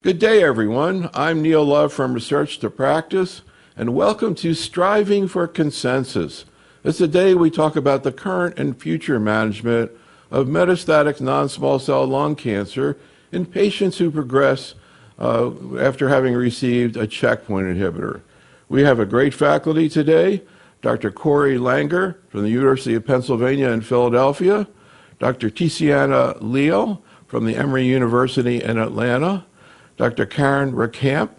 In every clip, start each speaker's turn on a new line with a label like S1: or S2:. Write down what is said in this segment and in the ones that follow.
S1: Good day, everyone. I'm Neil Love from Research to Practice, and welcome to Striving for Consensus. It's a day we talk about the current and future management of metastatic non-small cell lung cancer in patients who progress after having received a checkpoint inhibitor. We have a great faculty today, Dr. Corey Langer from the University of Pennsylvania in Philadelphia, Dr. Ticiana Leal from the Emory University in Atlanta, Dr. Karen Reckamp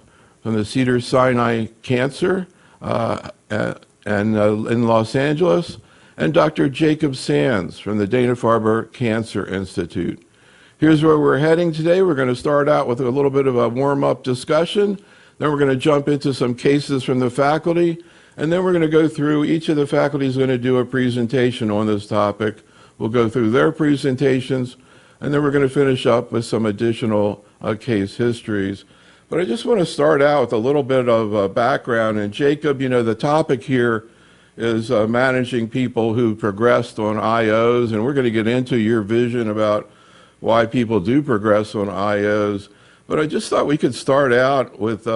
S1: from the Cedars-Sinai Cancer in Los Angeles, and Dr. Jacob Sands from the Dana-Farber Cancer Institute. Here's where we're heading today. We're going to start out with a little bit of a warm-up discussion. Then we're going to jump into some cases from the faculty. And then we're going to go through, each of the faculty is going to do a presentation on this topic. We'll go through their presentations. And then we're going to finish up with some additional case histories. But I just want to start out with a little bit of background. And Jacob, the topic here is managing people who progressed on IOs. And we're going to get into your vision about why people do progress on IOs. But I just thought we could start out with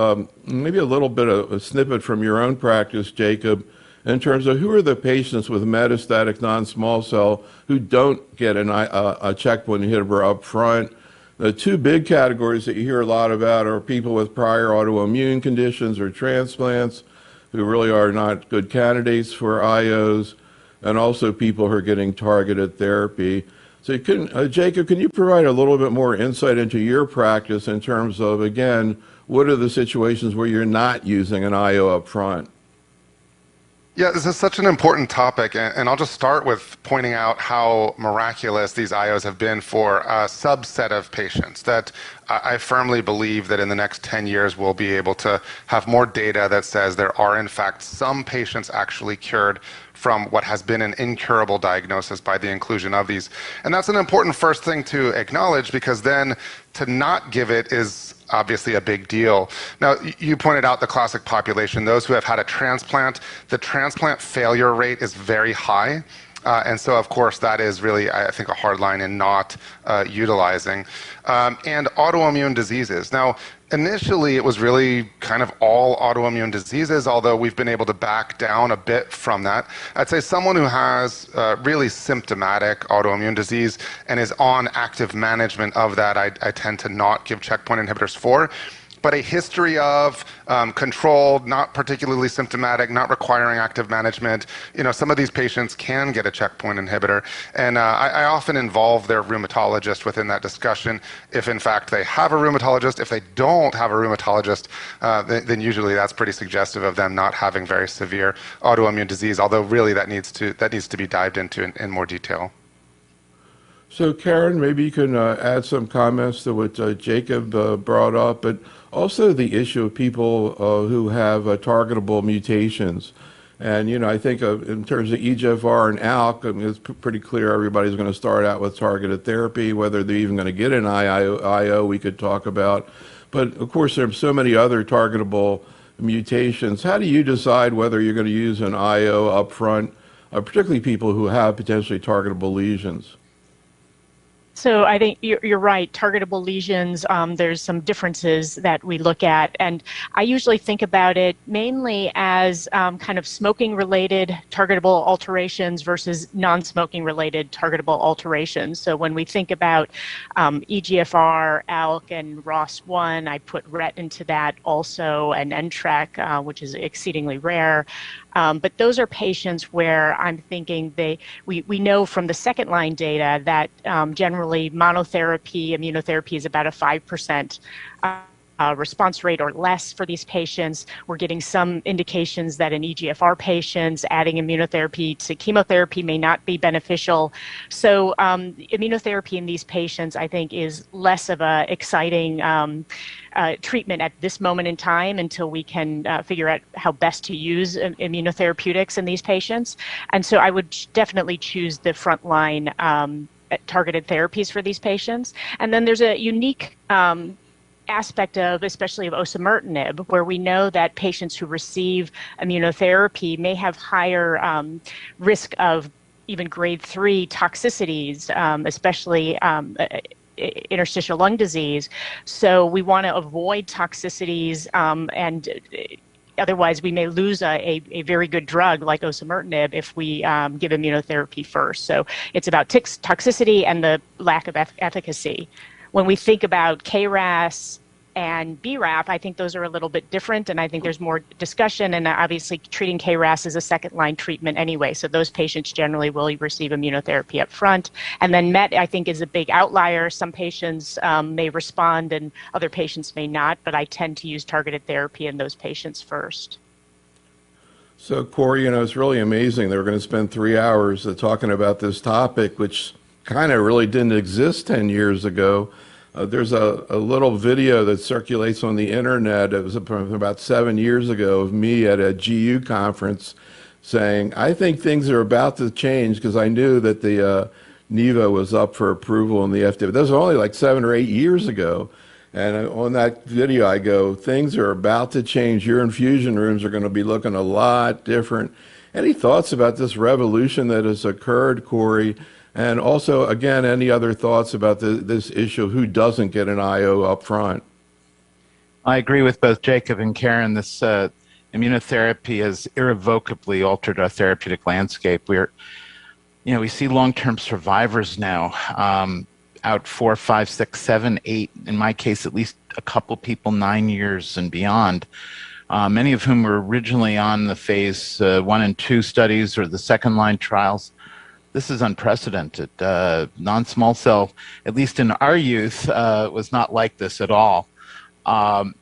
S1: maybe a little bit of a snippet from your own practice, Jacob, in terms of who are the patients with metastatic non-small cell who don't get a checkpoint inhibitor up front. The two big categories that you hear a lot about are people with prior autoimmune conditions or transplants who really are not good candidates for IOs, and also people who are getting targeted therapy. So Jacob, can you provide a little bit more insight into your practice in terms of, again, what are the situations where you're not using an IO up front?
S2: Yeah, this is such an important topic, and I'll just start with pointing out how miraculous these IOs have been for a subset of patients. That I firmly believe that in the next 10 years we'll be able to have more data that says there are in fact some patients actually cured from what has been an incurable diagnosis by the inclusion of these. And that's an important first thing to acknowledge, because then to not give it is obviously a big deal. Now, you pointed out the classic population, those who have had a transplant. The transplant failure rate is very high. And so, of course, that is really, I think, a hard line in not utilizing. And autoimmune diseases. Now, initially, it was really kind of all autoimmune diseases, although we've been able to back down a bit from that. I'd say someone who has really symptomatic autoimmune disease and is on active management of that, I tend to not give checkpoint inhibitors for. But a history of controlled, not particularly symptomatic, not requiring active management, some of these patients can get a checkpoint inhibitor. And I often involve their rheumatologist within that discussion. If in fact they have a rheumatologist, if they don't have a rheumatologist, then usually that's pretty suggestive of them not having very severe autoimmune disease, although really that needs to be dived into in more detail.
S1: So Karen, maybe you can add some comments to what Jacob brought up, but also the issue of people who have targetable mutations. And, I think in terms of EGFR and ALK, it's pretty clear everybody's going to start out with targeted therapy. Whether they're even going to get an IO, we could talk about. But, of course, there are so many other targetable mutations. How do you decide whether you're going to use an IO up front, particularly people who have potentially targetable lesions?
S3: So I think you're right. Targetable lesions, there's some differences that we look at. And I usually think about it mainly as kind of smoking-related targetable alterations versus non-smoking related targetable alterations. So when we think about EGFR, ALK, and ROS1, I put RET into that also, and NTRK, which is exceedingly rare. But those are patients where I'm thinking we know from the second line data that generally monotherapy, immunotherapy is about a 5% response rate or less for these patients. We're getting some indications that in EGFR patients, adding immunotherapy to chemotherapy may not be beneficial. So immunotherapy in these patients, I think, is less of a exciting treatment at this moment in time until we can figure out how best to use immunotherapeutics in these patients. And so I would definitely choose the frontline targeted therapies for these patients. And then there's a unique aspect of, especially of osimertinib, where we know that patients who receive immunotherapy may have higher risk of even grade 3 toxicities, especially interstitial lung disease. So we want to avoid toxicities, and otherwise we may lose a very good drug like osimertinib if we give immunotherapy first. So it's about toxicity and the lack of efficacy. When we think about KRAS and BRAF, I think those are a little bit different, and I think there's more discussion, and obviously treating KRAS is a second-line treatment anyway, so those patients generally will receive immunotherapy up front. And then MET, I think, is a big outlier. Some patients may respond and other patients may not, but I tend to use targeted therapy in those patients first.
S1: So, Corey, it's really amazing that we're going to spend 3 hours talking about this topic, which kind of really didn't exist 10 years ago. There's a little video that circulates on the internet. It was about 7 years ago of me at a GU conference saying, I think things are about to change, because I knew that the Nivo was up for approval in the FDA. Those were only like 7 or 8 years ago. And on that video, I go, things are about to change. Your infusion rooms are going to be looking a lot different. Any thoughts about this revolution that has occurred, Corey? And also, again, any other thoughts about this issue of who doesn't get an IO up front?
S4: I agree with both Jacob and Karen. This immunotherapy has irrevocably altered our therapeutic landscape. We see long-term survivors now, out 4, 5, 6, 7, 8, in my case, at least a couple people 9 years and beyond. Many of whom were originally on the phase 1 and 2 studies or the second-line trials. This is unprecedented. Non-small cell, at least in our youth, was not like this at all. I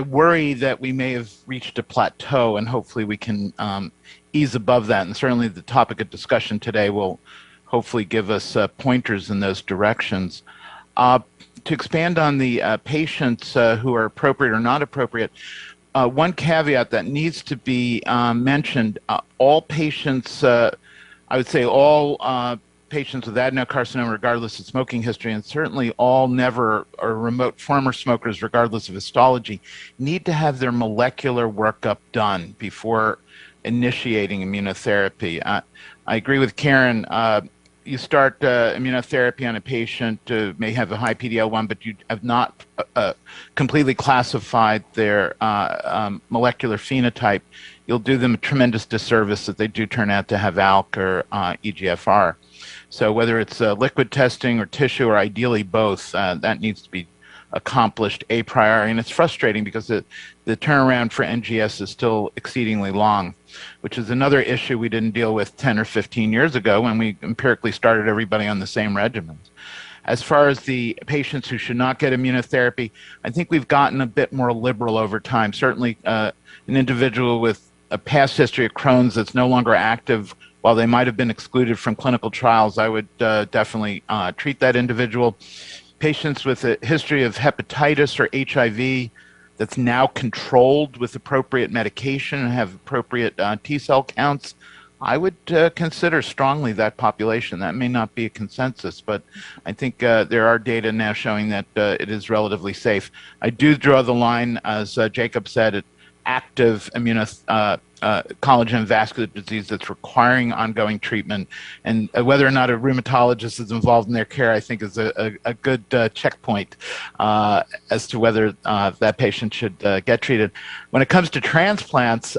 S4: worry that we may have reached a plateau, and hopefully we can ease above that. And certainly the topic of discussion today will hopefully give us pointers in those directions. To expand on the patients who are appropriate or not appropriate, one caveat that needs to be mentioned, all patients, I would say all patients with adenocarcinoma, regardless of smoking history, and certainly all never or remote former smokers, regardless of histology, need to have their molecular workup done before initiating immunotherapy. I agree with Karen. You start immunotherapy on a patient who may have a high PD-L1, but you have not completely classified their molecular phenotype. You'll do them a tremendous disservice if they do turn out to have ALK or EGFR. So whether it's liquid testing or tissue, or ideally both, that needs to be accomplished a priori. And it's frustrating because the turnaround for NGS is still exceedingly long, which is another issue we didn't deal with 10 or 15 years ago when we empirically started everybody on the same regimens. As far as the patients who should not get immunotherapy, I think we've gotten a bit more liberal over time. Certainly an individual with a past history of Crohn's that's no longer active, while they might have been excluded from clinical trials, I would definitely treat that individual. Patients with a history of hepatitis or HIV that's now controlled with appropriate medication and have appropriate T-cell counts, I would consider strongly that population. That may not be a consensus, but I think there are data now showing that it is relatively safe. I do draw the line, as Jacob said, at active collagen vascular disease that's requiring ongoing treatment, and whether or not a rheumatologist is involved in their care, I think is a good checkpoint as to whether that patient should get treated. When it comes to transplants,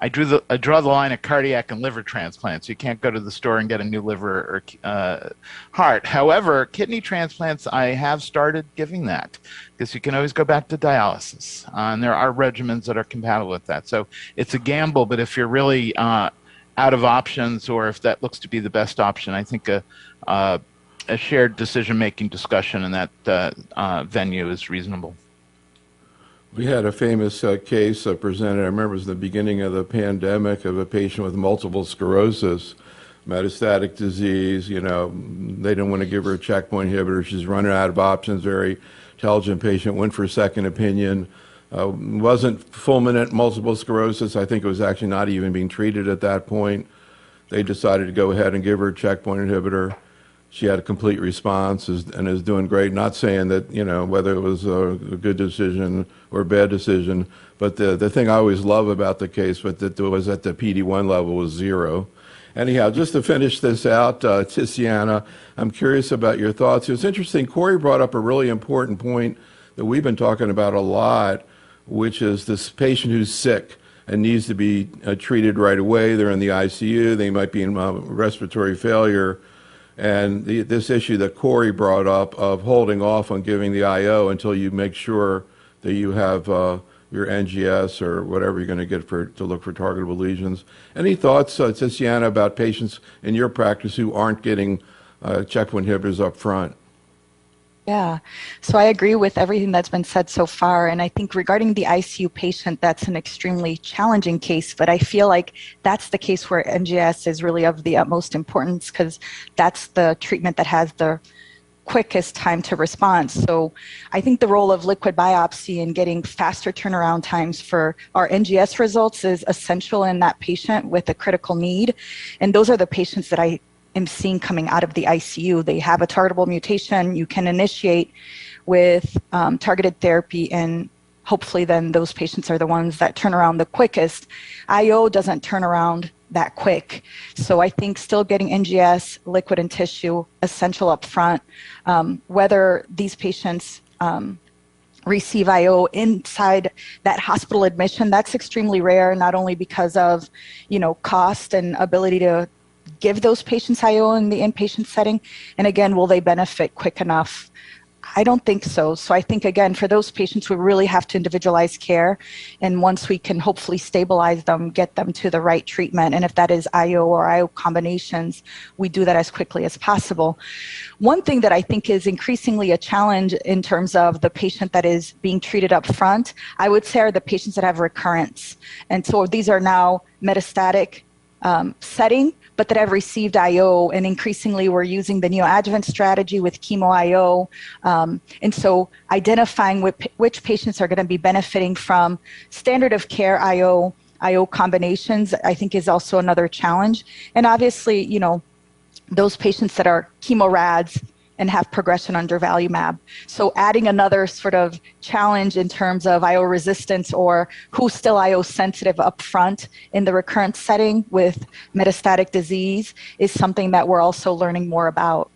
S4: I draw the line at cardiac and liver transplants. You can't go to the store and get a new liver or heart. However, kidney transplants, I have started giving that, because you can always go back to dialysis. And there are regimens that are compatible with that. So it's a gamble, but if you're really out of options, or if that looks to be the best option, I think a shared decision-making discussion in that venue is reasonable.
S1: We had a famous case presented, I remember it was the beginning of the pandemic, of a patient with multiple sclerosis, metastatic disease. They didn't want to give her a checkpoint inhibitor. She's running out of options, very intelligent patient, went for a second opinion. Wasn't fulminant multiple sclerosis. I think it was actually not even being treated at that point. They decided to go ahead and give her a checkpoint inhibitor. She had a complete response and is doing great. Not saying that, whether it was a good decision or a bad decision, but the thing I always love about the case, but that was at the PD-1 level was 0. Anyhow, just to finish this out, Ticiana, I'm curious about your thoughts. It was interesting. Corey brought up a really important point that we've been talking about a lot, which is this patient who's sick and needs to be treated right away. They're in the ICU. They might be in respiratory failure. And this issue that Corey brought up of holding off on giving the IO until you make sure that you have your NGS or whatever you're going to get to look for targetable lesions. Any thoughts, Ticiana, about patients in your practice who aren't getting checkpoint inhibitors up front?
S5: Yeah, so I agree with everything that's been said so far. And I think regarding the ICU patient, that's an extremely challenging case. But I feel like that's the case where NGS is really of the utmost importance, because that's the treatment that has the quickest time to response. So I think the role of liquid biopsy in getting faster turnaround times for our NGS results is essential in that patient with a critical need. And those are the patients that I am seeing coming out of the ICU. They have a targetable mutation. You can initiate with targeted therapy, and hopefully then those patients are the ones that turn around the quickest. IO doesn't turn around that quick. So I think still getting NGS, liquid and tissue, essential up front. Whether these patients receive IO inside that hospital admission, that's extremely rare, not only because of, cost and ability to give those patients IO in the inpatient setting. And again, will they benefit quick enough? I don't think so. So I think, again, for those patients, we really have to individualize care. And once we can hopefully stabilize them, get them to the right treatment. And if that is IO or IO combinations, we do that as quickly as possible. One thing that I think is increasingly a challenge in terms of the patient that is being treated up front, I would say, are the patients that have recurrence. And so these are now metastatic setting, but that have received IO, and increasingly we're using the neoadjuvant strategy with chemo IO. And so identifying which patients are going to be benefiting from standard of care IO combinations, I think is also another challenge. And obviously, those patients that are chemo rads and have progression under durvalumab. So adding another sort of challenge in terms of IO resistance, or who's still IO sensitive up front in the recurrent setting with metastatic disease, is something that we're also learning more about.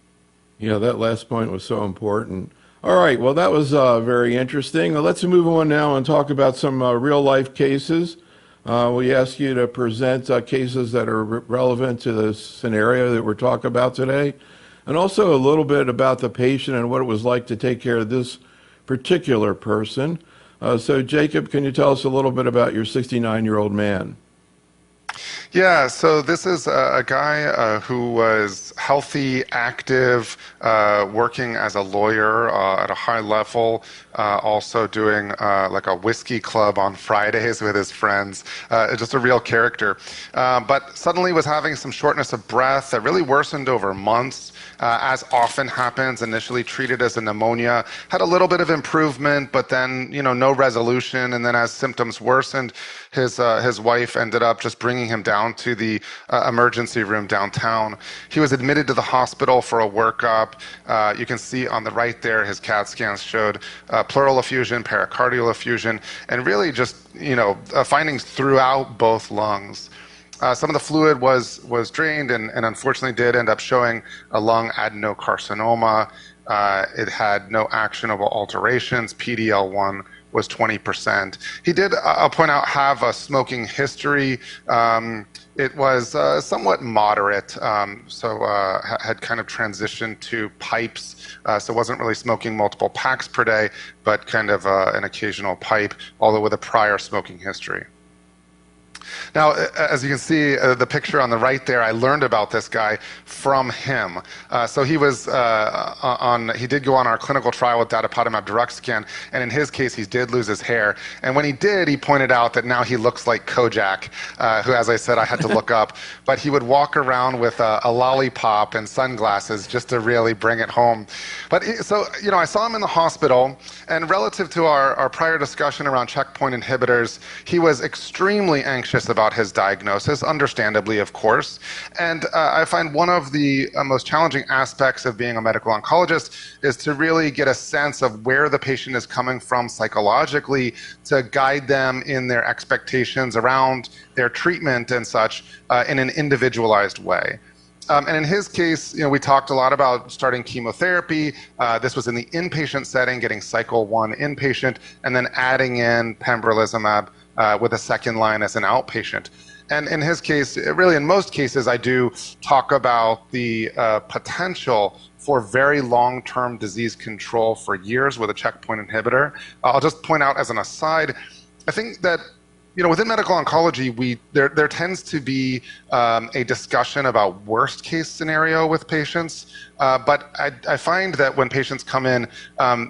S1: Yeah, that last point was so important. All right, well, that was very interesting. Let's move on now and talk about some real life cases. We ask you to present cases that are relevant to the scenario that we're talking about today, and also a little bit about the patient and what it was like to take care of this particular person. So Jacob, can you tell us a little bit about your 69-year-old man?
S2: Yeah, so this is a guy who was healthy, active, working as a lawyer at a high level, also doing like a whiskey club on Fridays with his friends, just a real character. But suddenly was having some shortness of breath that really worsened over months. As often happens, initially treated as a pneumonia, had a little bit of improvement, but then, no resolution. And then as symptoms worsened, his wife ended up just bringing him down to the emergency room downtown. He was admitted to the hospital for a workup. You can see on the right there, his CAT scans showed pleural effusion, pericardial effusion, and really just, findings throughout both lungs. Some of the fluid was drained and unfortunately did end up showing a lung adenocarcinoma. It had no actionable alterations. PDL1 was 20%. He did, I'll point out, have a smoking history. It was somewhat moderate, so had kind of transitioned to pipes, so wasn't really smoking multiple packs per day, but kind of an occasional pipe, although with a prior smoking history. Now, as you can see, the picture on the right there, I learned about this guy from him. So he was he did go on our clinical trial with datopotamab deruxtecan, and in his case, he did lose his hair. And when he did, he pointed out that now he looks like Kojak, who, as I said, I had to look up. But he would walk around with a lollipop and sunglasses just to really bring it home. But so, I saw him in the hospital, and relative to our prior discussion around checkpoint inhibitors, he was extremely anxious anxious about his diagnosis, understandably, of course. And I find one of the most challenging aspects of being a medical oncologist is to really get a sense of where the patient is coming from psychologically to guide them in their expectations around their treatment and such in an individualized way. And in his case, we talked a lot about starting chemotherapy. This was in the inpatient setting, getting cycle 1 inpatient, and then adding in pembrolizumab with a second line as an outpatient. And in his case, really in most cases, I do talk about the potential for very long-term disease control for years with a checkpoint inhibitor. I'll just point out as an aside, I think that within medical oncology, there tends to be a discussion about worst case scenario with patients, but I find that when patients come in,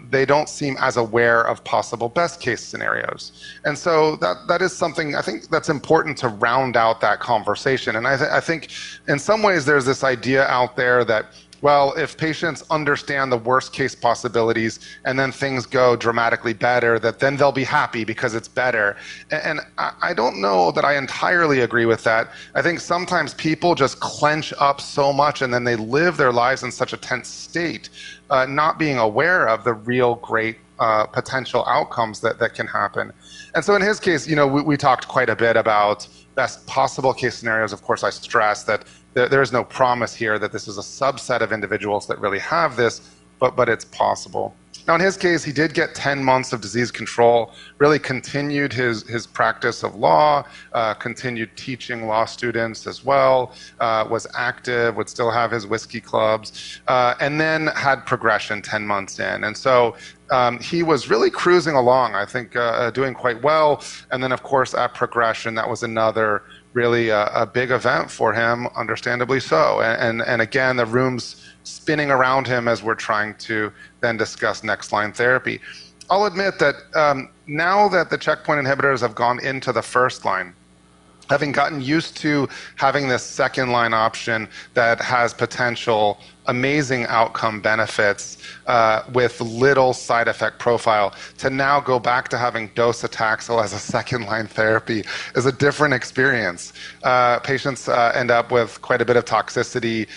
S2: they don't seem as aware of possible best case scenarios. And so that is something I think that's important to round out that conversation. And I think in some ways there's this idea out there that, well, if patients understand the worst case possibilities and then things go dramatically better, that then they'll be happy because it's better. And I don't know that I entirely agree with that. I think sometimes people just clench up so much and then they live their lives in such a tense state, not being aware of the real great potential outcomes that can happen. And so in his case, we talked quite a bit about best possible case scenarios. Of course, I stress that there is no promise here that this is a subset of individuals that really have this, but it's possible. Now, in his case, he did get 10 months of disease control, really continued his practice of law, continued teaching law students as well, was active, would still have his whiskey clubs, and then had progression 10 months in. And so he was really cruising along, I think, doing quite well. And then, of course, at progression, that was another really a big event for him, understandably so. And again, the room's spinning around him as we're trying to then discuss next line therapy. I'll admit that now that the checkpoint inhibitors have gone into the first line, having gotten used to having this second line option that has potential amazing outcome benefits with little side effect profile, to now go back to having docetaxel as a second line therapy is a different experience. Patients end up with quite a bit of toxicity.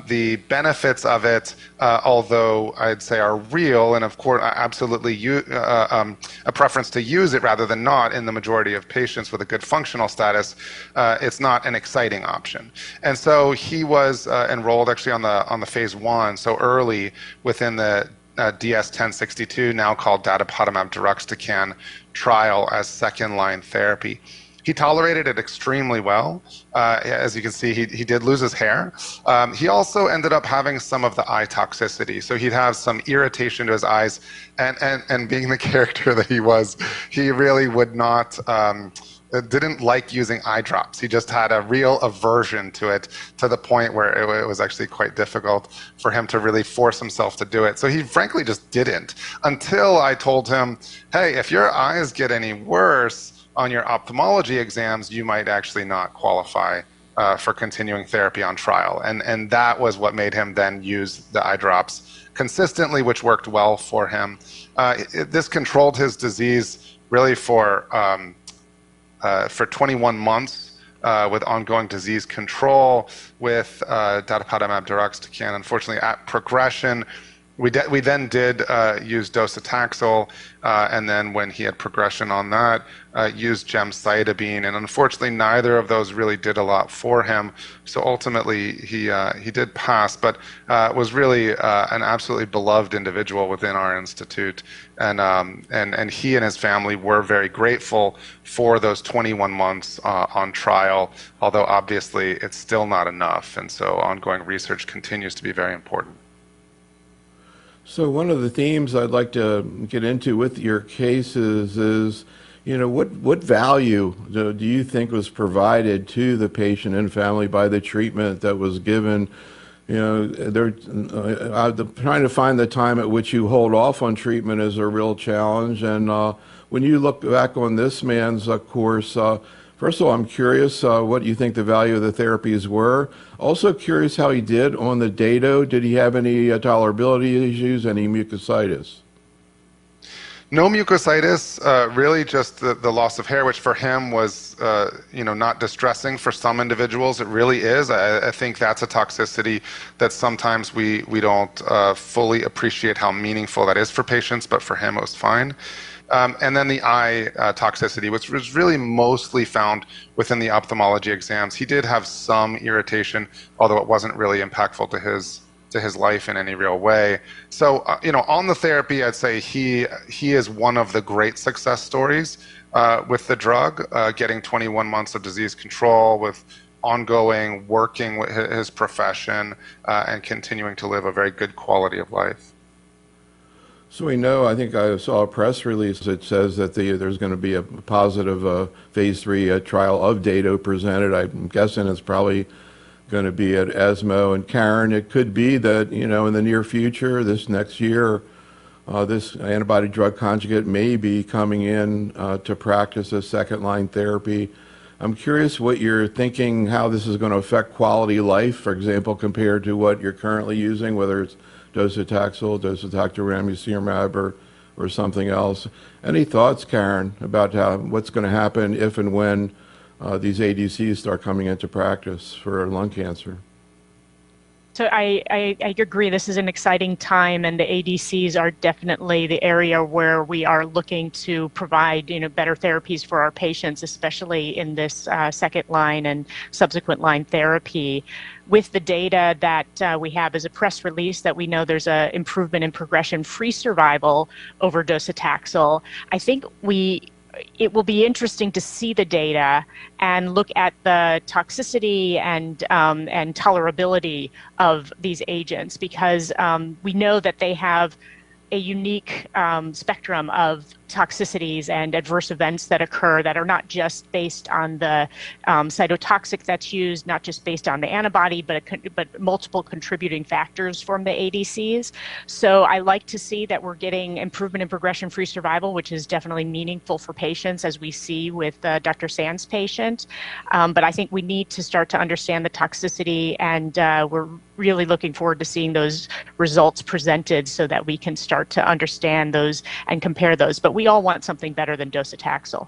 S2: The benefits of it, although I'd say are real, and of course absolutely a preference to use it rather than not in the majority of patients with a good functional status, it's not an exciting option. And so he was enrolled actually on the phase 1, so early within the DS-1062, now called datopotamab deruxtecan trial as second-line therapy. He tolerated it extremely well. As you can see, he did lose his hair. He also ended up having some of the eye toxicity. So he'd have some irritation to his eyes, and being the character that he was, he really would not didn't like using eye drops. He just had a real aversion to it, to the point where it was actually quite difficult for him to really force himself to do it. So he frankly just didn't, until I told him, hey, if your eyes get any worse on your ophthalmology exams, you might actually not qualify for continuing therapy on trial. And that was what made him then use the eye drops consistently, which worked well for him. This controlled his disease really for 21 months with ongoing disease control with datopotamab deruxtecan. Unfortunately, at progression, we then did use docetaxel, and then when he had progression on that, used gemcitabine, and unfortunately neither of those really did a lot for him. So ultimately he did pass, but was really an absolutely beloved individual within our institute, and he and his family were very grateful for those 21 months on trial, although obviously it's still not enough, and so ongoing research continues to be very important.
S1: So one of the themes I'd like to get into with your cases is, what value do you think was provided to the patient and family by the treatment that was given? They're trying to find the time at which you hold off on treatment is a real challenge. And when you look back on this man's course, first of all, I'm curious what you think the value of the therapies were. Also curious how he did on the dato. Did he have any tolerability issues, any mucositis?
S2: No mucositis, really just the loss of hair, which for him was, not distressing. For some individuals, it really is. I think that's a toxicity that sometimes we don't fully appreciate how meaningful that is for patients, but for him it was fine. And then the eye toxicity, which was really mostly found within the ophthalmology exams. He did have some irritation, although it wasn't really impactful to his life in any real way. So, on the therapy, I'd say he is one of the great success stories with the drug, getting 21 months of disease control with ongoing working with his profession and continuing to live a very good quality of life.
S1: So we know, I think I saw a press release that says that there's going to be a positive phase 3 trial of data presented. I'm guessing it's probably going to be at ESMO. And Karen, it could be that, in the near future, this next year, this antibody drug conjugate may be coming in to practice as second-line therapy. I'm curious what you're thinking, how this is going to affect quality of life, for example, compared to what you're currently using, whether it's docetaxel, ramucirumab, or something else. Any thoughts, Karen, about what's going to happen if and when these ADCs start coming into practice for lung cancer?
S3: So I agree. This is an exciting time, and the ADCs are definitely the area where we are looking to provide, better therapies for our patients, especially in this second line and subsequent line therapy. With the data that we have as a press release that we know there's an improvement in progression-free survival over docetaxel, I think it will be interesting to see the data and look at the toxicity and tolerability of these agents, because we know that they have a unique spectrum of toxicities and adverse events that occur that are not just based on the cytotoxic that's used, not just based on the antibody, but multiple contributing factors from the ADCs. So I like to see that we're getting improvement in progression-free survival, which is definitely meaningful for patients, as we see with Dr. Sands' patient. But I think we need to start to understand the toxicity, and we're really looking forward to seeing those results presented so that we can start to understand those and compare those. But we all want something better than docetaxel.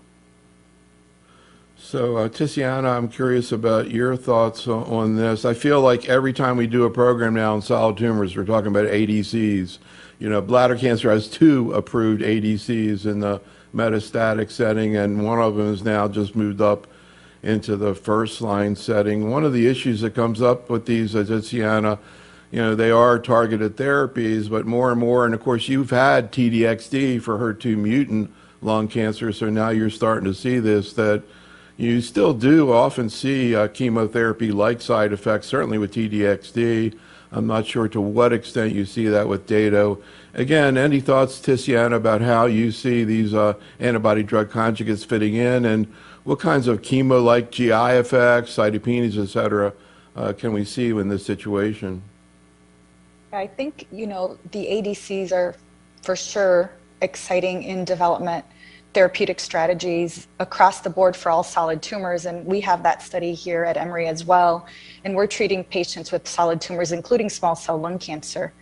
S1: So, Ticiana, I'm curious about your thoughts on this. I feel like every time we do a program now in solid tumors, we're talking about ADCs. Bladder cancer has 2 approved ADCs in the metastatic setting, and one of them has now just moved up into the first-line setting. One of the issues that comes up with these, Ticiana, they are targeted therapies, but more and more, and of course you've had TDXD for HER2 mutant lung cancer, so now you're starting to see this, that you still do often see chemotherapy-like side effects, certainly with TDXD. I'm not sure to what extent you see that with Dato. Again, any thoughts, Ticiana, about how you see these antibody drug conjugates fitting in, and what kinds of chemo-like GI effects, cytopenias, et cetera, can we see in this situation?
S5: I think, the ADCs are for sure exciting in development therapeutic strategies across the board for all solid tumors. And we have that study here at Emory as well. And we're treating patients with solid tumors, including small cell lung cancer.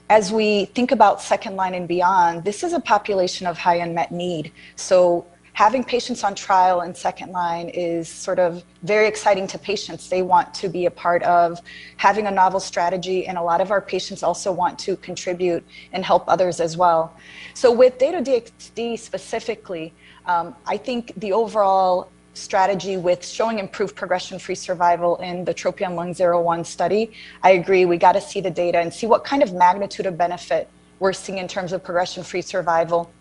S5: As we think about second line and beyond, this is a population of high unmet need. So having patients on trial in second line is sort of very exciting to patients. They want to be a part of having a novel strategy, and a lot of our patients also want to contribute and help others as well. So with Dato-DXd specifically, I think the overall strategy with showing improved progression-free survival in the TROPION-Lung01 study, I agree, we got to see the data and see what kind of magnitude of benefit we're seeing in terms of progression-free survival.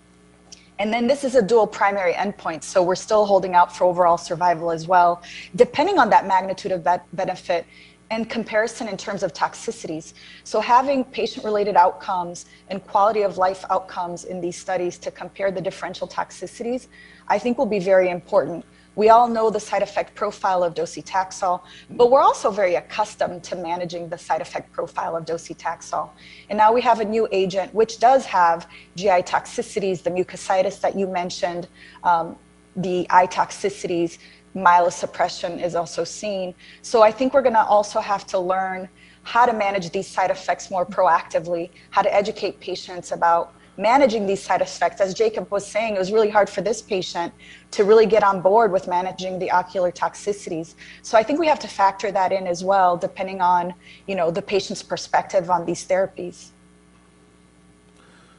S5: And then this is a dual primary endpoint, so we're still holding out for overall survival as well, depending on that magnitude of that benefit and comparison in terms of toxicities. So having patient-related outcomes and quality of life outcomes in these studies to compare the differential toxicities, I think will be very important. We all know the side effect profile of docetaxel, but we're also very accustomed to managing the side effect profile of docetaxel. And now we have a new agent which does have GI toxicities, the mucositis that you mentioned, the eye toxicities, myelosuppression is also seen. So I think we're going to also have to learn how to manage these side effects more proactively, how to educate patients about managing these side effects. As Jacob was saying, it was really hard for this patient to really get on board with managing the ocular toxicities. So I think we have to factor that in as well, depending on, the patient's perspective on these therapies.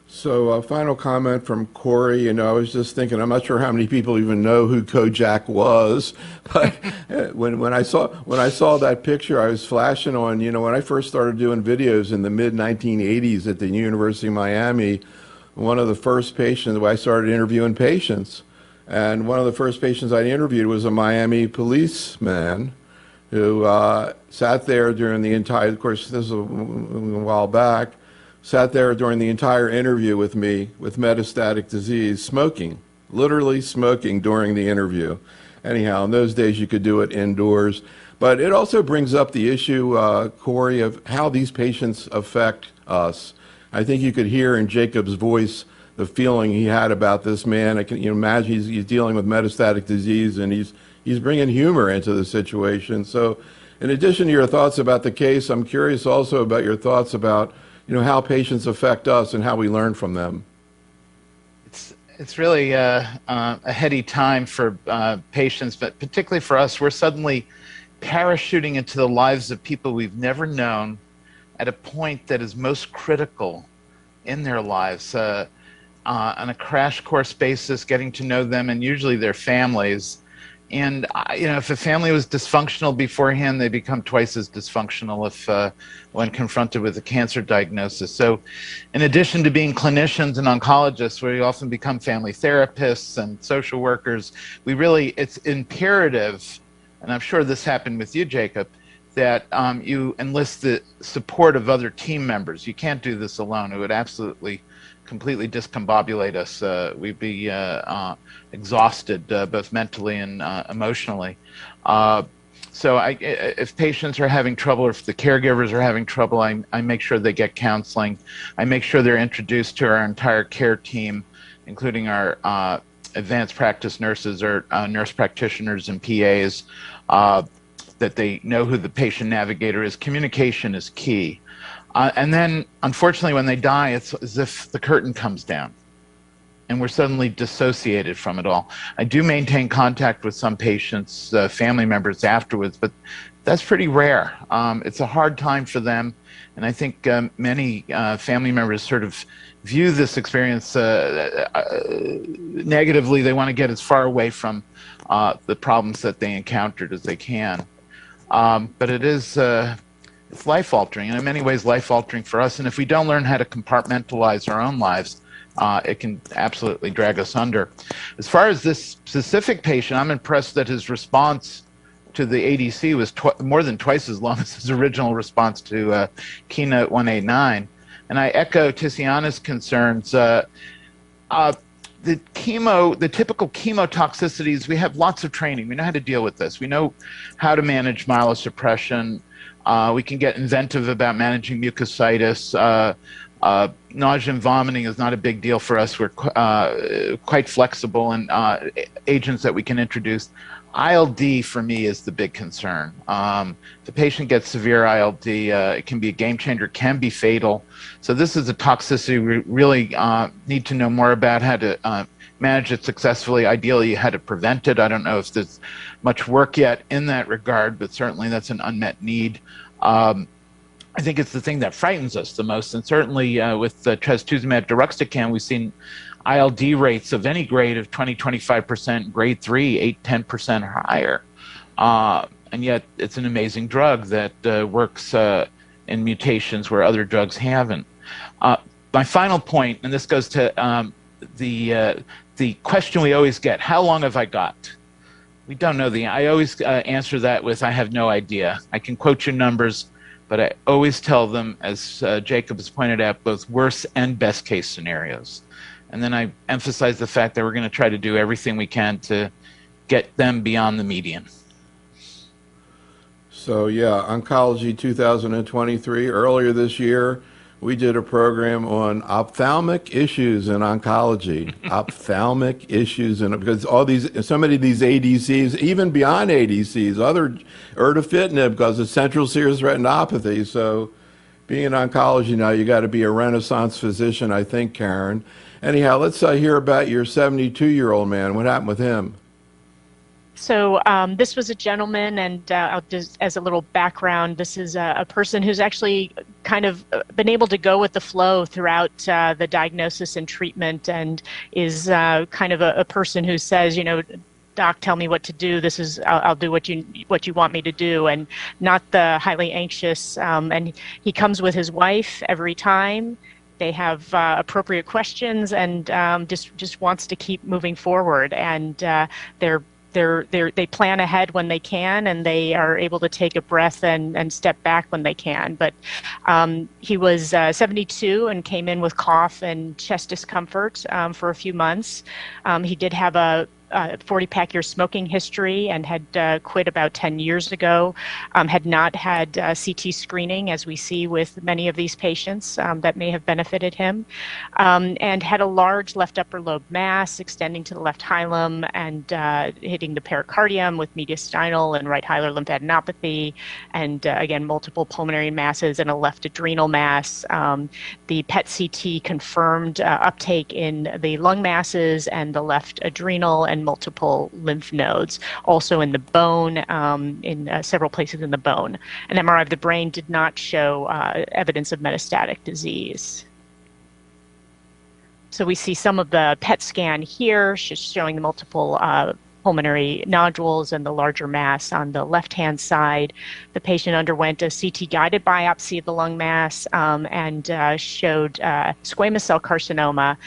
S1: So a final comment from Corey. I was just thinking, I'm not sure how many people even know who Kojak was, but when I saw that picture, I was flashing on, when I first started doing videos in the mid-1980s at the University of Miami, one of the first patients, I started interviewing patients, and one of the first patients I interviewed was a Miami policeman who sat there during the entire, of course, this was a while back, sat there during the entire interview with me with metastatic disease, smoking, literally smoking during the interview. Anyhow, in those days you could do it indoors. But it also brings up the issue, Corey, of how these patients affect us. I think you could hear in Jacob's voice the feeling he had about this man. I can imagine he's dealing with metastatic disease, and he's bringing humor into the situation. So in addition to your thoughts about the case, I'm curious also about your thoughts about how patients affect us and how we learn from them.
S4: It's really a heady time for patients, but particularly for us, we're suddenly parachuting into the lives of people we've never known at a point that is most critical in their lives, on a crash course basis, getting to know them and usually their families. And if a family was dysfunctional beforehand, they become twice as dysfunctional if when confronted with a cancer diagnosis. So in addition to being clinicians and oncologists, we often become family therapists and social workers. It's imperative, and I'm sure this happened with you, Jacob, that you enlist the support of other team members. You can't do this alone. It would absolutely completely discombobulate us. We'd be exhausted, both mentally and emotionally. So if patients are having trouble, or if the caregivers are having trouble, I make sure they get counseling. I make sure they're introduced to our entire care team, including our advanced practice nurses or nurse practitioners and PAs, that they know who the patient navigator is. Communication is key. And then, unfortunately, when they die, it's as if the curtain comes down and we're suddenly dissociated from it all. I do maintain contact with some patients, family members afterwards, but that's pretty rare. It's a hard time for them. And I think many family members sort of view this experience negatively. They want to get as far away from the problems that they encountered as they can. But it is... it's life-altering, and in many ways life-altering for us. And if we don't learn how to compartmentalize our own lives, it can absolutely drag us under. As far as this specific patient, I'm impressed that his response to the ADC was more than twice as long as his original response to Keynote 189. And I echo Ticiana's concerns. The typical chemotoxicities, we have lots of training. We know how to deal with this. We know how to manage myelosuppression. We can get inventive about managing mucositis. Nausea and vomiting is not a big deal for us. We're quite flexible in agents that we can introduce. ILD for me is the big concern. If the patient gets severe ILD, it can be a game changer, can be fatal. So this is a toxicity we really need to know more about, how to manage it successfully, ideally how to prevent it. I don't know if there's much work yet in that regard, but certainly that's an unmet need. I think it's the thing that frightens us the most, and certainly with trastuzumab deruxtecan, we've seen ILD rates of any grade of 20-25%, grade 3, 8-10% higher. And yet it's an amazing drug that works in mutations where other drugs haven't. My final point, and this goes to the question we always get: how long have I got? We don't know I always answer that with, I have no idea. I can quote you numbers, but I always tell them, as Jacob has pointed out, both worst and best case scenarios. And then I emphasize the fact that we're going to try to do everything we can to get them beyond the median.
S1: So yeah, Oncology 2023, earlier this year, we did a program on ophthalmic issues in oncology. Ophthalmic issues, because so many of these ADCs, even beyond ADCs, other erdafitinib causes central serous retinopathy. So, being in oncology now, you got to be a Renaissance physician, I think, Karen. Anyhow, let's hear about your 72-year-old man. What happened with him?
S3: So this was a gentleman, and I'll just, as a little background, this is a person who's actually kind of been able to go with the flow throughout the diagnosis and treatment, and is kind of a person who says, you know, doc, tell me what to do. This is, I'll do what you want me to do, and not the highly anxious. And he comes with his wife every time. They have appropriate questions, and just wants to keep moving forward. And they plan ahead when they can, and they are able to take a breath and step back when they can. But he was 72 and came in with cough and chest discomfort for a few months. He did have a 40-pack-year smoking history and had quit about 10 years ago, had not had CT screening, as we see with many of these patients that may have benefited him, and had a large left upper lobe mass extending to the left hilum and hitting the pericardium with mediastinal and right hilar lymphadenopathy, and again, multiple pulmonary masses and a left adrenal mass. The PET CT confirmed uptake in the lung masses and the left adrenal and multiple lymph nodes, also in the bone, in several places in the bone. An MRI of the brain did not show evidence of metastatic disease. So we see some of the PET scan here, just showing the multiple pulmonary nodules and the larger mass on the left-hand side. The patient underwent a CT-guided biopsy of the lung mass and showed squamous cell carcinoma,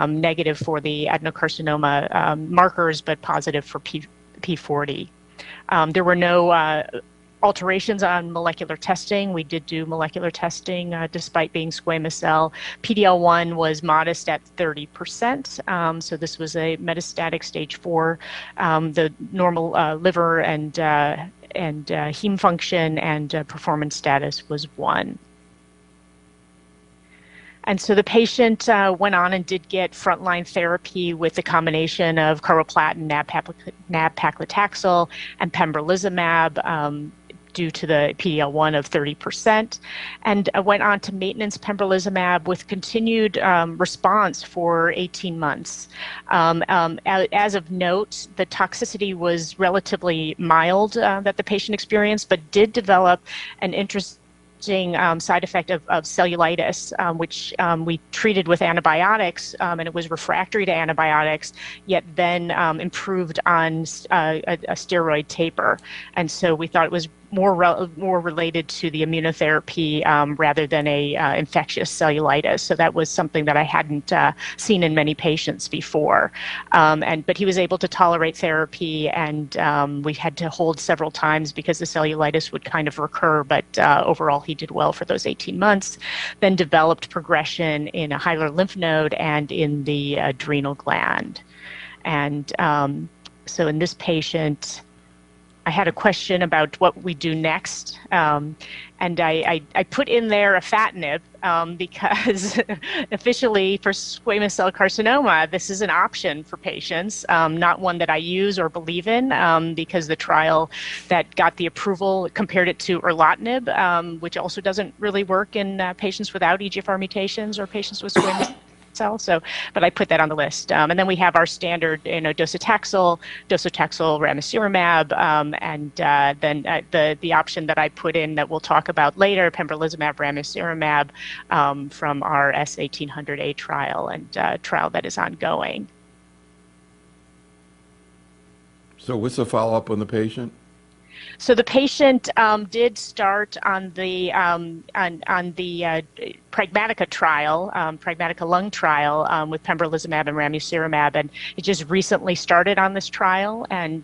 S3: negative for the adenocarcinoma markers, but positive for P40. There were no alterations on molecular testing. We did do molecular testing despite being squamous cell. PD-L1 was modest at 30%. So this was a metastatic stage 4. The normal liver and heme function and performance status was 1. And so the patient went on and did get frontline therapy with a combination of carboplatin, nab-paclitaxel, and pembrolizumab, due to the PD-L1 of 30%, and went on to maintenance pembrolizumab with continued response for 18 months. As of note, the toxicity was relatively mild that the patient experienced, but did develop an interesting side effect of cellulitis, which we treated with antibiotics, and it was refractory to antibiotics, yet then improved on a steroid taper. And so we thought it was more related to the immunotherapy rather than a infectious cellulitis. So that was something that I hadn't seen in many patients before. But he was able to tolerate therapy, and we had to hold several times because the cellulitis would kind of recur, but overall he did well for those 18 months, then developed progression in a hilar lymph node and in the adrenal gland. And so in this patient, I had a question about what we do next, and I put in there afatinib because officially for squamous cell carcinoma, this is an option for patients, not one that I use or believe in, because the trial that got the approval compared it to erlotinib, which also doesn't really work in patients without EGFR mutations or patients with squamous cell. So, but I put that on the list. And then we have our standard, docetaxel, ramucirumab, and then the option that I put in that we'll talk about later, pembrolizumab, ramucirumab, from our S1800A trial and trial that is ongoing.
S1: So what's the follow-up on the patient?
S3: So the patient did start on the Pragmatica trial, Pragmatica lung trial with pembrolizumab and ramucirumab, and it just recently started on this trial and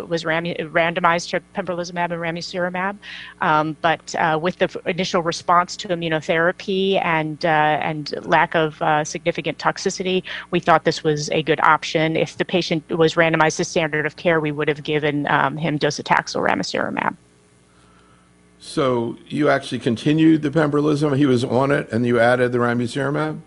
S3: was randomized to pembrolizumab and ramucirumab. But with the initial response to immunotherapy and lack of significant toxicity, we thought this was a good option. If the patient was randomized to standard of care, we would have given him docetaxel ramucirumab.
S1: So you actually continued the pembrolizumab, he was on it, and you added the ramucirumab?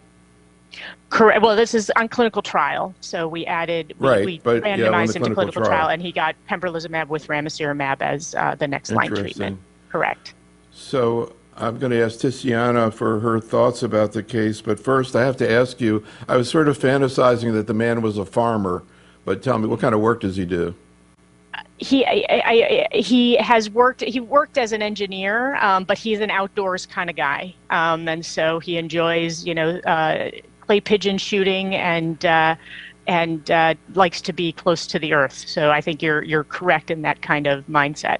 S3: Correct. Well, this is on clinical trial, so we added, we randomized into clinical trial, and he got pembrolizumab with ramucirumab as the next line treatment. Correct.
S1: So I'm going to ask Ticiana for her thoughts about the case, but first I have to ask you, I was sort of fantasizing that the man was a farmer, but tell me, what kind of work does he do?
S3: He has worked. He worked as an engineer, but he's an outdoors kind of guy, and so he enjoys, clay pigeon shooting and likes to be close to the earth. So I think you're correct in that kind of mindset.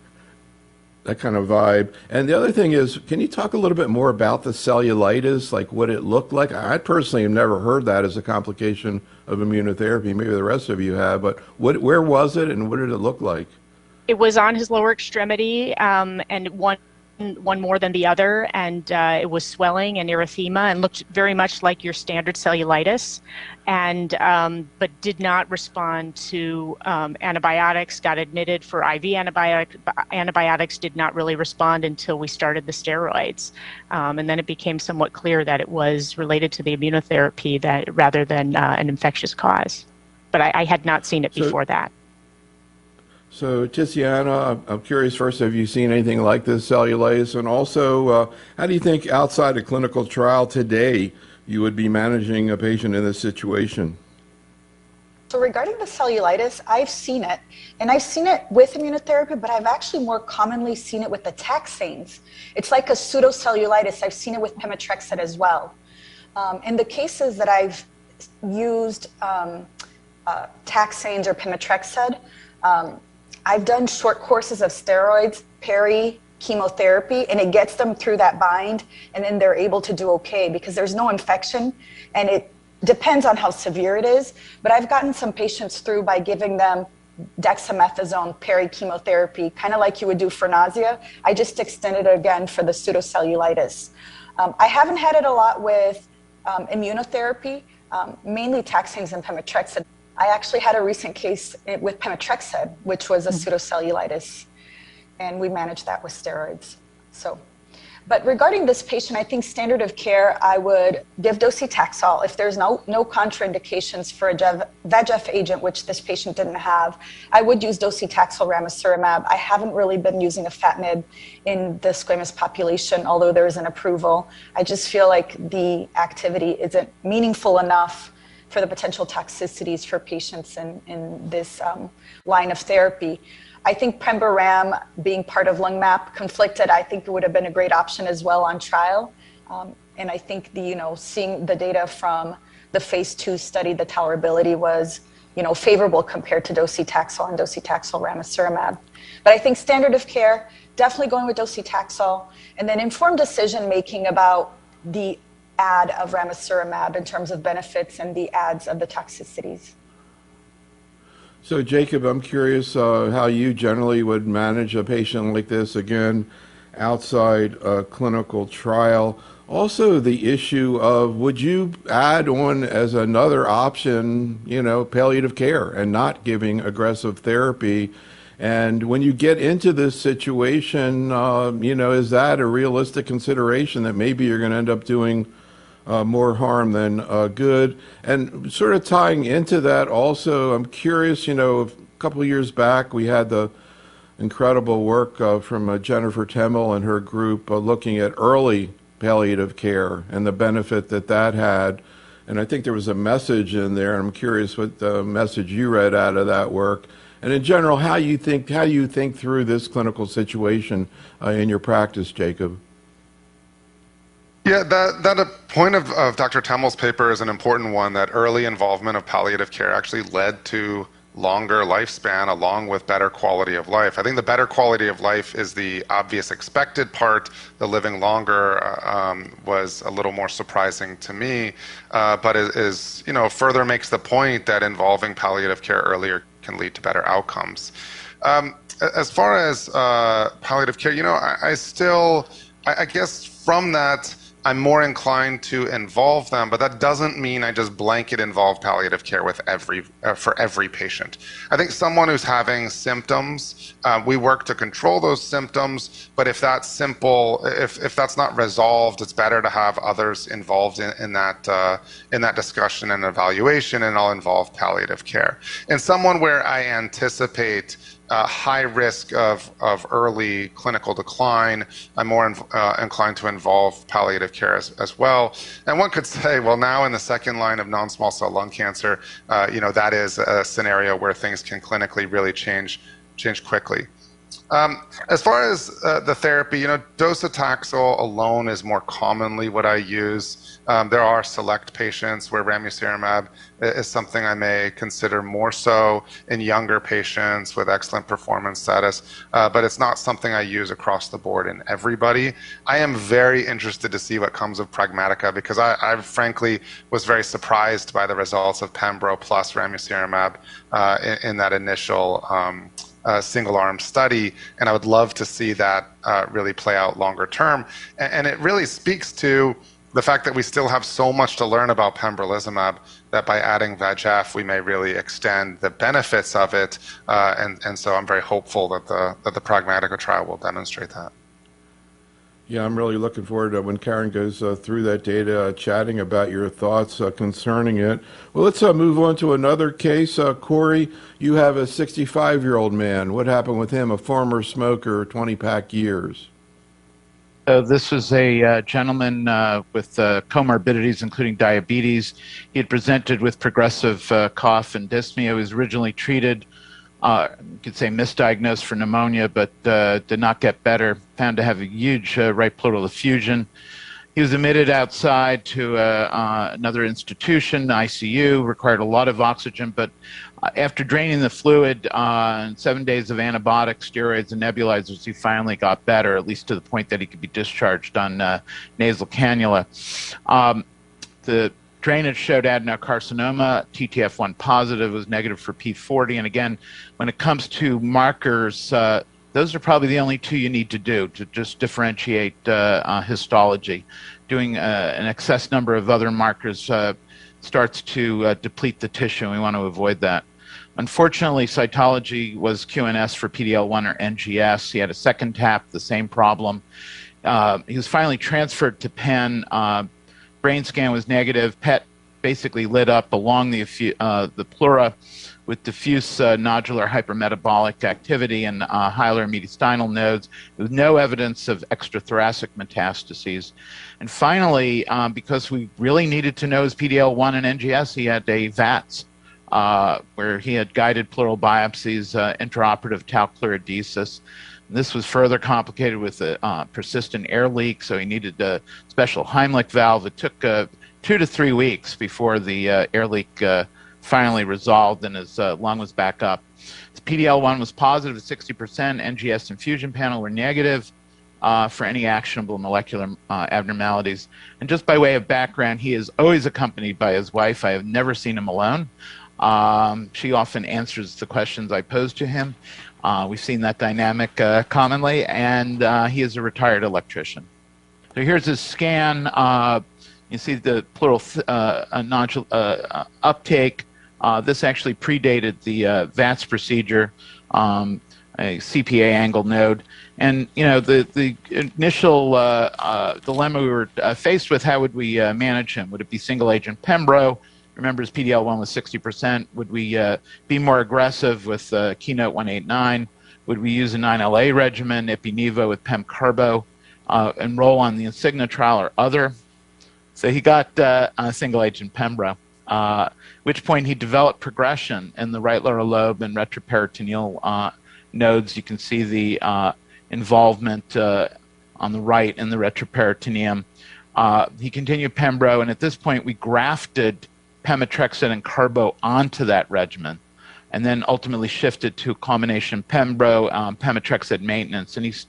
S1: That kind of vibe. And the other thing is, can you talk a little bit more about the cellulitis, like what it looked like? I personally have never heard that as a complication of immunotherapy. Maybe the rest of you have, but where was it and what did it look like?
S3: It was on his lower extremity, and one more than the other, and it was swelling and erythema and looked very much like your standard cellulitis, and but did not respond to antibiotics. Got admitted for IV antibiotics. Did not really respond until we started the steroids, and then it became somewhat clear that it was related to the immunotherapy that rather than an infectious cause. But I had not seen it before that.
S1: So, Ticiana, I'm curious first, have you seen anything like this cellulitis? And also, how do you think outside a clinical trial today you would be managing a patient in this situation?
S5: So regarding the cellulitis, I've seen it, and I've seen it with immunotherapy, but I've actually more commonly seen it with the taxanes. It's like a pseudocellulitis. I've seen it with pemetrexed as well. In the cases that I've used taxanes or pemetrexed, I've done short courses of steroids, chemotherapy, and it gets them through that bind, and then they're able to do okay because there's no infection, and it depends on how severe it is. But I've gotten some patients through by giving them dexamethasone chemotherapy, kind of like you would do for nausea. I just extended it again for the pseudocellulitis. I haven't had it a lot with immunotherapy, mainly taxanes and pemetrexed. I actually had a recent case with pemetrexed, which was a pseudocellulitis, and we managed that with steroids. But regarding this patient, I think standard of care, I would give docetaxel. If there's no contraindications for a VEGF agent, which this patient didn't have, I would use docetaxel ramucirumab. I haven't really been using afatinib in the squamous population, although there is an approval. I just feel like the activity isn't meaningful enough for the potential toxicities for patients in this line of therapy. I think Pemba-Ram being part of LungMap conflicted. I think it would have been a great option as well on trial. And I think seeing the data from the phase 2 study, the tolerability was favorable compared to docetaxel and docetaxel ramucirumab. But I think standard of care, definitely going with docetaxel, and then informed decision making about the add of ramucirumab in terms of benefits and the adds of the toxicities.
S1: So, Jacob, I'm curious how you generally would manage a patient like this, again, outside a clinical trial. Also, the issue of would you add on as another option, palliative care and not giving aggressive therapy? And when you get into this situation, is that a realistic consideration that maybe you're going to end up doing more harm than good? And sort of tying into that also, I'm curious, a couple of years back we had the incredible work from Jennifer Temmel and her group looking at early palliative care and the benefit that had. And I think there was a message in there. I'm curious what the message you read out of that work. And in general, how do you think through this clinical situation in your practice, Jacob?
S2: Yeah, that point of Dr. Temmel's paper is an important one, that early involvement of palliative care actually led to longer lifespan along with better quality of life. I think the better quality of life is the obvious expected part. The living longer was a little more surprising to me, but is further makes the point that involving palliative care earlier can lead to better outcomes. As far as palliative care, I guess from that, I'm more inclined to involve them, but that doesn't mean I just blanket involve palliative care with for every patient. I think someone who's having symptoms, we work to control those symptoms, but if that's not resolved, it's better to have others involved in that discussion and evaluation, and I'll involve palliative care. In someone where I anticipate high risk of early clinical decline. I'm more inclined to involve palliative care as well. And one could say, well, now in the second line of non-small cell lung cancer, that is a scenario where things can clinically really change quickly. As far as the therapy, docetaxel alone is more commonly what I use. There are select patients where ramucirumab is something I may consider more so in younger patients with excellent performance status, but it's not something I use across the board in everybody. I am very interested to see what comes of Pragmatica because I frankly was very surprised by the results of Pembro plus ramucirumab in that initial single-arm study, and I would love to see that really play out longer term. And it really speaks to the fact that we still have so much to learn about pembrolizumab that by adding VEGF, we may really extend the benefits of it. And so I'm very hopeful that the Pragmatica trial will demonstrate that.
S1: Yeah, I'm really looking forward to when Karen goes through that data, chatting about your thoughts concerning it. Well, let's move on to another case. Corey, you have a 65-year-old man. What happened with him? A former smoker, 20-pack years.
S4: This was a gentleman with comorbidities, including diabetes. He had presented with progressive cough and dyspnea. He was originally treated, you could say misdiagnosed for pneumonia, but did not get better, found to have a huge right pleural effusion. He was admitted outside to another institution, ICU, required a lot of oxygen, but after draining the fluid and 7 days of antibiotics, steroids, and nebulizers, he finally got better, at least to the point that he could be discharged on nasal cannula. The drainage showed adenocarcinoma, TTF1 positive, was negative for P40. And again, when it comes to markers, those are probably the only two you need to do to just differentiate histology. Doing an excess number of other markers starts to deplete the tissue, and we want to avoid that. Unfortunately, cytology was QNS for PD-L1 or NGS. He had a second tap, the same problem. He was finally transferred to Penn. Brain scan was negative. PET basically lit up along the pleura with diffuse nodular hypermetabolic activity and hilar mediastinal nodes. There was no evidence of extrathoracic metastases. And finally, because we really needed to know his PD-L1 and NGS, he had a VATS, where he had guided pleural biopsies, intraoperative tau pleurodesis. This was further complicated with a persistent air leak, so he needed a special Heimlich valve. It took 2 to 3 weeks before the air leak finally resolved and his lung was back up. His PD-L1 was positive at 60%. NGS and fusion panel were negative for any actionable molecular abnormalities. And just by way of background, he is always accompanied by his wife. I have never seen him alone. She often answers the questions I pose to him. We've seen that dynamic commonly, and he is a retired electrician. So here's his scan. You see the pleural nodule uptake. This actually predated the VATS procedure, a CPA angle node. And, the initial dilemma we were faced with, how would we manage him? Would it be single agent Pembro? Remember, his PD-L1 was 60%. Would we be more aggressive with Keynote 189? Would we use a 9LA regimen, Ipi-Nivo with Pem-Carbo, enroll on the Insignia trial or other? So he got a single agent Pembro, at which point he developed progression in the right lower lobe and retroperitoneal nodes. You can see the involvement on the right in the retroperitoneum. He continued Pembro, and at this point we grafted pemetrexed and carbo onto that regimen, and then ultimately shifted to a combination Pembro, pemetrexed maintenance. And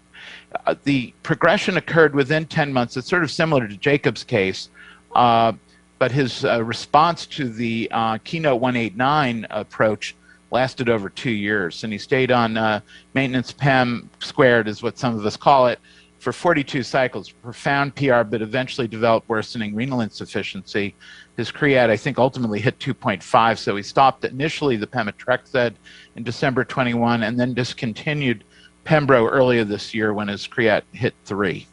S4: the progression occurred within 10 months. It's sort of similar to Jacob's case, but his response to the Keynote 189 approach lasted over 2 years, and he stayed on maintenance PEM squared, is what some of us call it, for 42 cycles. Profound PR, but eventually developed worsening renal insufficiency. His creat, I think, ultimately hit 2.5, so he stopped initially the pemetrexed in December 21 and then discontinued Pembro earlier this year when his creat hit 3.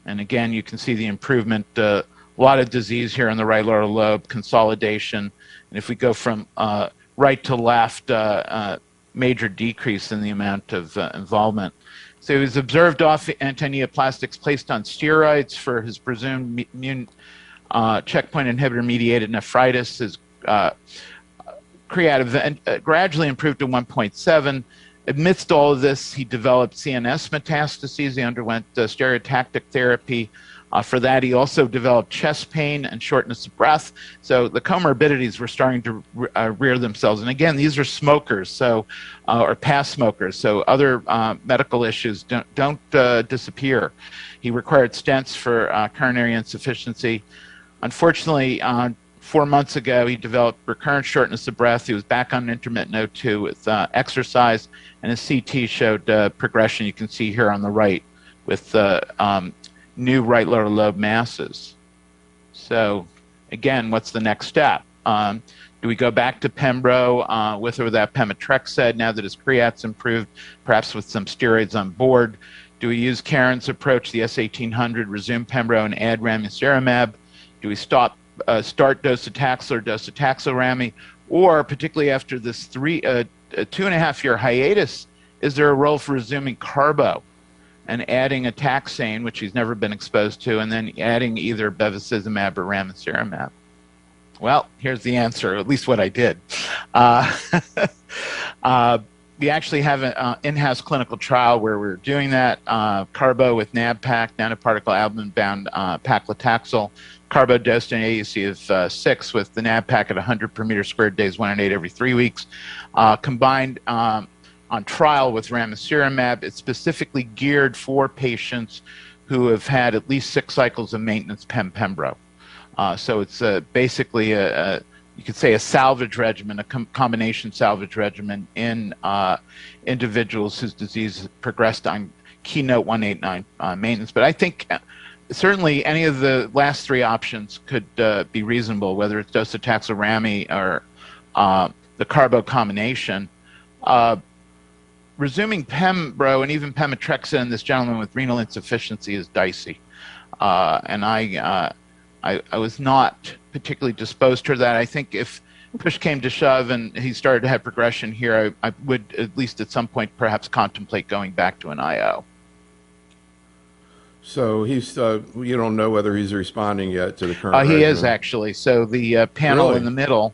S4: And again, you can see the improvement, a lot of disease here in the right lower lobe, consolidation. And if we go from right to left, major decrease in the amount of involvement. So he was observed off antineoplastics, placed on steroids for his presumed immune checkpoint inhibitor-mediated nephritis. His creatinine gradually improved to 1.7. Amidst all of this, he developed CNS metastases. He underwent stereotactic therapy. For that, he also developed chest pain and shortness of breath. So the comorbidities were starting to rear themselves. And again, these are smokers, so or past smokers. So other medical issues don't disappear. He required stents for coronary insufficiency. Unfortunately, 4 months ago, he developed recurrent shortness of breath. He was back on intermittent O2 with exercise, and his CT showed progression. You can see here on the right with new right lower lobe masses. So again, what's the next step? Do we go back to Pembro with or without pemetrexed now that his creatinine improved, perhaps with some steroids on board? Do we use Karen's approach, the S1800, resume Pembro and add ramucirumab? Do we start docetaxel or docetaxel-rami? Or particularly after this 2.5-year hiatus, is there a role for resuming carbo and adding a taxane, which he's never been exposed to, and then adding either bevacizumab or ramucirumab? Well, here's the answer, at least what I did. We actually have an in-house clinical trial where we're doing that, carbo with NABPAC, nanoparticle albumin-bound paclitaxel, carbo dosed in AUC of 6 with the NABPAC at 100 per meter squared, days 1 and 8 every 3 weeks, combined on trial with ramucirumab. It's specifically geared for patients who have had at least 6 cycles of maintenance Pembro. So it's basically you could say a salvage regimen, a combination salvage regimen in individuals whose disease progressed on Keynote 189 maintenance. But I think certainly any of the last 3 options could be reasonable, whether it's docetaxel, rami, or the carbo combination. Resuming Pembro and even pemetrexed in this gentleman with renal insufficiency is dicey. And I was not particularly disposed to that. I think if push came to shove and he started to have progression here, I would at least at some point perhaps contemplate going back to an IO.
S1: So he's, you don't know whether he's responding yet to the current
S4: He
S1: regimen.
S4: is actually. So the panel
S1: Really?
S4: in the middle,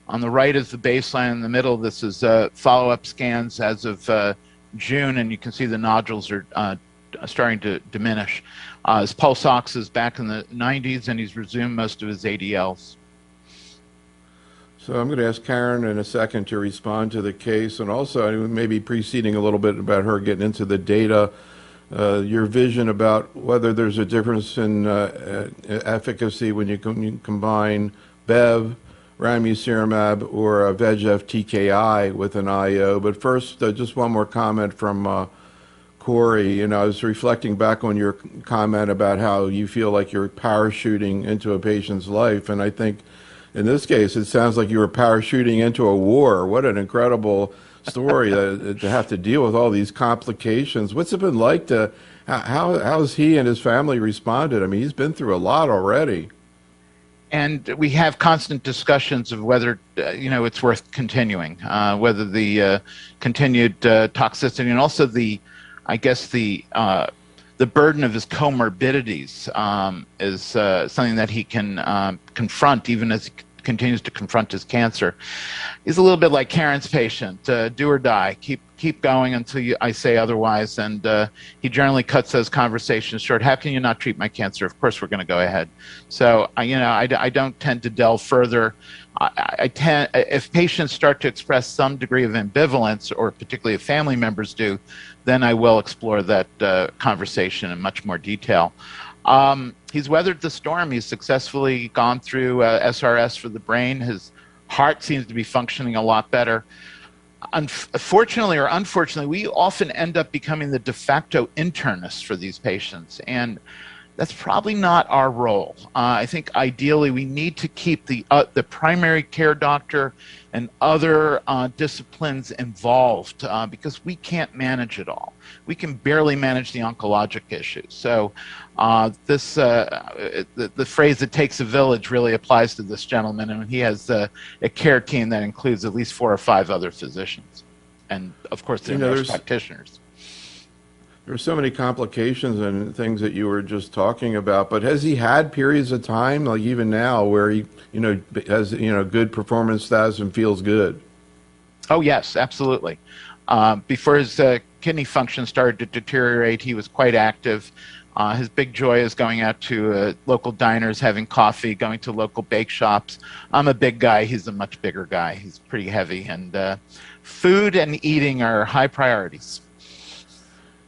S4: on the right is the baseline. In the middle, this is follow-up scans as of June, and you can see the nodules are starting to diminish. His pulse ox is back in the 90s, and he's resumed most of his ADLs.
S1: So I'm going to ask Karen in a second to respond to the case, and also maybe preceding a little bit about her getting into the data, your vision about whether there's a difference in efficacy when you combine Bev, ramucirumab, or a VEGF TKI with an IO. But first, just one more comment from Corey. You know, I was reflecting back on your comment about how you feel like you're parachuting into a patient's life, and I think in this case, it sounds like you were parachuting into a war. What an incredible story to have to deal with all these complications. What's it been like to, how has he and his family responded? I mean, he's been through a lot already.
S4: And we have constant discussions of whether, it's worth continuing, whether the continued toxicity and also the burden of his comorbidities is something that he can confront even as he continues to confront his cancer. He's a little bit like Karen's patient, do or die, keep going until I say otherwise, and he generally cuts those conversations short. How can you not treat my cancer? Of course we're going to go ahead. So, I don't tend to delve further. If patients start to express some degree of ambivalence, or particularly if family members do, then I will explore that conversation in much more detail. He's weathered the storm. He's successfully gone through SRS for the brain. His heart seems to be functioning a lot better. Fortunately or unfortunately, we often end up becoming the de facto internist for these patients, and that's probably not our role. I think ideally we need to keep the primary care doctor and other disciplines involved because we can't manage it all. We can barely manage the oncologic issues. So the phrase "it takes a village" really applies to this gentleman, and he has a care team that includes at least 4 or 5 other physicians. and of course their
S1: You know,
S4: nurse practitioners.
S1: there's so many complications and things that you were just talking about, but has he had periods of time, like even now, where he, has, good performance status and feels good?
S4: Oh, yes, absolutely. Before his kidney function started to deteriorate, he was quite active. His big joy is going out to local diners, having coffee, going to local bake shops. I'm a big guy. He's a much bigger guy. He's pretty heavy. And food and eating are high priorities.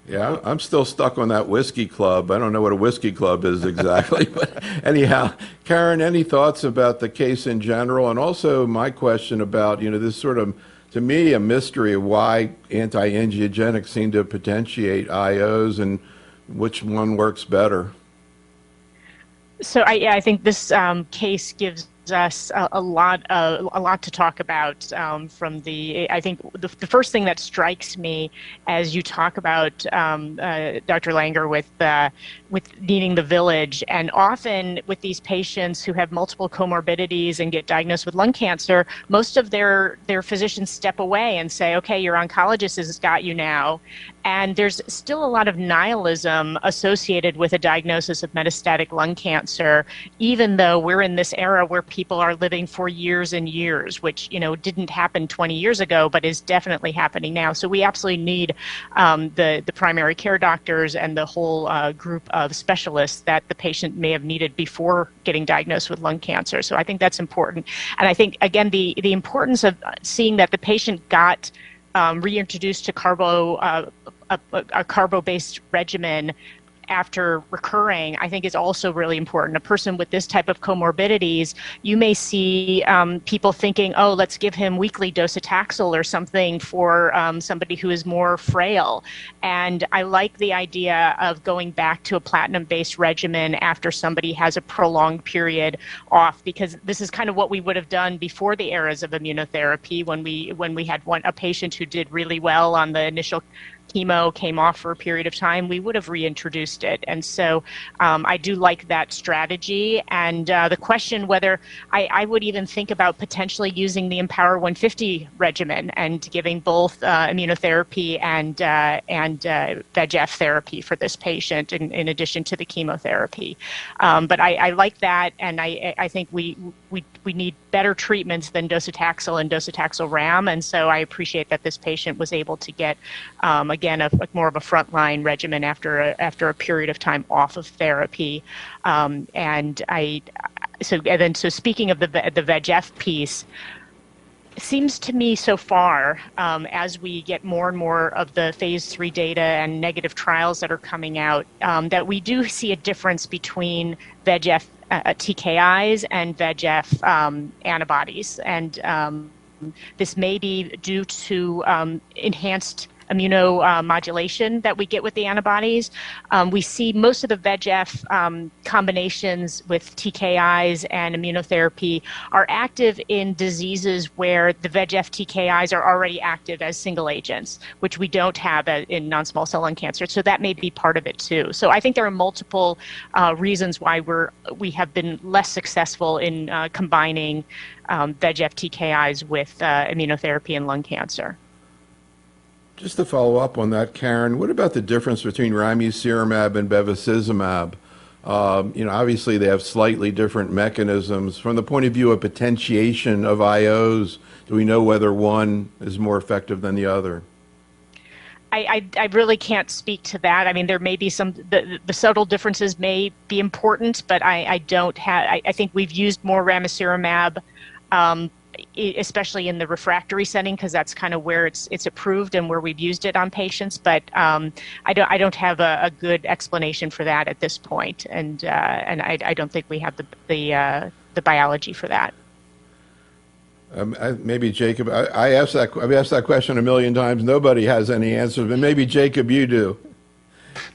S1: Yeah, I'm still stuck on that whiskey club. I don't know what a whiskey club is exactly. But anyhow, Karen, any thoughts about the case in general? And also my question about, this sort of, to me, a mystery of why anti-angiogenics seem to potentiate IOs and which one works better.
S3: So I think this case gives us a lot to talk about. I think the first thing that strikes me as you talk about Dr. Langer with needing the village, and often with these patients who have multiple comorbidities and get diagnosed with lung cancer, most of their physicians step away and say, okay, your oncologist has got you now. And there's still a lot of nihilism associated with a diagnosis of metastatic lung cancer, even though we're in this era where people are living for years and years, which, didn't happen 20 years ago, but is definitely happening now. So we absolutely need the primary care doctors and the whole group of specialists that the patient may have needed before getting diagnosed with lung cancer. So I think that's important. And I think, again, the importance of seeing that the patient got reintroduced to a carbo-based regimen after recurring, I think is also really important. A person with this type of comorbidities, you may see people thinking, oh, let's give him weekly docetaxel or something for somebody who is more frail. And I like the idea of going back to a platinum-based regimen after somebody has a prolonged period off, because this is kind of what we would have done before the eras of immunotherapy, when we had a patient who did really well on the initial chemo, came off for a period of time, we would have reintroduced it. And so I do like that strategy. And the question whether I would even think about potentially using the Empower 150 regimen and giving both immunotherapy and VEGF therapy for this patient in addition to the chemotherapy. But I like that, and I think we need better treatments than docetaxel and docetaxel RAM. And so I appreciate that this patient was able to get again, more of a frontline regimen after a period of time off of therapy. So speaking of the VEGF piece, it seems to me so far, as we get more and more of the phase 3 data and negative trials that are coming out, that we do see a difference between VEGF TKIs and VEGF antibodies. And this may be due to enhanced immunomodulation that we get with the antibodies. We see most of the VEGF combinations with TKIs and immunotherapy are active in diseases where the VEGF TKIs are already active as single agents, which we don't have in non-small cell lung cancer. So that may be part of it too. So I think there are multiple reasons why we have been less successful in combining VEGF TKIs with immunotherapy in lung cancer.
S1: Just to follow up on that, Karen, what about the difference between ramucirumab and bevacizumab? Obviously they have slightly different mechanisms. From the point of view of potentiation of IOs, do we know whether one is more effective than the other?
S3: I really can't speak to that. I mean, there may be the subtle differences may be important, but I think we've used more ramucirumab, especially in the refractory setting, because that's kind of where it's approved and where we've used it on patients. But I don't have a good explanation for that at this point, and I don't think we have the biology for that.
S1: Maybe Jacob, I've asked that question a million times. Nobody has any answers, but maybe Jacob, you do.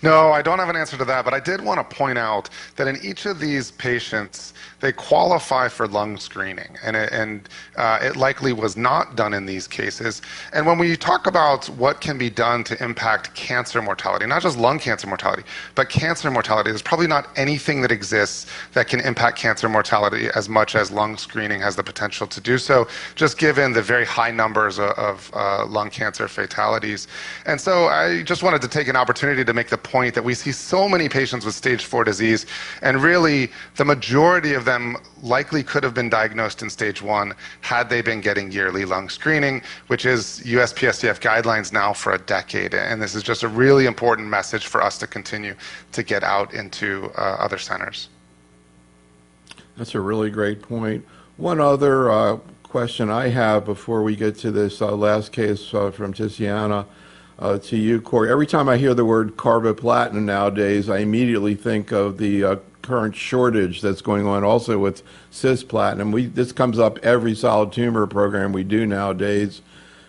S2: No, I don't have an answer to that, but I did want to point out that in each of these patients, they qualify for lung screening, and it likely was not done in these cases. And when we talk about what can be done to impact cancer mortality, not just lung cancer mortality, but cancer mortality, there's probably not anything that exists that can impact cancer mortality as much as lung screening has the potential to do so, just given the very high numbers of lung cancer fatalities. And so I just wanted to take an opportunity to make the point that we see so many patients with stage 4 disease, and really the majority of them likely could have been diagnosed in stage 1 had they been getting yearly lung screening, which is USPSTF guidelines now for a decade. And this is just a really important message for us to continue to get out into other centers.
S1: That's a really great point. One other question I have before we get to this last case from Ticiana to you, Corey. Every time I hear the word carboplatin nowadays, I immediately think of the current shortage that's going on also with cisplatin. This comes up every solid tumor program we do nowadays.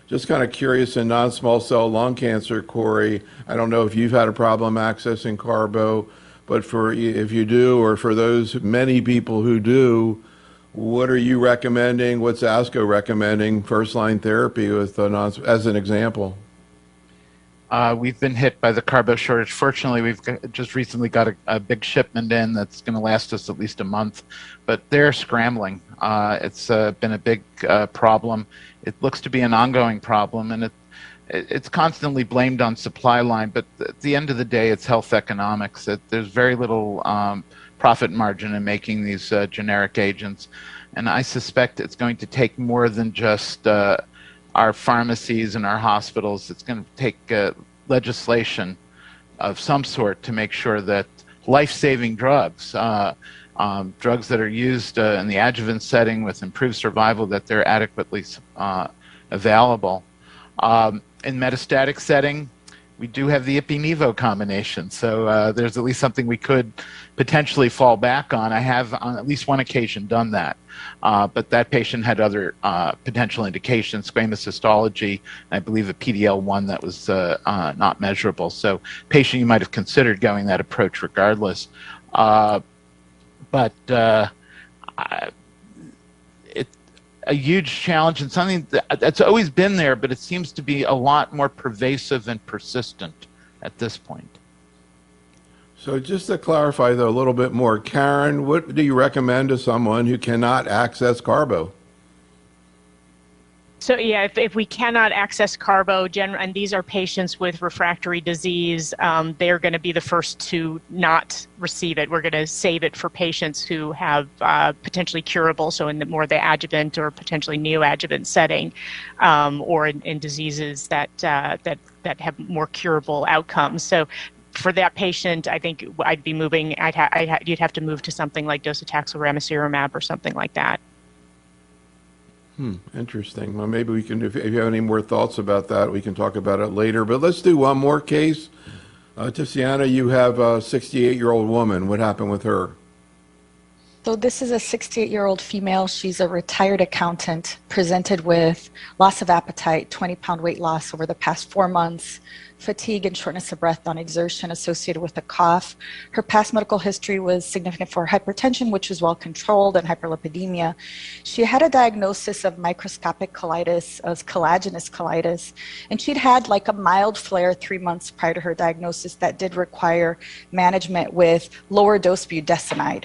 S1: Just kind of curious in non-small cell lung cancer, Corey, I don't know if you've had a problem accessing carbo, but if you do, or for those many people who do, what are you recommending? What's ASCO recommending first-line therapy with as an example?
S4: We've been hit by the carbo shortage. Fortunately, we've just recently got a big shipment in that's going to last us at least a month, but they're scrambling. It's been a big problem. It looks to be an ongoing problem, and it's constantly blamed on supply line, but at the end of the day, it's health economics. There's very little profit margin in making these generic agents, and I suspect it's going to take more than just our pharmacies and our hospitals. It's going to take legislation of some sort to make sure that life-saving drugs, drugs that are used in the adjuvant setting with improved survival, that they're adequately available. In metastatic setting, we do have the Ipi-Nivo combination, so there's at least something we could potentially fall back on. I have on at least one occasion done that, but that patient had other potential indications, squamous histology, and I believe a PD-L1 that was not measurable. So patient, you might have considered going that approach regardless. But it's a huge challenge and something that's always been there, but it seems to be a lot more pervasive and persistent at this point.
S1: So just to clarify, though, a little bit more, Karen, what do you recommend to someone who cannot access carbo?
S3: So yeah, if we cannot access carbo, and these are patients with refractory disease, they're going to be the first to not receive it. We're going to save it for patients who have potentially curable, so in more the adjuvant or potentially neoadjuvant setting, or in diseases that have more curable outcomes. So for that patient, I think I'd be moving. You'd have to move to something like docetaxel ramucirumab or something like that.
S1: Interesting. Well, maybe we can, if you have any more thoughts about that, we can talk about it later. But let's do one more case. Ticiana, you have a 68-year-old woman. What happened with her?
S5: So this is a 68-year-old female. She's a retired accountant, presented with loss of appetite, 20-pound weight loss over the past 4 months, fatigue and shortness of breath on exertion associated with a cough. Her past medical history was significant for hypertension, which was well controlled, and hyperlipidemia. She had a diagnosis of microscopic colitis, as collagenous colitis, and she'd had like a mild flare 3 months prior to her diagnosis that did require management with lower dose budesonide.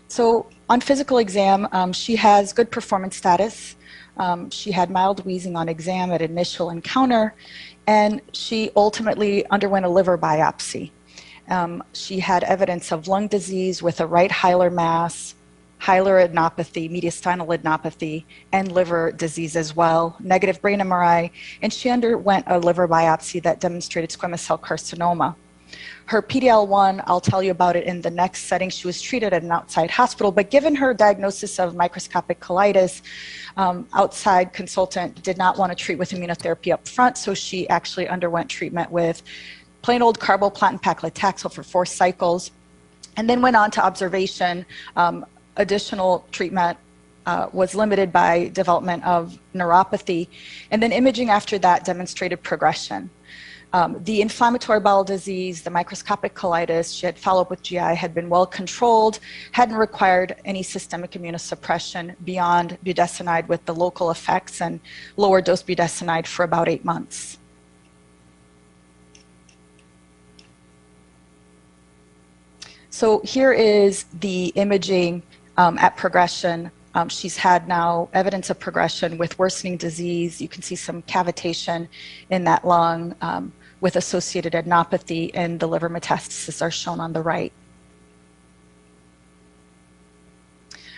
S5: So on physical exam, she has good performance status. She had mild wheezing on exam at initial encounter, and she ultimately underwent a liver biopsy. She had evidence of lung disease with a right hilar mass, hilar adenopathy, mediastinal adenopathy, and liver disease as well, negative brain MRI, and she underwent a liver biopsy that demonstrated squamous cell carcinoma. Her PD-L1, I'll tell you about it in the next setting. She was treated at an outside hospital, but given her diagnosis of microscopic colitis, outside consultant did not want to treat with immunotherapy up front, so she actually underwent treatment with plain old carboplatin paclitaxel for 4 cycles, and then went on to observation. Additional treatment was limited by development of neuropathy, and then imaging after that demonstrated progression. The inflammatory bowel disease, the microscopic colitis, she had follow-up with GI, had been well controlled, hadn't required any systemic immunosuppression beyond budesonide with the local effects and lower dose budesonide for about 8 months. So here is the imaging at progression. She's had now evidence of progression with worsening disease. You can see some cavitation in that lung with associated adenopathy, and the liver metastases are shown on the right.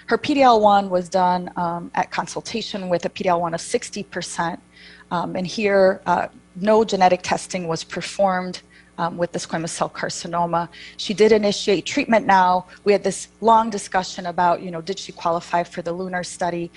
S5: Her PD-L1 was done at consultation with a PD-L1 of 60%. And here, no genetic testing was performed with the squamous cell carcinoma. She did initiate treatment now. We had this long discussion about, did she qualify for the LUNAR study,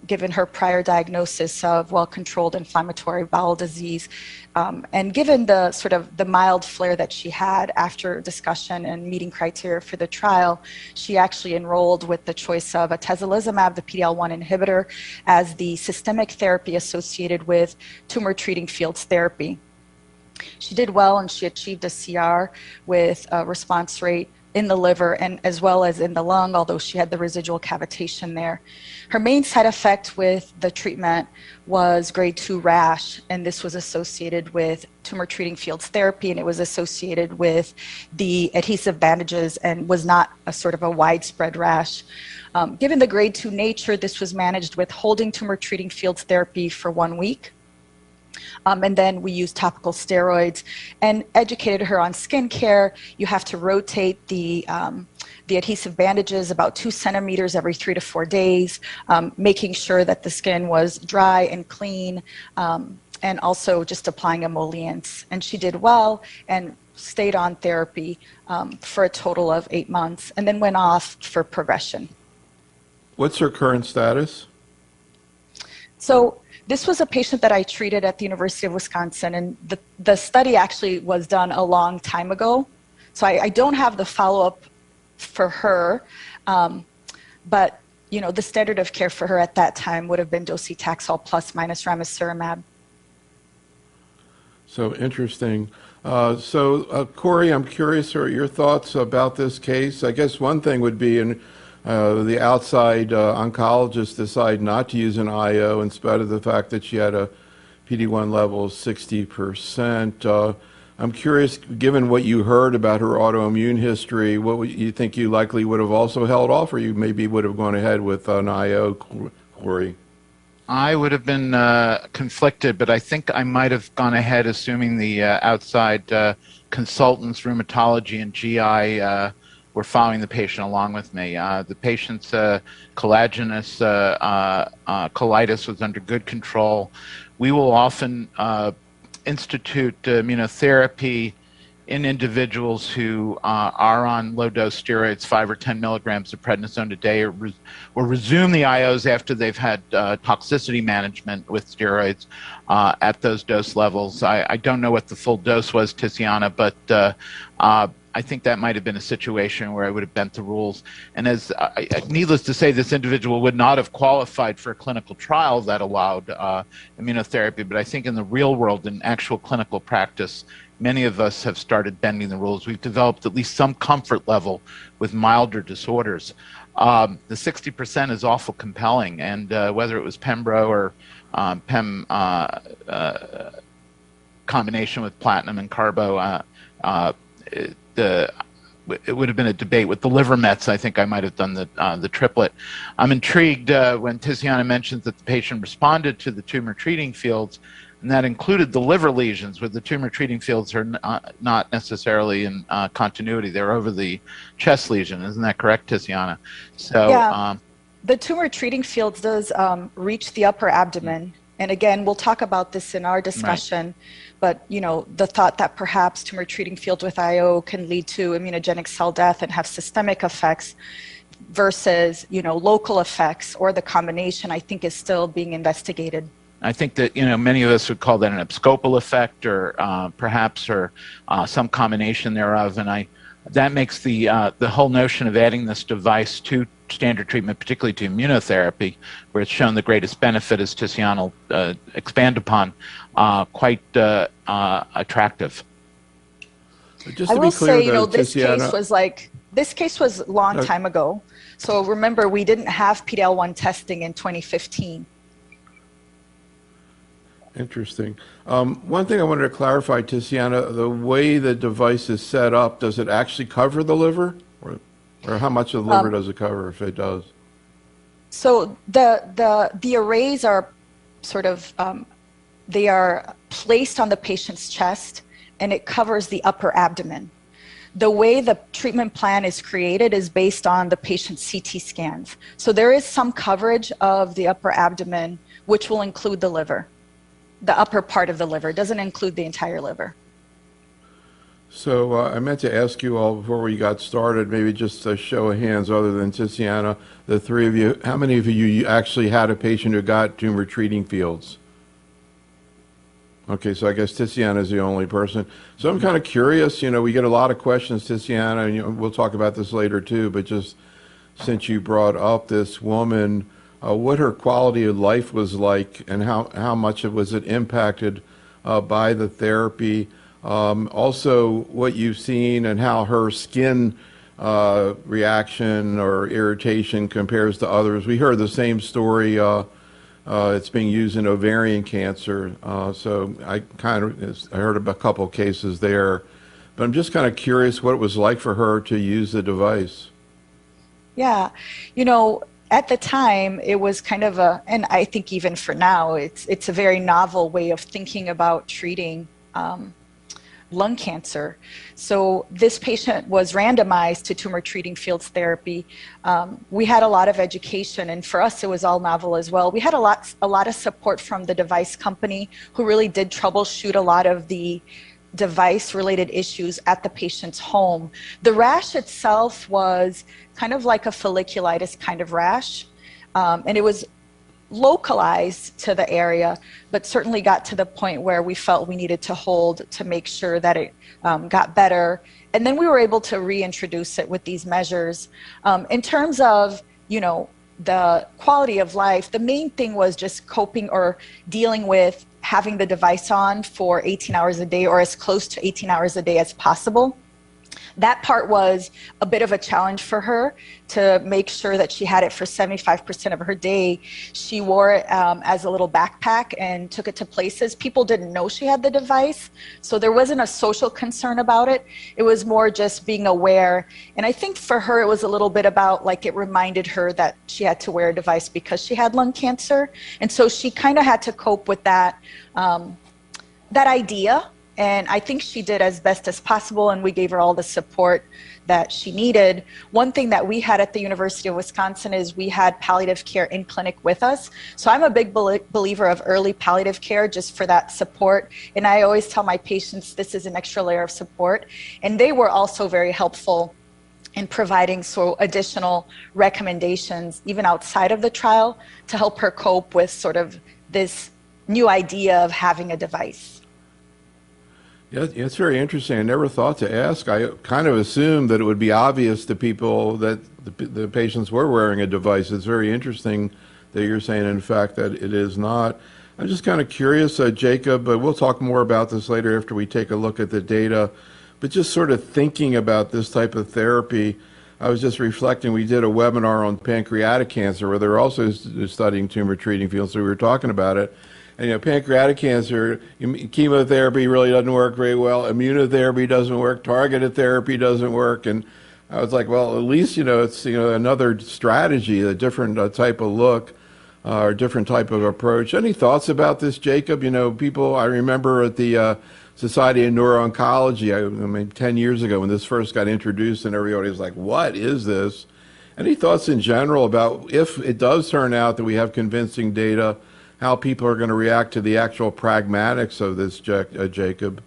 S5: given her prior diagnosis of well-controlled inflammatory bowel disease. And given the sort of the mild flare that she had after discussion and meeting criteria for the trial, she actually enrolled with the choice of atezolizumab, the PD-L1 inhibitor, as the systemic therapy associated with tumor treating fields therapy. She did well, and she achieved a CR with a response rate in the liver and as well as in the lung, although she had the residual cavitation there. Her main side effect with the treatment was grade 2 rash, and this was associated with tumor treating fields therapy, and it was associated with the adhesive bandages and was not a sort of a widespread rash. Given the grade 2 nature, this was managed with holding tumor treating fields therapy for 1 week. And then we used topical steroids and educated her on skincare. You have to rotate the adhesive bandages about 2 centimeters every 3 to 4 days, making sure that the skin was dry and clean, and also just applying emollients. And she did well and stayed on therapy for a total of 8 months and then went off for progression.
S1: What's her current status?
S5: So this was a patient that I treated at the University of Wisconsin, and the study actually was done a long time ago. So I don't have the follow-up for her, but the standard of care for her at that time would have been docetaxel plus minus ramucirumab.
S1: So interesting. Corey, I'm curious your thoughts about this case. I guess one thing would be the outside oncologist decide not to use an IO in spite of the fact that she had a PD-1 level of 60%. I'm curious, given what you heard about her autoimmune history, what would you think you likely would have also held off, or you maybe would have gone ahead with an IO, Corey?
S4: I would have been conflicted, but I think I might have gone ahead, assuming the outside consultants, rheumatology and GI, were following the patient along with me. The patient's collagenous colitis was under good control. We will often institute immunotherapy in individuals who are on low-dose steroids, 5 or 10 milligrams of prednisone a day, or resume the IOs after they've had toxicity management with steroids at those dose levels. I don't know what the full dose was, Ticiana, but I think that might have been a situation where I would have bent the rules. And as needless to say, this individual would not have qualified for a clinical trial that allowed immunotherapy. But I think in the real world, in actual clinical practice, many of us have started bending the rules. We've developed at least some comfort level with milder disorders. The 60% is awful compelling, and whether it was Pembro or Pem combination with platinum and carbo, it would have been a debate. With the liver mets, I think I might have done the triplet. I'm intrigued when Ticiana mentions that the patient responded to the tumor treating fields, and that included the liver lesions, where the tumor treating fields are not necessarily in continuity. They're over the chest lesion. Isn't that correct, Ticiana? So,
S5: yeah, the tumor treating fields does reach the upper abdomen. And again, we'll talk about this in our discussion. Right. But, the thought that perhaps tumor treating fields with IO can lead to immunogenic cell death and have systemic effects versus, local effects or the combination, I think is still being investigated.
S4: I think that, many of us would call that an abscopal effect or perhaps some combination thereof. And I that makes the whole notion of adding this device to standard treatment, particularly to immunotherapy, where it's shown the greatest benefit, as Ticiana will expand upon, quite attractive.
S1: Just
S5: I
S1: to
S5: will
S1: be clear,
S5: say,
S1: though,
S5: this
S1: Ticiana,
S5: case was a long time ago. So remember, we didn't have PD-L1 testing in 2015.
S1: interesting. One thing I wanted to clarify, Ticiana, the way the device is set up, does it actually cover the liver? Or how much of the liver does it cover, if it does?
S5: So the arrays are sort of, they are placed on the patient's chest, and it covers the upper abdomen. The way the treatment plan is created is based on the patient's CT scans. So there is some coverage of the upper abdomen, which will include the liver. The upper part of the liver. It doesn't include the entire liver.
S1: So I meant to ask you all before we got started, maybe just a show of hands other than Ticiana, the three of you, how many of you actually had a patient who got tumor treating fields? Okay, so I guess Ticiana is the only person. So I'm kind of curious, we get a lot of questions, Ticiana, and we'll talk about this later too, but just since you brought up this woman, what her quality of life was like and how much was it impacted by the therapy. Also, what you've seen and how her skin reaction or irritation compares to others. We heard the same story. It's being used in ovarian cancer. So I heard about a couple cases there. But I'm just kind of curious what it was like for her to use the device.
S5: Yeah. At the time, it was kind of and I think even for now, it's a very novel way of thinking about treating lung cancer. So this patient was randomized to Tumor Treating Fields therapy. We had a lot of education, and for us, it was all novel as well. We had a lot of support from the device company, who really did troubleshoot a lot of the device-related issues at the patient's home. The rash itself was kind of like a folliculitis kind of rash, and it was localized to the area, but certainly got to the point where we felt we needed to hold to make sure that it got better. And then we were able to reintroduce it with these measures. In terms of, the quality of life, the main thing was just coping or dealing with having the device on for 18 hours a day or as close to 18 hours a day as possible. That part was a bit of a challenge for her to make sure that she had it for 75% of her day. She wore it as a little backpack and took it to places. People didn't know she had the device, so there wasn't a social concern about it. It was more just being aware. And I think for her, it was a little bit about, like, it reminded her that she had to wear a device because she had lung cancer. And so she kind of had to cope with that, that idea. And I think she did as best as possible, and we gave her all the support that she needed. One thing that we had at the University of Wisconsin is we had palliative care in clinic with us. So I'm a big believer of early palliative care just for that support. And I always tell my patients this is an extra layer of support. And they were also very helpful in providing additional recommendations, even outside of the trial, to help her cope with sort of this new idea of having a device.
S1: Yeah, it's very interesting. I never thought to ask. I kind of assumed that it would be obvious to people that the patients were wearing a device. It's very interesting that you're saying, in fact, that it is not. I'm just kind of curious, Jacob, but we'll talk more about this later after we take a look at the data. But just sort of thinking about this type of therapy, I was just reflecting, we did a webinar on pancreatic cancer where they're also studying tumor treating fields, so we were talking about it. And pancreatic cancer, chemotherapy really doesn't work very well. Immunotherapy doesn't work. Targeted therapy doesn't work. And I was like, well, at least, it's, another strategy, a different type of look or different type of approach. Any thoughts about this, Jacob? People, I remember at the Society of Neuro-Oncology, I mean, 10 years ago when this first got introduced and everybody was like, what is this? Any thoughts in general about if it does turn out that we have convincing data, how people are going to react to the actual pragmatics of this, Jacob?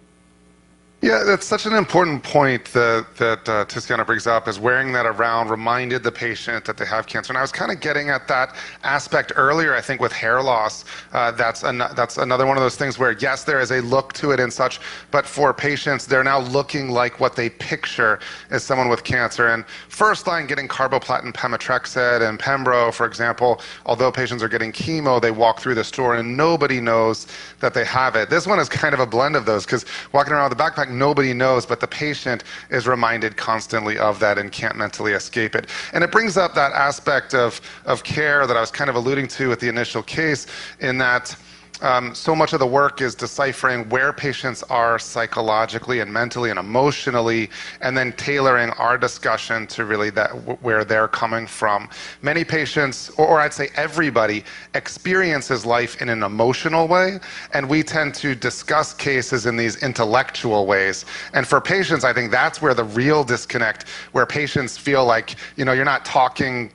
S2: Yeah, that's such an important point that Ticiana brings up, is wearing that around reminded the patient that they have cancer. And I was kind of getting at that aspect earlier, I think, with hair loss. That's another one of those things where, yes, there is a look to it and such, but for patients, they're now looking like what they picture as someone with cancer. And first line, getting carboplatin, pemetrexed, and pembro, for example, although patients are getting chemo, they walk through the store and nobody knows that they have it. This one is kind of a blend of those, because walking around with a backpack, nobody knows, but the patient is reminded constantly of that and can't mentally escape it. And it brings up that aspect of care that I was kind of alluding to with the initial case, in that so much of the work is deciphering where patients are psychologically and mentally and emotionally, and then tailoring our discussion to really where they're coming from. Many patients, or I'd say everybody, experiences life in an emotional way, and we tend to discuss cases in these intellectual ways. And for patients, I think that's where the real disconnect, where patients feel like, you're not talking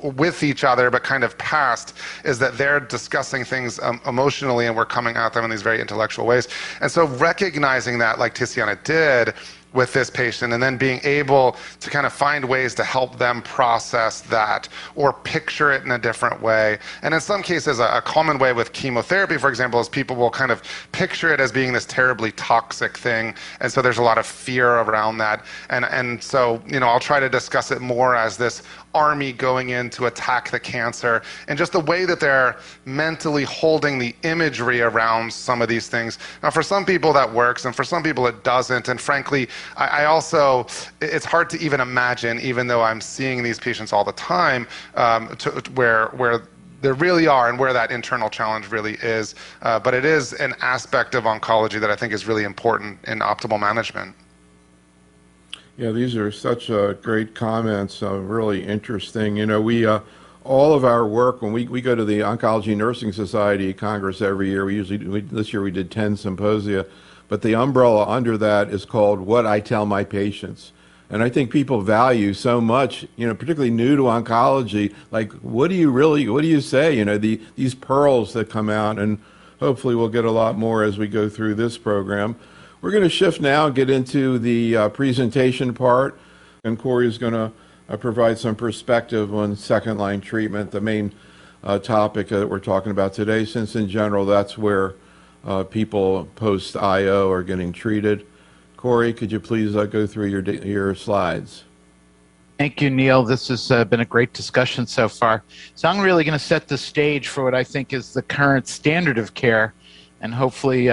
S2: with each other, but kind of past, is that they're discussing things emotionally, and we're coming at them in these very intellectual ways. And so recognizing that, like Ticiana did with this patient, and then being able to kind of find ways to help them process that or picture it in a different way. And in some cases, a common way with chemotherapy, for example, is people will kind of picture it as being this terribly toxic thing, and so there's a lot of fear around that. And so, I'll try to discuss it more as this army going in to attack the cancer, and just the way that they're mentally holding the imagery around some of these things. Now, for some people that works, and for some people it doesn't. And frankly, I also, it's hard to even imagine, even though I'm seeing these patients all the time, where there really are, and where that internal challenge really is. But it is an aspect of oncology that I think is really important in optimal management.
S1: Yeah, these are such great comments, really interesting. We all of our work, when we go to the Oncology Nursing Society Congress every year, this year we did 10 symposia, but the umbrella under that is called What I Tell My Patients. And I think people value so much, particularly new to oncology, like, what do you say? These pearls that come out, and hopefully we'll get a lot more as we go through this program. We're going to shift now and get into the presentation part, and Corey is going to provide some perspective on second-line treatment, the main topic that we're talking about today, since in general that's where people post-IO are getting treated. Corey, could you please go through your slides?
S4: Thank you, Neil. This has been a great discussion so far. So I'm really going to set the stage for what I think is the current standard of care, and hopefully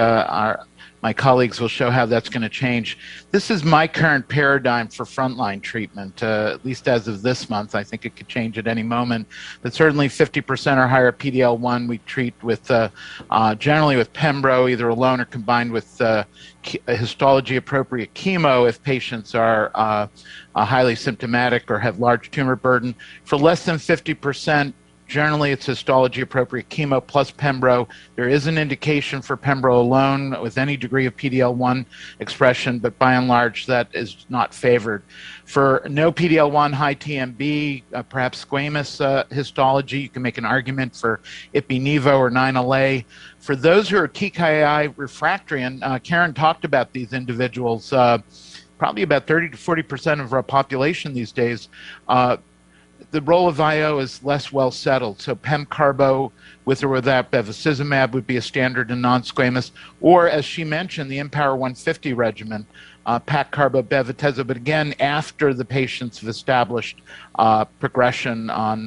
S4: my colleagues will show how that's going to change. This is my current paradigm for frontline treatment, at least as of this month. I think it could change at any moment, but certainly 50% or higher PD-L1 we treat with generally with pembro, either alone or combined with histology-appropriate chemo if patients are highly symptomatic or have large tumor burden. For less than 50%, generally, it's histology-appropriate chemo plus pembro. There is an indication for pembro alone with any degree of PD-L1 expression, but by and large, that is not favored. For no PD-L1, high TMB, perhaps squamous histology, you can make an argument for Ipi-Nivo or 9LA. For those who are TKI refractory, and Karen talked about these individuals, probably about 30 to 40% of our population these days, the role of IO is less well settled. So PEM-carbo with or without bevacizumab would be a standard in non-squamous, or as she mentioned, the IMpower 150 regimen, PAC-carbo, bev-atezo, but again, after the patients have established progression on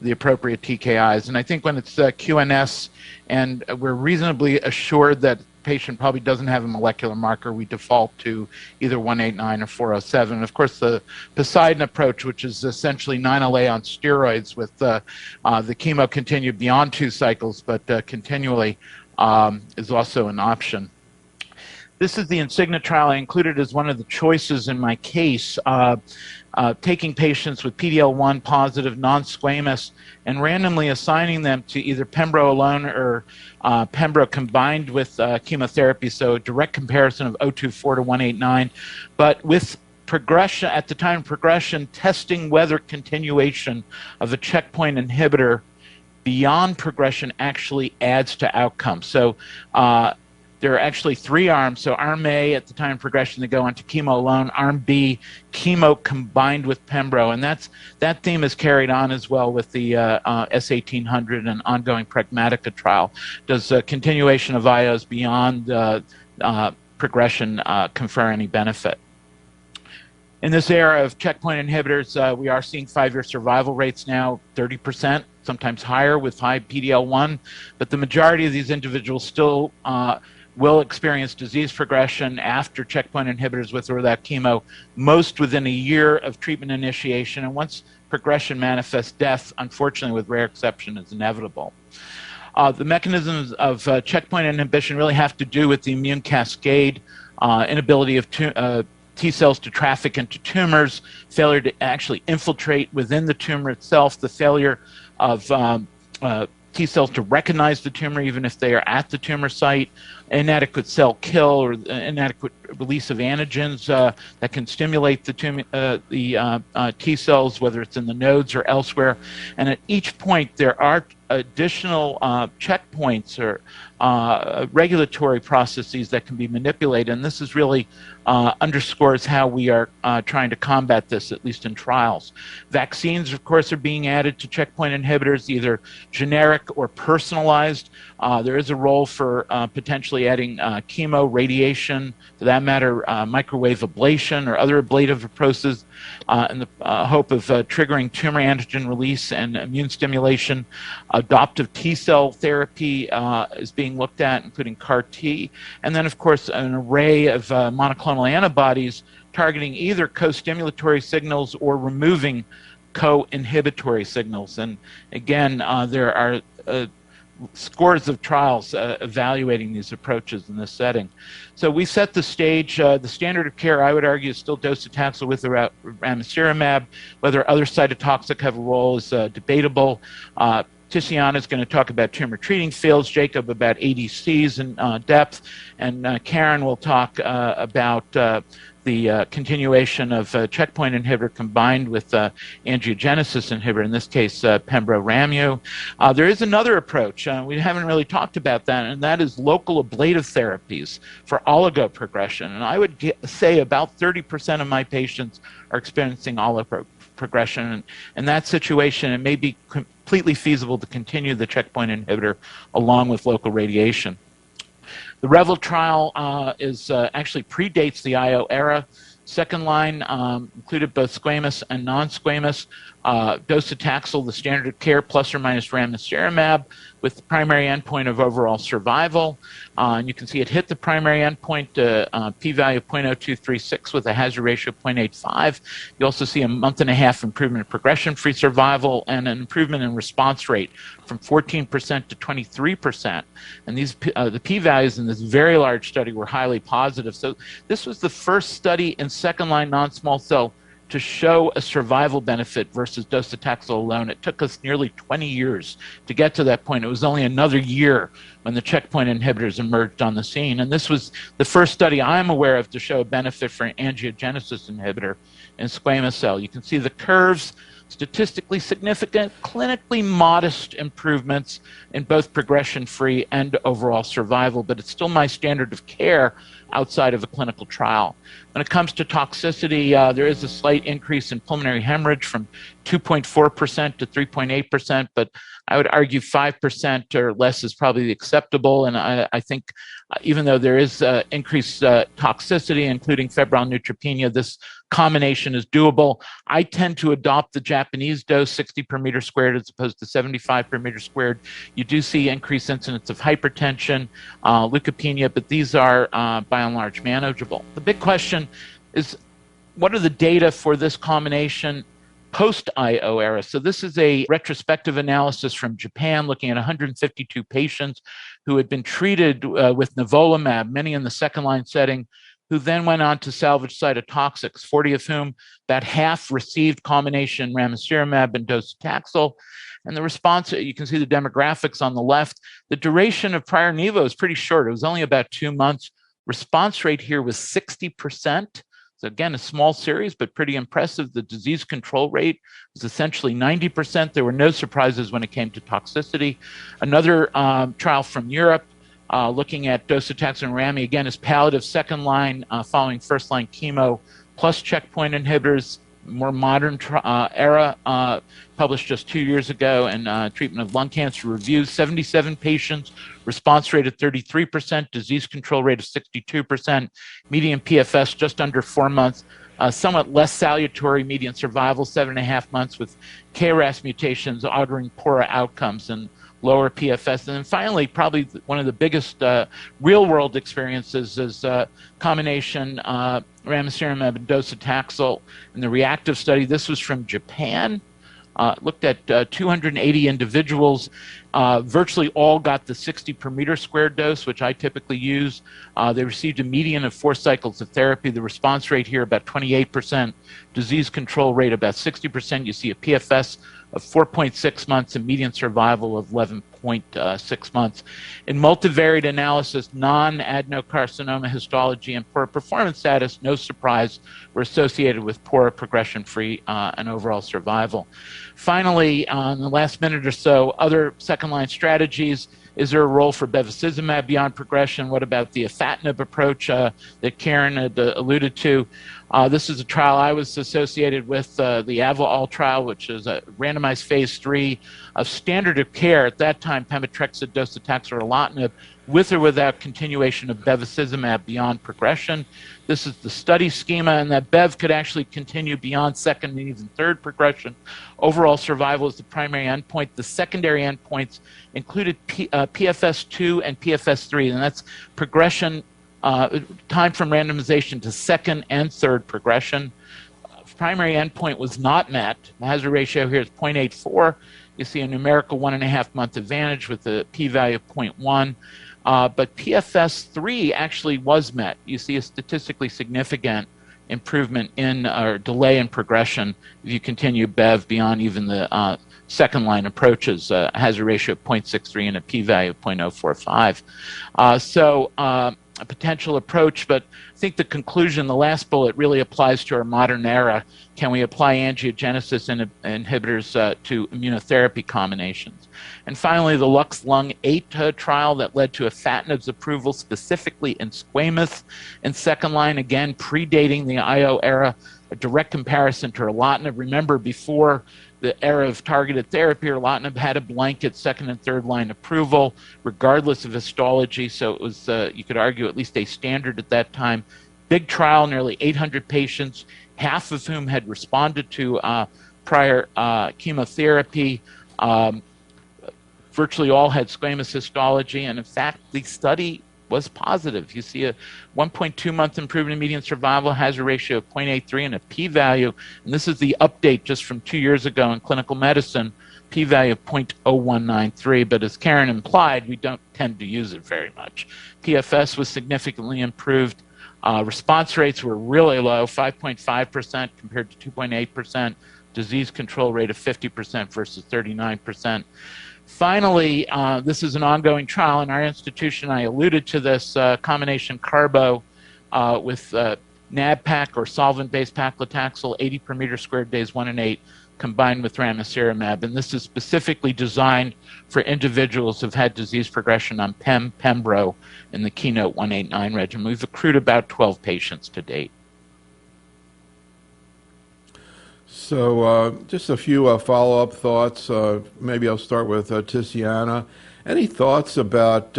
S4: the appropriate TKIs. And I think when it's QNS and we're reasonably assured that patient probably doesn't have a molecular marker, we default to either 189 or 407. And of course, the Poseidon approach, which is essentially 9LA on steroids with the chemo continued beyond 2 cycles, but continually is also an option. This is the Insignia trial. I included as one of the choices in my case, taking patients with PD-L1 positive non-squamous and randomly assigning them to either pembro alone or pembro combined with chemotherapy, so a direct comparison of 024 to 189, but with progression, at the time of progression, testing whether continuation of a checkpoint inhibitor beyond progression actually adds to outcomes. So There are actually 3 arms. So arm A, at the time of progression, they go on to chemo alone. Arm B, chemo combined with pembro. And that theme is carried on as well with the S1800 and ongoing Pragmatica trial. Does continuation of IOs beyond progression confer any benefit? In this era of checkpoint inhibitors, we are seeing 5-year survival rates now 30%, sometimes higher with high PD-L1, but the majority of these individuals still will experience disease progression after checkpoint inhibitors with or without chemo, most within a year of treatment initiation. And once progression manifests, death, unfortunately, with rare exception, is inevitable. The mechanisms of checkpoint inhibition really have to do with the immune cascade, inability of T cells to traffic into tumors, failure to actually infiltrate within the tumor itself, the failure of T cells to recognize the tumor even if they are at the tumor site, inadequate cell kill or inadequate release of antigens that can stimulate the T cells, whether it's in the nodes or elsewhere. And at each point, there are additional checkpoints or regulatory processes that can be manipulated. And this is really underscores how we are trying to combat this, at least in trials. Vaccines, of course, are being added to checkpoint inhibitors, either generic or personalized. There is a role for potentially adding chemo, radiation, for that matter, microwave ablation or other ablative approaches in the hope of triggering tumor antigen release and immune stimulation. Adoptive T cell therapy is being looked at, including CAR T. And then, of course, an array of monoclonal antibodies targeting either co-stimulatory signals or removing co-inhibitory signals. And again, there are scores of trials evaluating these approaches in this setting. So we set the stage. The standard of care, I would argue, is still docetaxel with or ramucirumab. Whether other cytotoxic have a role is debatable. Ticiana is going to talk about tumor treating fields, Jacob about ADCs in depth, and Karen will talk about the continuation of checkpoint inhibitor combined with angiogenesis inhibitor, in this case pembro-ramu. There is another approach, we haven't really talked about that, and that is local ablative therapies for oligoprogression. And I would say about 30% of my patients are experiencing oligoprogression. And in that situation, it may be completely feasible to continue the checkpoint inhibitor along with local radiation. The REVEL trial actually predates the IO era. Second line included both squamous and non-squamous. Docetaxel, the standard of care, plus or minus ramucirumab, with the primary endpoint of overall survival. And you can see it hit the primary endpoint, p-value of 0.0236 with a hazard ratio of 0.85. You also see a month-and-a-half improvement in progression-free survival and an improvement in response rate from 14% to 23%. And these the p-values in this very large study were highly positive. So this was the first study in second-line non-small cell to show a survival benefit versus docetaxel alone. It took us nearly 20 years to get to that point. It was only another year when the checkpoint inhibitors emerged on the scene. And this was the first study I'm aware of to show a benefit for an angiogenesis inhibitor in squamous cell. You can see the curves, statistically significant, clinically modest improvements in both progression-free and overall survival, but it's still my standard of care outside of a clinical trial. When it comes to toxicity, there is a slight increase in pulmonary hemorrhage from 2.4% to 3.8%, but I would argue 5% or less is probably acceptable. And I think even though there is increased toxicity, including febrile neutropenia, this combination is doable. I tend to adopt the Japanese dose, 60 per meter squared, as opposed to 75 per meter squared. You do see increased incidence of hypertension, leukopenia, but these are by and large manageable. The big question is, what are the data for this combination post-IO era? So this is a retrospective analysis from Japan looking at 152 patients who had been treated with nivolumab, many in the second-line setting, who then went on to salvage cytotoxics, 40 of whom, about half, received combination ramucirumab and docetaxel. And the response, you can see the demographics on the left. The duration of prior nivo is pretty short. It was only about 2 months. Response rate here was 60%. So again, a small series, but pretty impressive. The disease control rate was essentially 90%. There were no surprises when it came to toxicity. Another trial from Europe looking at docetaxel and Rami, again, as palliative second line following first line chemo plus checkpoint inhibitors, more modern era, published just 2 years ago, and treatment of lung cancer reviews. 77 patients, response rate of 33%, disease control rate of 62%, median PFS just under 4 months. Somewhat less salutary median survival, 7.5 months, with KRAS mutations ordering poorer outcomes and lower PFS. And then finally, probably one of the biggest real-world experiences is combination ramucirumab and docetaxel in the reactive study. This was from Japan. Looked at 280 individuals. Virtually all got the 60 per meter squared dose, which I typically use. They received a median of 4 cycles of therapy. The response rate here about 28%, disease control rate about 60%. You see a PFS of 4.6 months and median survival of 11.6 months. In multivariate analysis, non-adenocarcinoma histology and poor performance status, no surprise, were associated with poor progression-free and overall survival. Finally, in the last minute or so, other second-line strategies. Is there a role for bevacizumab beyond progression? What about the afatinib approach that Karen had alluded to? This is a trial I was associated with, the AVAL trial, which is a randomized phase 3 of standard of care at that time, pemetrexed, docetaxel, or erlotinib, with or without continuation of bevacizumab beyond progression. This is the study schema, and that Bev could actually continue beyond second and even third progression. Overall survival is the primary endpoint. The secondary endpoints included PFS2 and PFS3, and that's progression, time from randomization to second and third progression. Primary endpoint was not met. The hazard ratio here is 0.84. You see a numerical 1.5 month advantage with a p-value of 0.1. But PFS3 actually was met. You see a statistically significant improvement in or delay in progression if you continue Bev beyond even the second line approaches, hazard ratio of 0.63 and a p-value of 0.045. So a potential approach, but I think the conclusion, the last bullet, really applies to our modern era. Can we apply angiogenesis inhibitors to immunotherapy combinations? And finally, the Lux Lung 8 trial that led to afatinib's approval specifically in squamous and second line, again, predating the IO era, a direct comparison to erlotinib. Remember, before the era of targeted therapy, erlotinib had a blanket second and third line approval, regardless of histology, so it was, you could argue, at least a standard at that time. Big trial, nearly 800 patients, half of whom had responded to prior chemotherapy. Virtually all had squamous histology, and in fact, the study was positive. You see a 1.2 month improvement in median survival, hazard ratio of 0.83, and a p-value, and this is the update just from 2 years ago in clinical medicine, p-value of 0.0193, but as Karen implied, we don't tend to use it very much. PFS was significantly improved. Response rates were really low, 5.5% compared to 2.8%, disease control rate of 50% versus 39%. Finally, this is an ongoing trial in our institution. I alluded to this combination carbo with NAB-PAC or solvent-based paclitaxel, 80 per meter squared days 1 and 8, combined with ramucirumab. And this is specifically designed for individuals who've had disease progression on Pembro in the Keynote 189 regimen. We've accrued about 12 patients to date.
S1: So just a few follow-up thoughts. Maybe I'll start with Ticiana. Any thoughts about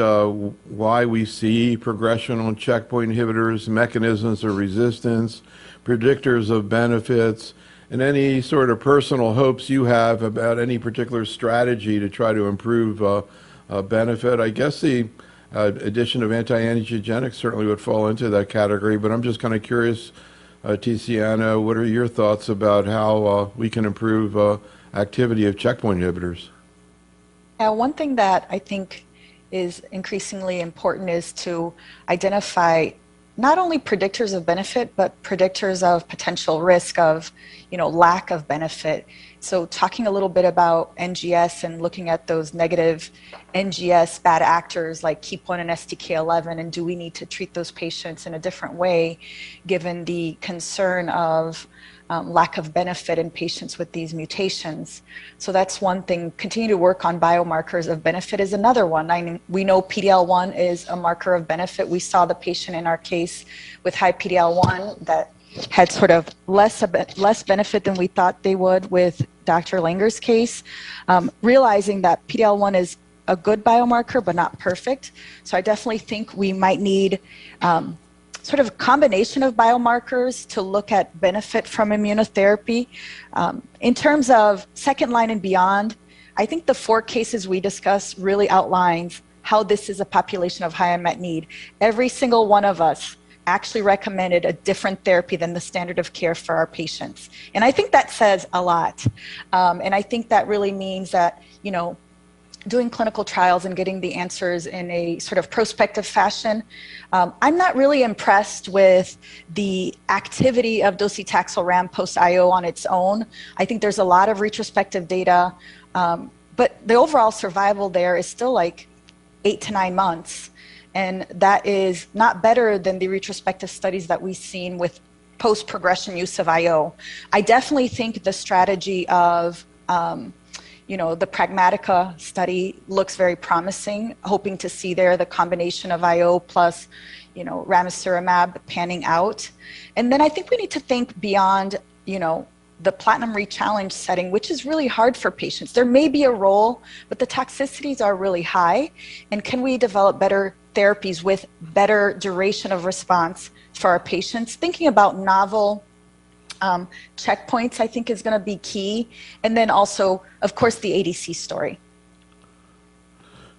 S1: why we see progression on checkpoint inhibitors, mechanisms of resistance, predictors of benefits, and any sort of personal hopes you have about any particular strategy to try to improve benefit? I guess the addition of anti-angiogenics certainly would fall into that category, but I'm just kind of curious, Ticiana, what are your thoughts about how we can improve activity of checkpoint inhibitors?
S5: Yeah, one thing that I think is increasingly important is to identify not only predictors of benefit, but predictors of potential risk of, lack of benefit. So talking a little bit about NGS and looking at those negative NGS bad actors like KEAP1 and STK11, and do we need to treat those patients in a different way given the concern of lack of benefit in patients with these mutations. So that's one thing. Continue to work on biomarkers of benefit is another one. I mean, we know PD-L1 is a marker of benefit. We saw the patient in our case with high PD-L1 that had sort of less benefit than we thought they would with Dr. Langer's case, realizing that PD-L1 is a good biomarker, but not perfect. So I definitely think we might need sort of a combination of biomarkers to look at benefit from immunotherapy. In terms of second line and beyond, I think the 4 cases we discussed really outlines how this is a population of high unmet need. Every single one of us actually recommended a different therapy than the standard of care for our patients. And I think that says a lot. And I think that really means that, you know, doing clinical trials and getting the answers in a sort of prospective fashion. I'm not really impressed with the activity of docetaxel ram post-IO on its own. I think there's a lot of retrospective data, but the overall survival there is still like 8 to 9 months. And that is not better than the retrospective studies that we've seen with post-progression use of IO. I definitely think the strategy of you know, the Pragmatica study looks very promising, hoping to see there the combination of IO plus, you know, ramucirumab panning out. And then I think we need to think beyond, you know, the platinum rechallenge setting, which is really hard for patients. There may be a role, but the toxicities are really high. And can we develop better therapies with better duration of response for our patients? Thinking about novel checkpoints, I think, is going to be key. And then also, of course, the ADC story.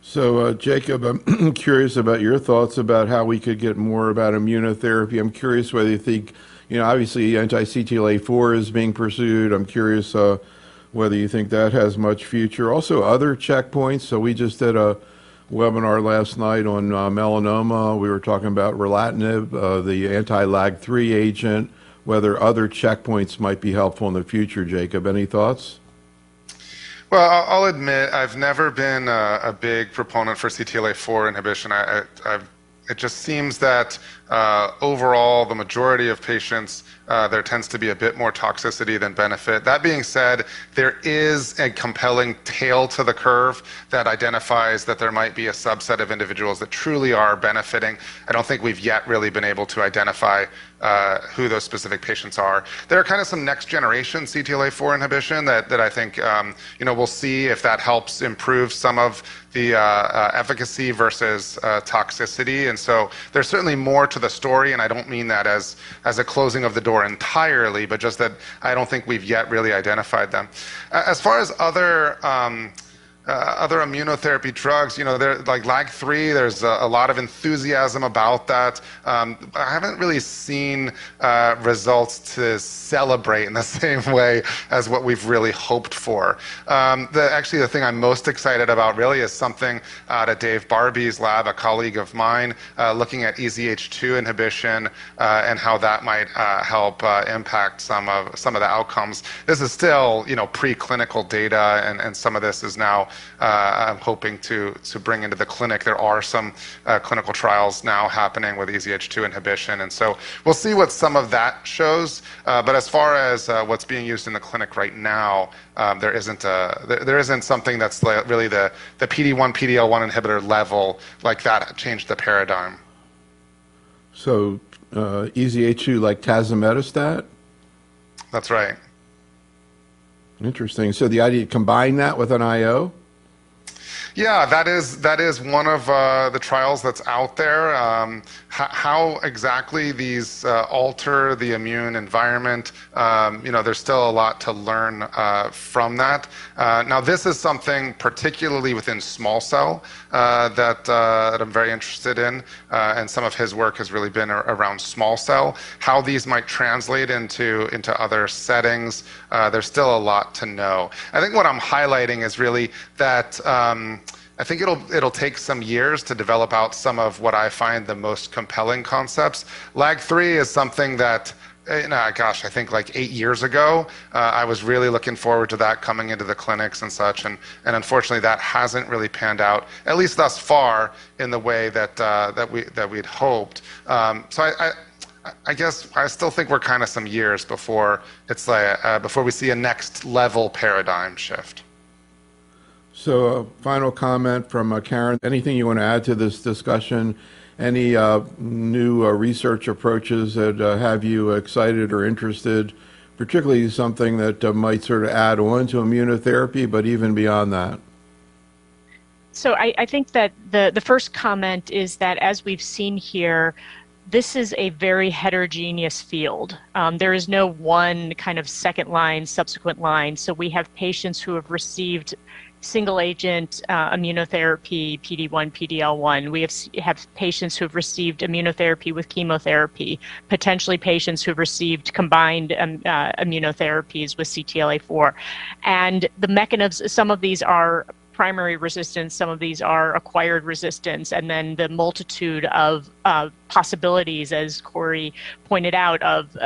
S1: So, Jacob, I'm curious about your thoughts about how we could get more about immunotherapy. I'm curious whether you think, you know, obviously anti-CTLA-4 is being pursued. I'm curious whether you think that has much future. Also, other checkpoints. So we just did a webinar last night on melanoma. We were talking about relatlimab, the anti-LAG3 agent, whether other checkpoints might be helpful in the future. Jacob, any thoughts?
S2: Well, I'll admit I've never been a big proponent for CTLA-4 inhibition. It just seems that overall, the majority of patients, there tends to be a bit more toxicity than benefit. That being said, there is a compelling tail to the curve that identifies that there might be a subset of individuals that truly are benefiting. I don't think we've yet really been able to identify who those specific patients are. There are kind of some next generation CTLA-4 inhibition that I think, you know, we'll see if that helps improve some of the efficacy versus toxicity. And so there's certainly more to the story, and I don't mean that as a closing of the door entirely, but just that I don't think we've yet really identified them. As far as other immunotherapy drugs, you know, like LAG3, there's a lot of enthusiasm about that. I haven't really seen results to celebrate in the same way as what we've really hoped for. Actually, the thing I'm most excited about really is something out of Dave Barbie's lab, a colleague of mine, looking at EZH2 inhibition and how that might help impact some of the outcomes. This is still, you know, preclinical data, and some of this is now I'm hoping to bring into the clinic. There are some clinical trials now happening with EZH2 inhibition, and so we'll see what some of that shows. But as far as what's being used in the clinic right now, there isn't something that's really the PD-1, PD-L1 inhibitor level like that changed the paradigm.
S1: So EZH2 like tazemetostat?
S2: That's right.
S1: Interesting. So the idea to combine that with an IO?
S2: Yeah, that is one of the trials that's out there. How exactly these alter the immune environment, you know, there's still a lot to learn from that. Now, this is something particularly within small cell that I'm very interested in, and some of his work has really been around small cell. How these might translate into other settings, there's still a lot to know. I think what I'm highlighting is really that I think it'll take some years to develop out some of what I find the most compelling concepts. LAG3 is something that gosh, I think like 8 years ago. I was really looking forward to that coming into the clinics and such, and unfortunately that hasn't really panned out, at least thus far, in the way that we'd hoped. So I guess I still think we're kind of some years before it's like before we see a next level paradigm shift.
S1: So, final comment from Karen. Anything you want to add to this discussion? Any new research approaches that have you excited or interested, particularly something that might sort of add on to immunotherapy, but even beyond that?
S3: So I think that the first comment is that, as we've seen here, this is a very heterogeneous field. There is no one kind of second line, subsequent line. So we have patients who have received single agent immunotherapy, PD-1, PD-L1. We have patients who have received immunotherapy with chemotherapy, potentially patients who have received combined immunotherapies with CTLA-4. And the mechanisms, some of these are primary resistance, some of these are acquired resistance, and then the multitude of possibilities, as Corey pointed out, of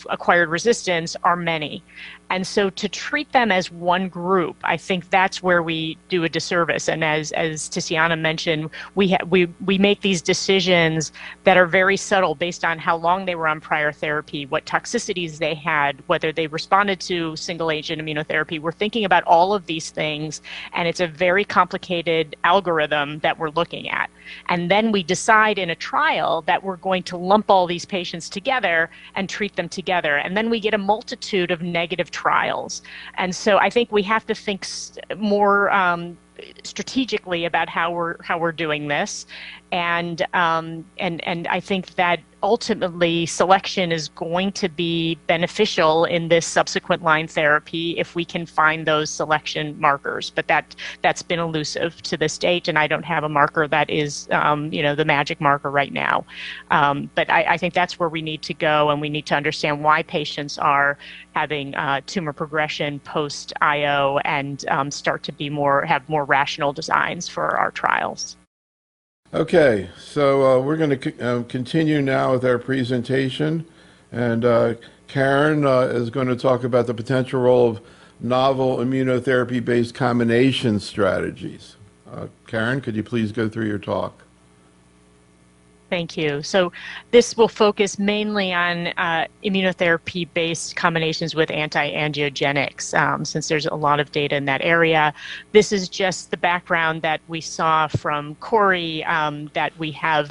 S3: acquired resistance are many. And so to treat them as one group, I think that's where we do a disservice. And as Ticiana mentioned, we make these decisions that are very subtle based on how long they were on prior therapy, what toxicities they had, whether they responded to single agent immunotherapy. We're thinking about all of these things, and it's a very complicated algorithm that we're looking at. And then we decide in a trial that we're going to lump all these patients together and treat them together. And then we get a multitude of negative trials. And so I think we have to think more strategically about how we're doing this. And I think that ultimately selection is going to be beneficial in this subsequent line therapy if we can find those selection markers. But that's been elusive to this date, and I don't have a marker that is the magic marker right now. But I think that's where we need to go, and we need to understand why patients are having tumor progression post IO and start to have more rational designs for our trials.
S1: Okay, so we're going to continue now with our presentation, and Karen is going to talk about the potential role of novel immunotherapy-based combination strategies. Karen, could you please go through your talk?
S3: Thank you. So this will focus mainly on immunotherapy-based combinations with anti-angiogenics, since there's a lot of data in that area. This is just the background that we saw from Corey, that we have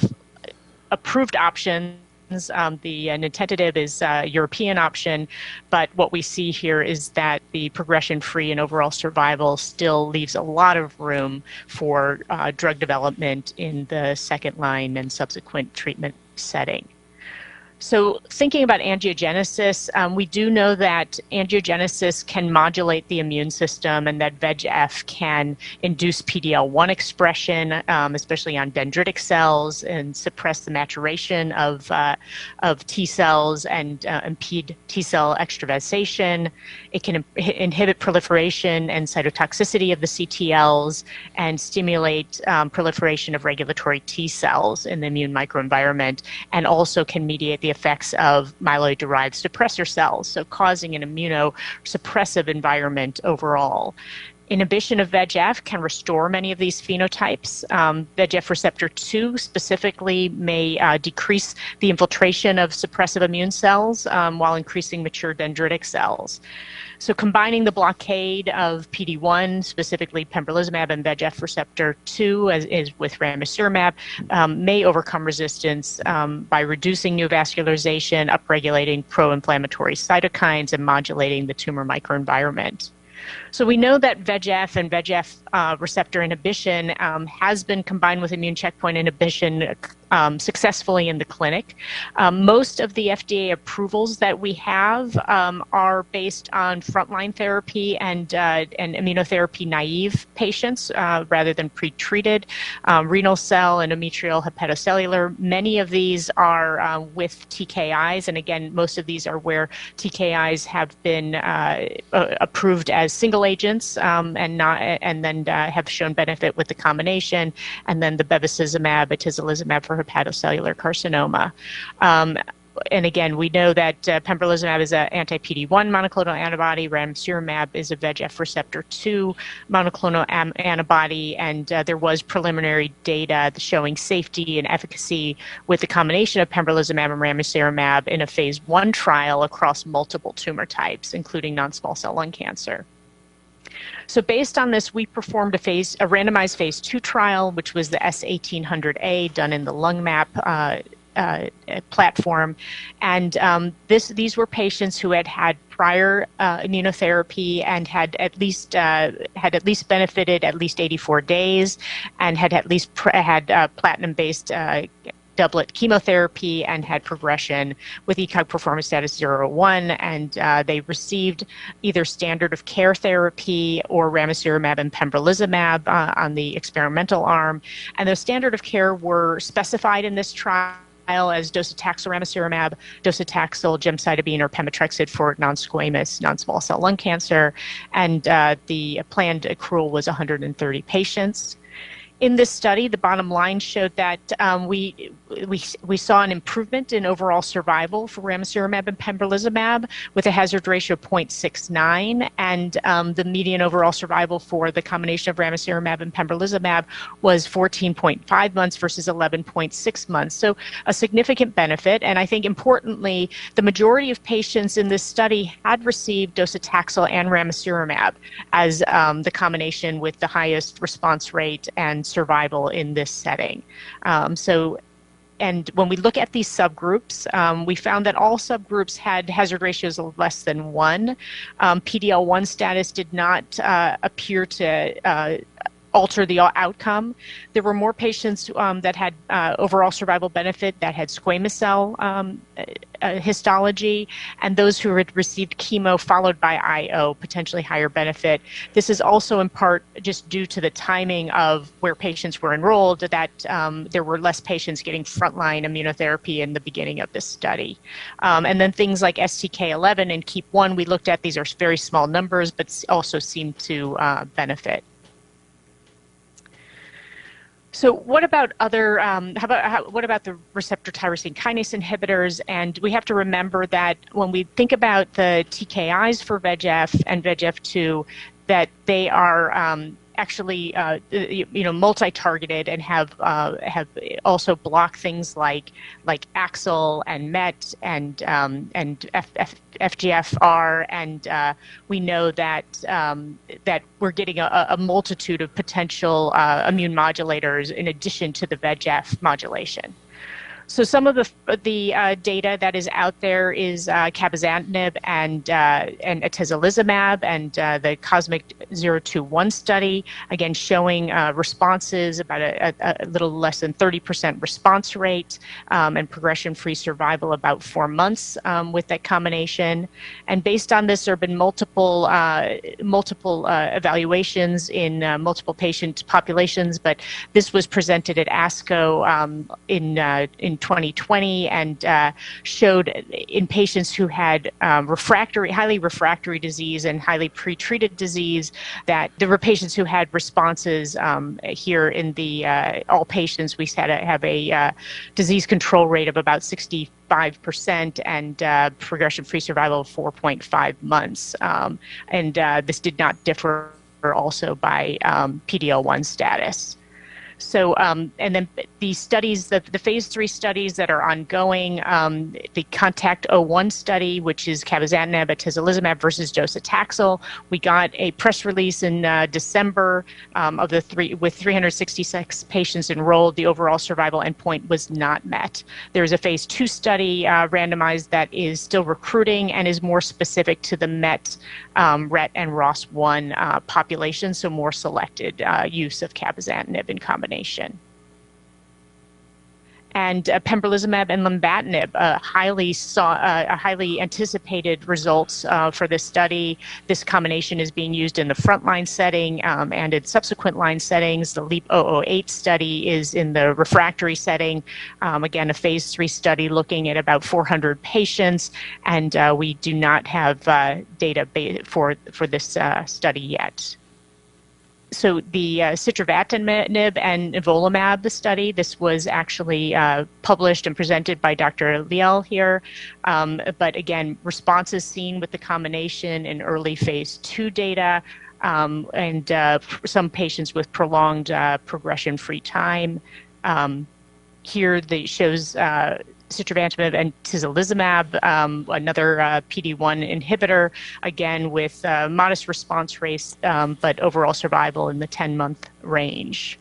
S3: approved options. The nintedanib is a European option, but what we see here is that the progression-free and overall survival still leaves a lot of room for drug development in the second line and subsequent treatment setting. So thinking about angiogenesis, we do know that angiogenesis can modulate the immune system, and that VEGF can induce PD-L1 expression, especially on dendritic cells, and suppress the maturation of T cells and impede T cell extravasation. It can inhibit proliferation and cytotoxicity of the CTLs and stimulate proliferation of regulatory T cells in the immune microenvironment, and also can mediate the effects of myeloid-derived suppressor cells, so causing an immunosuppressive environment overall. Inhibition of VEGF can restore many of these phenotypes. VEGF receptor 2 specifically may decrease the infiltration of suppressive immune cells while increasing mature dendritic cells. So combining the blockade of PD-1, specifically pembrolizumab, and VEGF receptor 2 as with ramucirumab, may overcome resistance by reducing neovascularization, upregulating pro-inflammatory cytokines, and modulating the tumor microenvironment. So we know that VEGF and VEGF receptor inhibition has been combined with immune checkpoint inhibition successfully in the clinic. Most of the FDA approvals that we have are based on frontline therapy and immunotherapy naive patients rather than pre-treated. Renal cell, endometrial, hepatocellular, many of these are with TKIs, and again, most of these are where TKIs have been approved as single agents and then have shown benefit with the combination, and then the bevacizumab, atezolizumab for hepatocellular carcinoma. and again, we know that pembrolizumab is an anti-PD-1 monoclonal antibody. Ramucirumab is a VEGF receptor 2 monoclonal antibody, and there was preliminary data showing safety and efficacy with the combination of pembrolizumab and ramucirumab in a phase 1 trial across multiple tumor types, including non-small cell lung cancer. So based on this, we performed a randomized phase 2 trial, which was the S1800A done in the LungMap platform, and these were patients who had prior immunotherapy and had at least benefited at least 84 days, and had at least had platinum-based doublet chemotherapy and had progression with ECOG performance status 0 or 1, and they received either standard of care therapy or ramucirumab and pembrolizumab on the experimental arm. And those standard of care were specified in this trial as docetaxel ramucirumab, docetaxel gemcitabine or pemetrexed for non-squamous non-small cell lung cancer, and the planned accrual was 130 patients. In this study, the bottom line showed that we saw an improvement in overall survival for ramucirumab and pembrolizumab with a hazard ratio of 0.69, and the median overall survival for the combination of ramucirumab and pembrolizumab was 14.5 months versus 11.6 months. So a significant benefit, and I think importantly, the majority of patients in this study had received docetaxel and ramucirumab as the combination with the highest response rate and survival in this setting. And when we look at these subgroups, we found that all subgroups had hazard ratios of less than 1. PD-L1 status did not appear to alter the outcome. There were more patients that had overall survival benefit that had squamous cell histology, and those who had received chemo followed by IO, potentially higher benefit. This is also in part just due to the timing of where patients were enrolled, that there were less patients getting frontline immunotherapy in the beginning of this study. And then things like STK11 and KEAP1 we looked at, these are very small numbers, but also seem to benefit. So what about other, what about the receptor tyrosine kinase inhibitors? And we have to remember that when we think about the TKIs for VEGF and VEGF2, that they are actually, multi-targeted and have also blocked things like AXL and MET and FGFR, and we know that that we're getting a multitude of potential immune modulators in addition to the VEGF modulation. So some of the data that is out there is cabozantinib and atezolizumab and the COSMIC-021 study, again showing responses about a little less than 30% response rate and progression-free survival about 4 months with that combination. And based on this, there have been multiple evaluations in multiple patient populations, but this was presented at ASCO in 2020 and showed in patients who had highly refractory disease and highly pretreated disease that there were patients who had responses here in the all patients. We have a disease control rate of about 65% and progression-free survival of 4.5 months. And this did not differ also by PD-L1 status. So, and then the studies, the phase 3 studies that are ongoing, the CONTACT-01 study, which is cabozantinib, atezolizumab versus docetaxel. We got a press release in December with 366 patients enrolled. The overall survival endpoint was not met. There's a phase 2 study randomized that is still recruiting and is more specific to the MET, RET, and ROS1 population, so more selected use of cabozantinib in combination. And pembrolizumab and lenvatinib, highly anticipated results for this study. This combination is being used in the frontline setting and in subsequent line settings. The LEAP-008 study is in the refractory setting. Again, a phase 3 study looking at about 400 patients, and we do not have data for this study yet. So the sitravatinib and nivolumab study, this was actually published and presented by Dr. Leal here. But again, responses seen with the combination in early phase 2 data, and some patients with prolonged progression-free time. Here shows sitravatinib and tislelizumab, another PD-1 inhibitor, again with modest response rates, but overall survival in the 10-month range.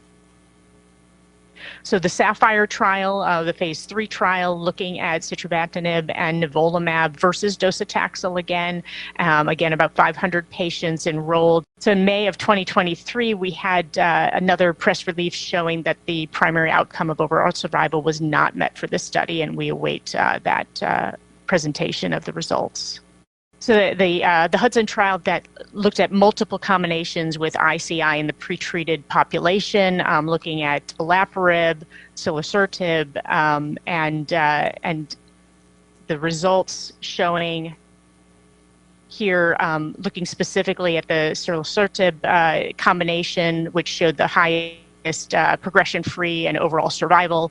S3: So the SAPPHIRE trial, the phase 3 trial, looking at sitravatinib and nivolumab versus docetaxel again. Again, about 500 patients enrolled. So in May of 2023, we had another press release showing that the primary outcome of overall survival was not met for this study, and we await that presentation of the results. So the Hudson trial that looked at multiple combinations with ICI in the pretreated population, looking at olaparib, silasertib, and the results showing here, looking specifically at the silasertib combination, which showed the highest progression-free and overall survival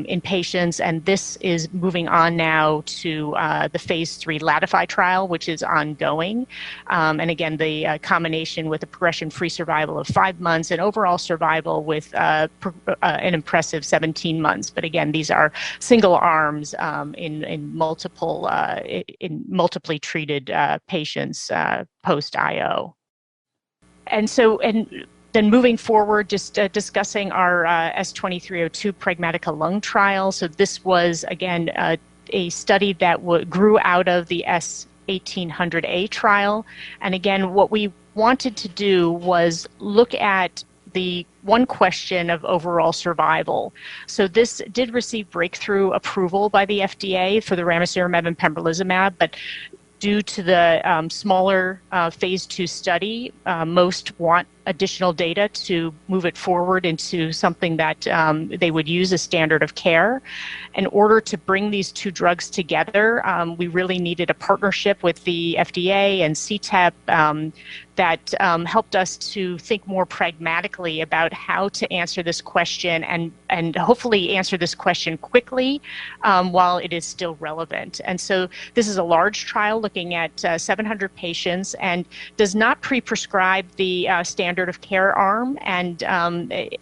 S3: in patients. And this is moving on now to the phase 3 LATIFY trial, which is ongoing. And again, the combination with a progression-free survival of 5 months and overall survival with an impressive 17 months. But again, these are single arms in multiply treated patients post-IO. And then moving forward, just discussing our S2302 Pragmatica lung trial. So this was, again, a study that grew out of the S1800A trial. And again, what we wanted to do was look at the one question of overall survival. So this did receive breakthrough approval by the FDA for the ramucirumab and pembrolizumab, but due to the smaller phase 2 study, most want additional data to move it forward into something that they would use as standard of care. In order to bring these two drugs together, we really needed a partnership with the FDA and CTEP that helped us to think more pragmatically about how to answer this question and hopefully answer this question quickly while it is still relevant. And so this is a large trial looking at 700 patients and does not pre-prescribe the standard of care arm, and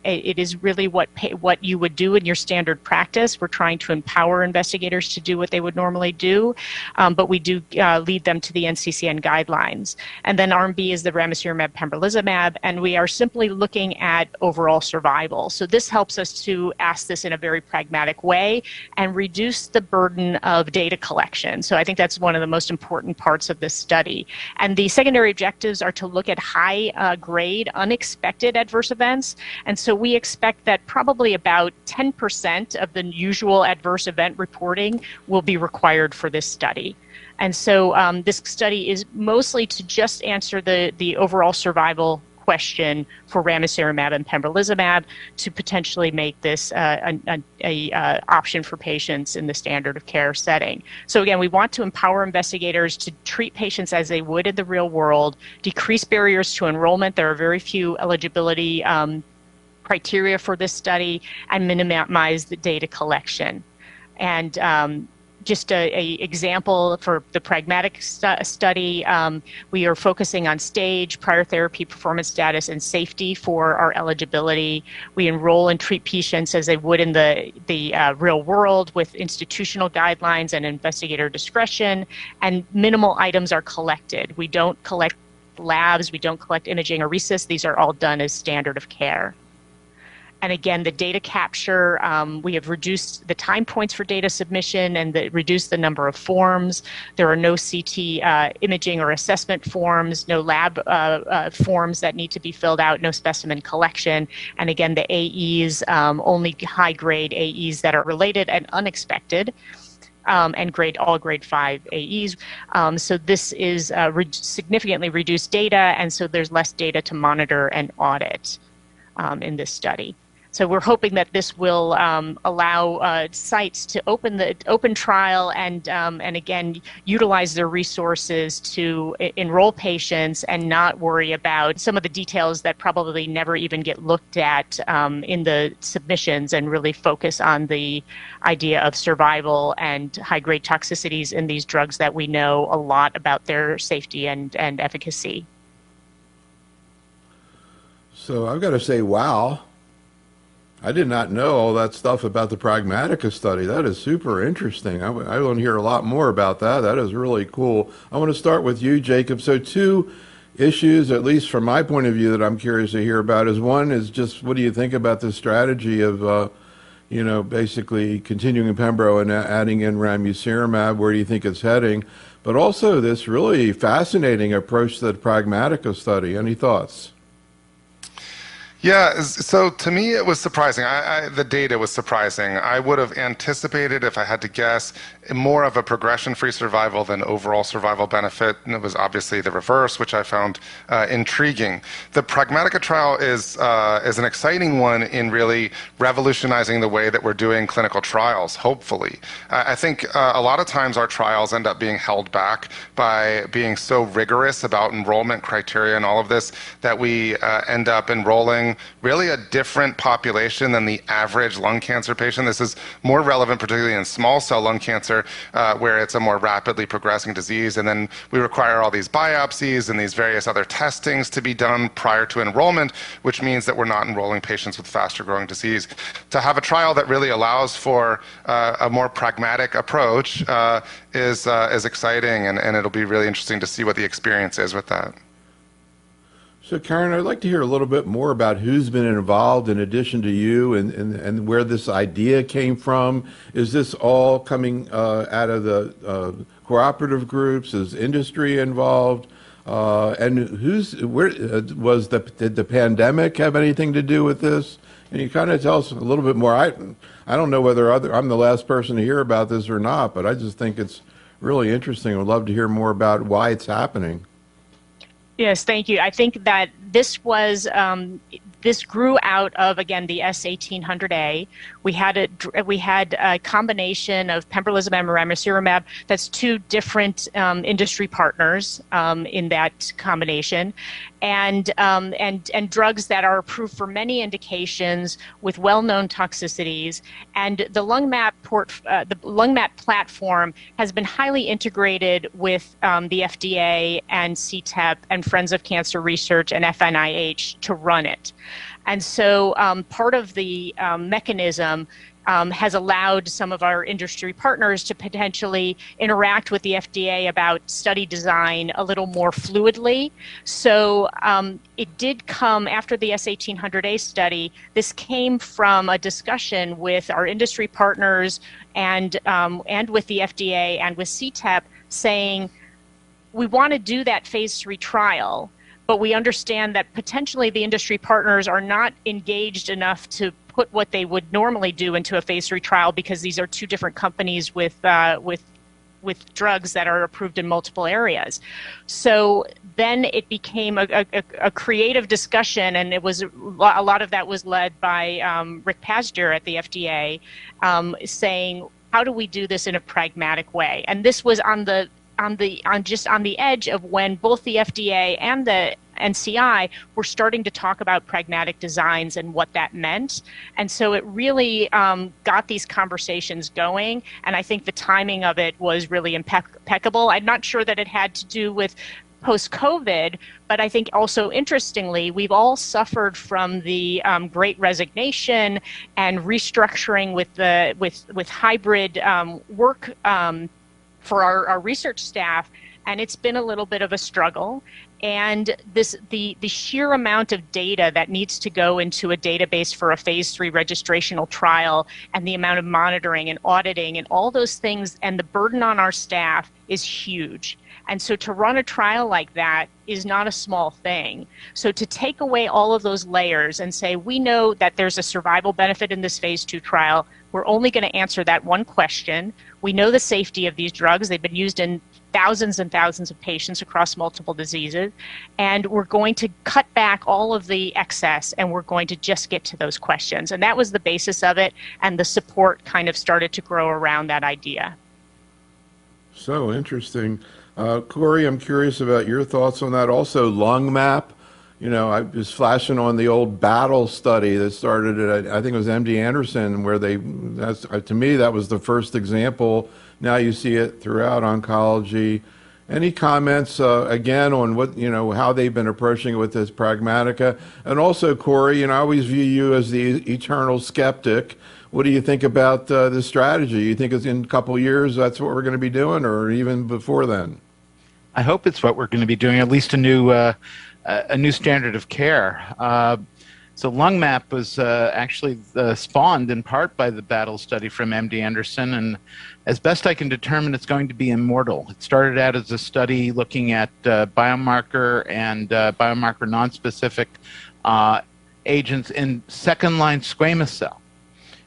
S3: it is really what you would do in your standard practice. We're trying to empower investigators to do what they would normally do, but we do lead them to the NCCN guidelines. And then arm B is the ramucirumab pembrolizumab, and we are simply looking at overall survival. So this helps us to ask this in a very pragmatic way and reduce the burden of data collection. So I think that's one of the most important parts of this study. And the secondary objectives are to look at high grade unexpected adverse events. And so we expect that probably about 10% of the usual adverse event reporting will be required for this study. And so this study is mostly to just answer the overall survival question for ramucirumab and pembrolizumab to potentially make this an option for patients in the standard of care setting. So again, we want to empower investigators to treat patients as they would in the real world, decrease barriers to enrollment. There are very few eligibility criteria for this study, and minimize the data collection. And just a example for the pragmatic study, we are focusing on stage, prior therapy, performance status, and safety for our eligibility. We enroll and treat patients as they would in the real world with institutional guidelines and investigator discretion, and minimal items are collected. We don't collect labs, we don't collect imaging or RECIST. These are all done as standard of care. And again, the data capture, we have reduced the time points for data submission and reduced the number of forms. There are no CT imaging or assessment forms, no lab forms that need to be filled out, no specimen collection. And again, the AEs, only high-grade AEs that are related and unexpected. And all grade 5 AEs. So this is significantly reduced data, and so there's less data to monitor and audit in this study. So we're hoping that this will allow sites to open trial and again utilize their resources to enroll patients and not worry about some of the details that probably never even get looked at in the submissions, and really focus on the idea of survival and high-grade toxicities in these drugs that we know a lot about their safety and efficacy.
S1: So I've got to say, wow. I did not know all that stuff about the Pragmatica study. That is super interesting. I want to hear a lot more about that. That is really cool. I want to start with you, Jacob. So two issues, at least from my point of view, that I'm curious to hear about is one is just what do you think about the strategy of, basically continuing Pembro and adding in ramucirumab? Where do you think it's heading? But also this really fascinating approach to the Pragmatica study. Any thoughts?
S2: Yeah, so to me it was surprising. The data was surprising. I would have anticipated, if I had to guess, more of a progression-free survival than overall survival benefit, and it was obviously the reverse, which I found intriguing. The Pragmatica trial is an exciting one in really revolutionizing the way that we're doing clinical trials, hopefully. I think a lot of times our trials end up being held back by being so rigorous about enrollment criteria and all of this that we end up enrolling really a different population than the average lung cancer patient. This is more relevant particularly in small cell lung cancer, where it's a more rapidly progressing disease, and then we require all these biopsies and these various other testings to be done prior to enrollment, which means that we're not enrolling patients with faster growing disease. To have a trial that really allows for a more pragmatic approach is exciting, and it'll be really interesting to see what the experience is with that.
S1: So, Karen, I'd like to hear a little bit more about who's been involved in addition to you, and where this idea came from. Is this all coming out of the cooperative groups? Is industry involved? And did the pandemic have anything to do with this? And you kind of tell us a little bit more. I don't know whether I'm the last person to hear about this or not, but I just think it's really interesting. I'd love to hear more about why it's happening.
S3: Yes, thank you. I think that this was this grew out of, again, the S1800A. We had a combination of pembrolizumab and ramucirumab. That's two different industry partners in that combination, and drugs that are approved for many indications with well-known toxicities. And the LungMat platform has been highly integrated with the FDA and CTEP and Friends of Cancer Research and FNIH to run it. And so part of the mechanism has allowed some of our industry partners to potentially interact with the FDA about study design a little more fluidly. So it did come after the S1800A study. This came from a discussion with our industry partners and with the FDA and with CTEP, saying we want to do that phase 3 trial, but we understand that potentially the industry partners are not engaged enough to put what they would normally do into a phase 3 trial, because these are two different companies with drugs that are approved in multiple areas. So then it became a creative discussion, and it was a lot of that was led by Rick Pazdur at the FDA, saying, how do we do this in a pragmatic way? And this was on the edge of when both the FDA and the NCI were starting to talk about pragmatic designs and what that meant. And so it really got these conversations going, and I think the timing of it was really impeccable. I'm not sure that it had to do with post-COVID, but I think also interestingly, we've all suffered from the Great Resignation and restructuring with hybrid work for our research staff, and it's been a little bit of a struggle. And the sheer amount of data that needs to go into a database for a phase 3 registrational trial, and the amount of monitoring and auditing and all those things, and the burden on our staff is huge. And so to run a trial like that is not a small thing. So to take away all of those layers and say, we know that there's a survival benefit in this phase 2 trial, we're only going to answer that one question. We know the safety of these drugs. They've been used in thousands and thousands of patients across multiple diseases, and we're going to cut back all of the excess, and we're going to just get to those questions. And that was the basis of it, and the support kind of started to grow around that idea.
S1: So interesting. Corey, I'm curious about your thoughts on that. Also, lung map. You know, I was flashing on the old battle study that started at, I think it was MD Anderson, where to me, that was the first example. Now you see it throughout oncology. Any comments, again, on what, how they've been approaching it with this Pragmatica? And also, Corey, I always view you as the eternal skeptic. What do you think about this strategy? You think it's in a couple of years that's what we're going to be doing, or even before then?
S4: I hope it's what we're going to be doing, at least a new standard of care. So LungMap was actually spawned in part by the battle study from MD Anderson, and as best I can determine, it's going to be immortal. It started out as a study looking at biomarker and biomarker nonspecific agents in second-line squamous cell,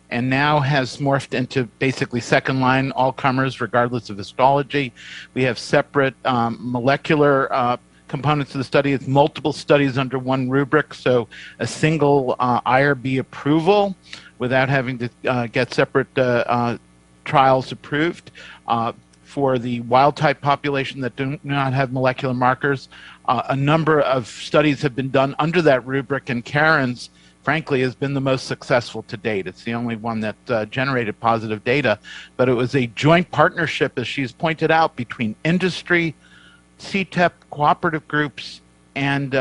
S4: and now has morphed into basically second-line all-comers regardless of histology. We have separate molecular components of the study. It's multiple studies under one rubric, so a single IRB approval without having to get separate trials approved. For the wild-type population that do not have molecular markers, a number of studies have been done under that rubric, and Karen's, frankly, has been the most successful to date. It's the only one that generated positive data, but it was a joint partnership, as she's pointed out, between industry, CTEP cooperative groups, and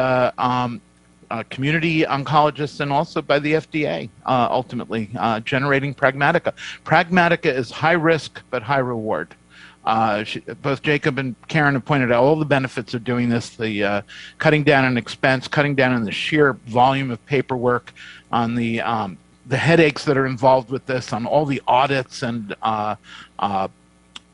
S4: community oncologists, and also by the FDA, ultimately generating Pragmatica. Pragmatica is high risk but high reward. Both Jacob and Karen have pointed out all the benefits of doing this, the cutting down on expense, cutting down on the sheer volume of paperwork, on the headaches that are involved with this, on all the audits and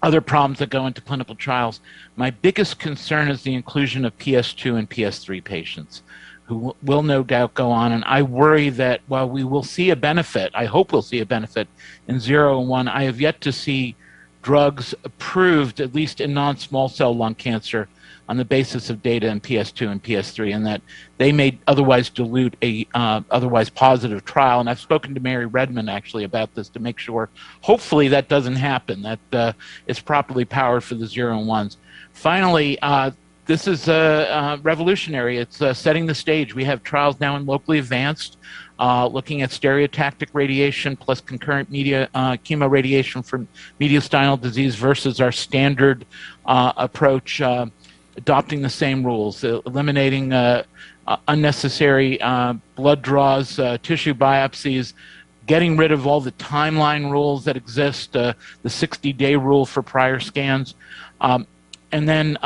S4: other problems that go into clinical trials. My biggest concern is the inclusion of PS2 and PS3 patients who will no doubt go on. And I worry that while we will see a benefit, I hope we'll see a benefit in 0 and 1, I have yet to see drugs approved, at least in non-small cell lung cancer, on the basis of data in PS2 and PS3, and that they may otherwise dilute a otherwise positive trial. And I've spoken to Mary Redmond actually about this to make sure, hopefully that doesn't happen, that it's properly powered for the 0 and 1s. Finally, this is revolutionary. It's setting the stage. We have trials now in locally advanced, looking at stereotactic radiation plus concurrent chemoradiation for mediastinal disease versus our standard approach, adopting the same rules, eliminating unnecessary blood draws, tissue biopsies, getting rid of all the timeline rules that exist, the 60-day rule for prior scans, and then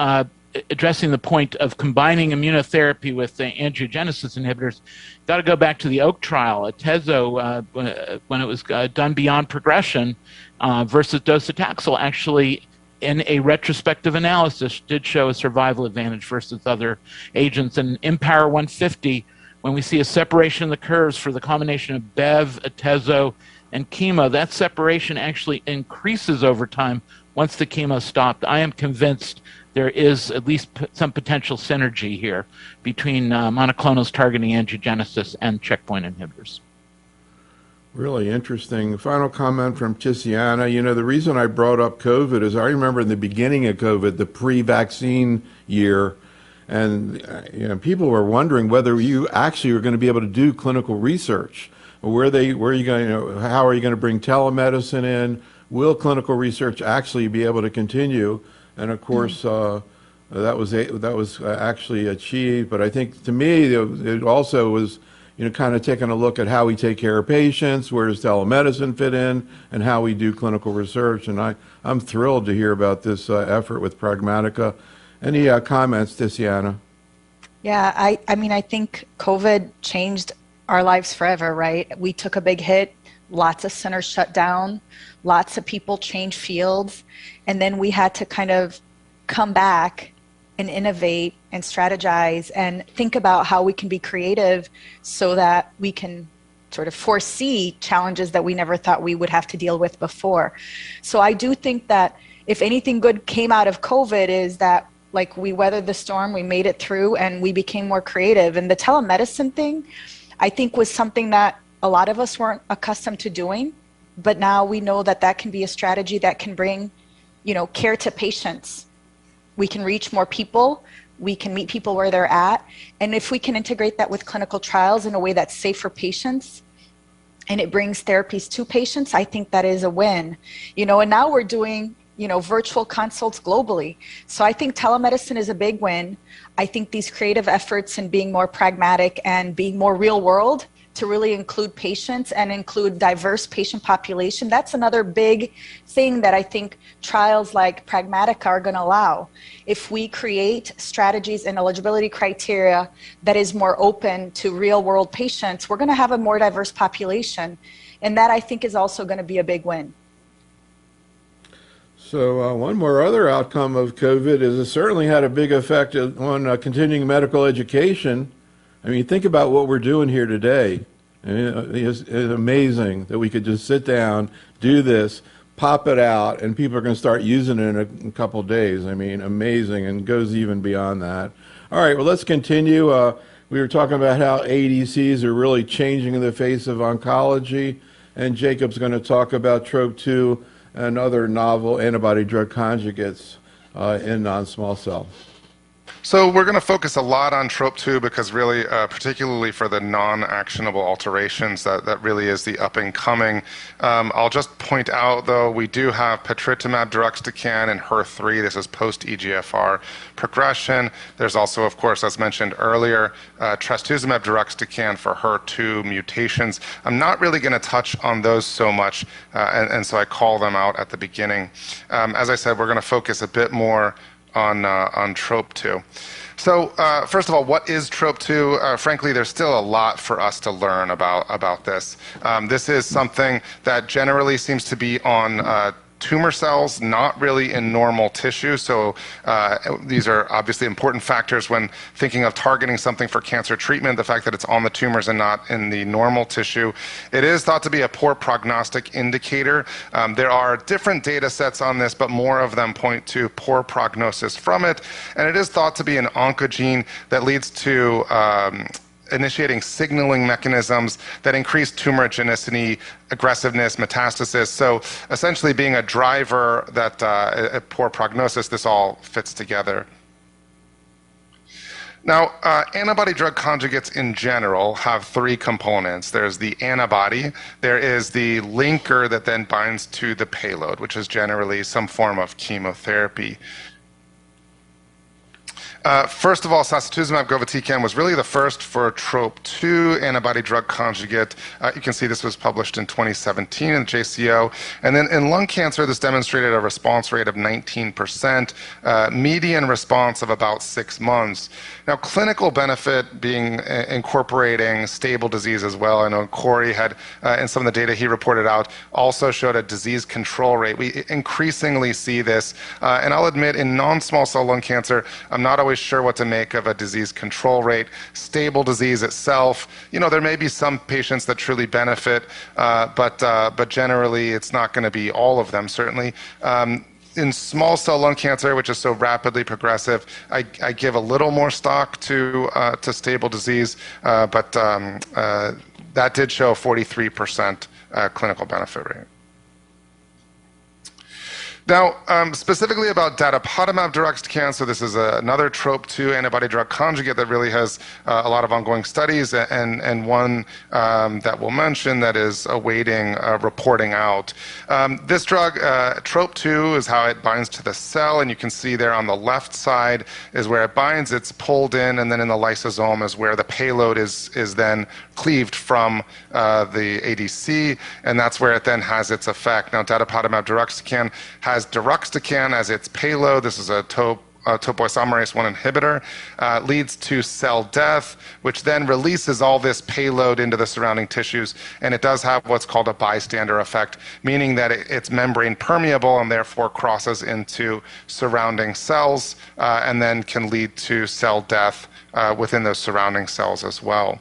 S4: addressing the point of combining immunotherapy with angiogenesis inhibitors. Got to go back to the Oak trial, Atezo, when it was done beyond progression versus docetaxel, actually in a retrospective analysis did show a survival advantage versus other agents. And IMpower 150, when we see a separation in the curves for the combination of Bev, Atezo, and chemo, that separation actually increases over time once the chemo stopped. I am convinced there is at least some potential synergy here between monoclonals targeting angiogenesis and checkpoint inhibitors.
S1: Really interesting. Final comment from Ticiana. The reason I brought up COVID is I remember in the beginning of COVID, the pre-vaccine year, and people were wondering whether you actually were going to be able to do clinical research. Where are you going? How are you going to bring telemedicine in? Will clinical research actually be able to continue? And of course, that was actually achieved. But I think to me, it also was, kind of taking a look at how we take care of patients, where does telemedicine fit in, and how we do clinical research. And I'm thrilled to hear about this effort with Pragmatica. Any comments, Ticiana?
S5: Yeah, I think COVID changed our lives forever, right? We took a big hit. Lots of centers shut down. Lots of people changed fields. And then we had to kind of come back and innovate and strategize and think about how we can be creative so that we can sort of foresee challenges that we never thought we would have to deal with before. So I do think that if anything good came out of COVID is that like we weathered the storm, we made it through, and we became more creative. And the telemedicine thing, I think, was something that a lot of us weren't accustomed to doing, but now we know that that can be a strategy that can bring, you know, care to patients. We can reach more people, we can meet people where they're at, and if we can integrate that with clinical trials in a way that's safe for patients, and it brings therapies to patients, I think that is a win. You know, and now we're doing, you know, virtual consults globally. So I think telemedicine is a big win. I think these creative efforts and being more pragmatic and being more real world to really include patients and include diverse patient population, that's another big thing that I think trials like Pragmatic are going to allow. If we create strategies and eligibility criteria that is more open to real world patients, we're going to have a more diverse population. And that I think is also going to be a big win.
S1: So one more other outcome of COVID is it certainly had a big effect on continuing medical education. I mean, think about what we're doing here today. I mean, it's amazing that we could just sit down, do this, pop it out, and people are going to start using it in a couple of days. I mean, amazing, and goes even beyond that. All right, well, let's continue. We were talking about how ADCs are really changing the face of oncology, and Jacob's going to talk about TROP2 and other novel antibody-drug conjugates in non-small cell.
S2: So we're going to focus a lot on TROP2 because really, particularly for the non-actionable alterations, that really is the up and coming. I'll just point out, though, we do have patritumab deruxtecan in HER3. This is post-EGFR progression. There's also, of course, as mentioned earlier, trastuzumab deruxtecan for HER2 mutations. I'm not really going to touch on those so much, and so I call them out at the beginning. As I said, we're going to focus a bit more on TROP2. So first of all, what is TROP2? Frankly, there's still a lot for us to learn about this. This is something that generally seems to be on tumor cells, not really in normal tissue. So these are obviously important factors when thinking of targeting something for cancer treatment, the fact that it's on the tumors and not in the normal tissue. It is thought to be a poor prognostic indicator. There are different data sets on this, but more of them point to poor prognosis from it. And it is thought to be an oncogene that leads to initiating signaling mechanisms that increase tumorigenicity, aggressiveness, metastasis. So essentially being a driver that a poor prognosis, this all fits together. Now, antibody-drug conjugates in general have three components. There's the antibody, there is the linker that then binds to the payload, which is generally some form of chemotherapy. First of all, sacituzumab govitecan was really the first for TROP2 antibody-drug conjugate. You can see this was published in 2017 in the JCO. And then in lung cancer, this demonstrated a response rate of 19%, median response of about 6 months. Now, clinical benefit being incorporating stable disease as well. I know Corey had, in some of the data he reported out, also showed a disease control rate. We increasingly see this. And I'll admit, in non-small cell lung cancer, I'm not always sure what to make of a disease control rate. Stable disease itself, you know, there may be some patients that truly benefit, but generally it's not going to be all of them, certainly. In small cell lung cancer, which is so rapidly progressive, I give a little more stock to stable disease, but that did show a 43% clinical benefit rate. Now, specifically about datopotamab deruxtecan, so this is another TROP2 antibody-drug conjugate that really has a lot of ongoing studies, and one that we'll mention that is awaiting reporting out. This drug, TROP2, is how it binds to the cell, and you can see there on the left side is where it binds. It's pulled in, and then in the lysosome is where the payload is then cleaved from the ADC, and that's where it then has its effect. Now, datopotamab deruxtecan has deruxtecan as its payload. This is a topoisomerase 1 inhibitor, leads to cell death, which then releases all this payload into the surrounding tissues, and it does have what's called a bystander effect, meaning that it's membrane permeable and therefore crosses into surrounding cells and then can lead to cell death within those surrounding cells as well.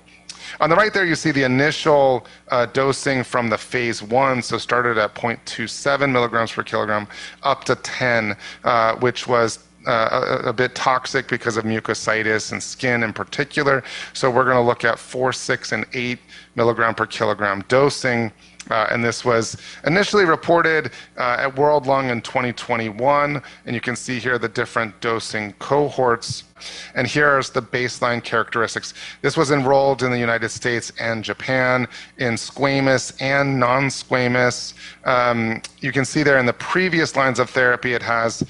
S2: On the right there, you see the initial dosing from the phase 1, so started at 0.27 milligrams per kilogram up to 10, which was a bit toxic because of mucositis and skin in particular. So we're going to look at 4, 6, and 8 milligram per kilogram dosing. And this was initially reported at World Lung in 2021. And you can see here the different dosing cohorts. And here's the baseline characteristics. This was enrolled in the United States and Japan in squamous and non-squamous. You can see there in the previous lines of therapy, it has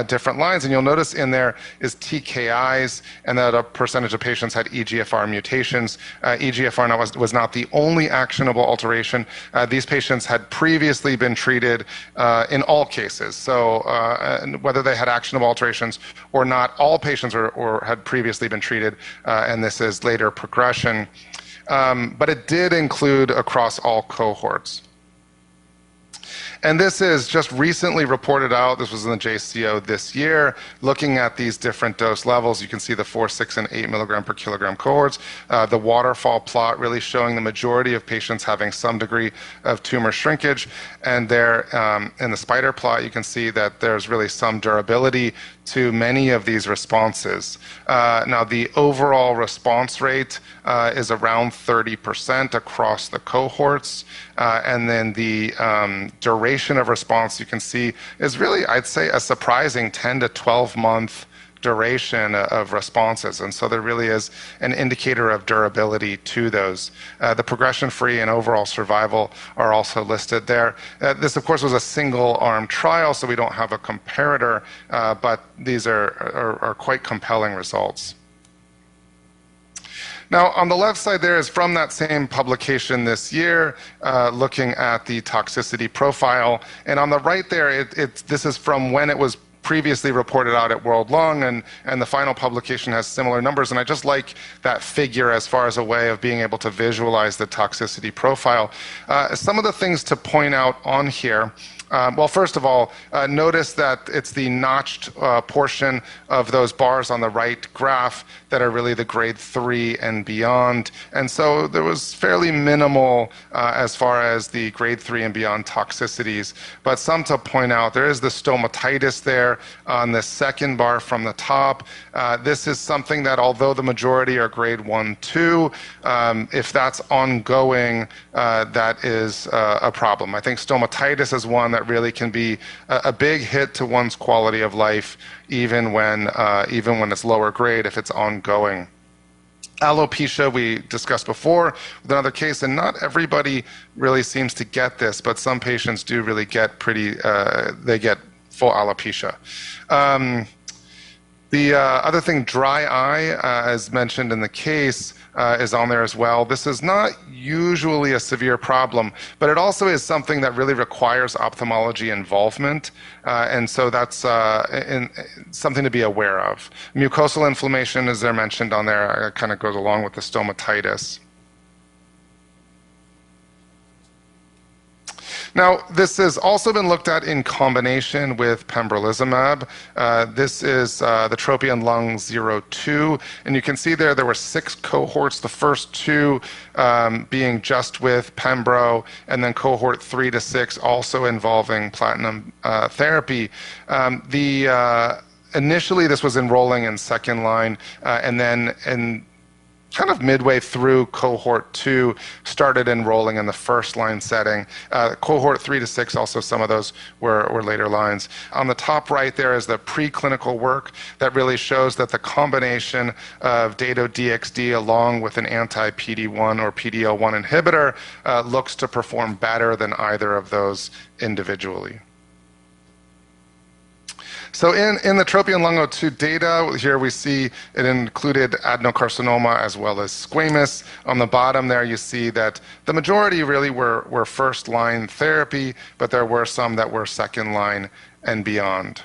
S2: different lines. And you'll notice in there is TKIs, and that a percentage of patients had EGFR mutations. EGFR was not the only actionable alteration. These patients had previously been treated in all cases. So whether they had actionable alterations or not, all patients or had previously been treated, and this is later progression. But it did include across all cohorts. And this is just recently reported out. This was in the JCO this year. Looking at these different dose levels, you can see the 4, 6, and 8 milligram per kilogram cohorts. The waterfall plot really showing the majority of patients having some degree of tumor shrinkage. And there in the spider plot, you can see that there's really some durability to many of these responses. Now, the overall response rate is around 30% across the cohorts. And then the duration of response, you can see, is really, I'd say, a surprising 10 to 12 month duration of responses. And so there really is an indicator of durability to those. The progression-free and overall survival are also listed there. This, of course, was a single-arm trial, so we don't have a comparator, but these are quite compelling results. Now, on the left side there is from that same publication this year, looking at the toxicity profile. And on the right there, this is from when it was previously reported out at World Lung, and the final publication has similar numbers. And I just like that figure as far as a way of being able to visualize the toxicity profile. Some of the things to point out on here. Well, first of all, notice that it's the notched portion of those bars on the right graph that are really the grade 3 and beyond. And so there was fairly minimal as far as the grade 3 and beyond toxicities. But some to point out, there is the stomatitis there on the second bar from the top. This is something that, although the majority are grade 1, 2, if that's ongoing, that is a problem. I think stomatitis is one that really can be a big hit to one's quality of life, even when it's lower grade, if it's ongoing. Alopecia we discussed before with another case, and not everybody really seems to get this, but some patients do really get they get full alopecia. The other thing, dry eye, as mentioned in the case, is on there as well. This is not usually a severe problem, but it also is something that really requires ophthalmology involvement, and so that's something to be aware of. Mucosal inflammation, as they're mentioned on there, kind of goes along with the stomatitis. Now, this has also been looked at in combination with pembrolizumab. This is the TROPION-Lung02, and you can see there were 6 cohorts, the first 2 being just with pembro, and then cohort 3 to 6 also involving platinum therapy. Initially, this was enrolling in second line, and then kind of midway through cohort 2 started enrolling in the first line setting. Cohort 3 to 6, also some of those were later lines. On the top right there is the preclinical work that really shows that the combination of Dato-DXd along with an anti-PD-1 or PD-L1 inhibitor looks to perform better than either of those individually. So in the TROPION-Lung02 data, here we see it included adenocarcinoma as well as squamous. On the bottom there, you see that the majority really were first-line therapy, but there were some that were second-line and beyond.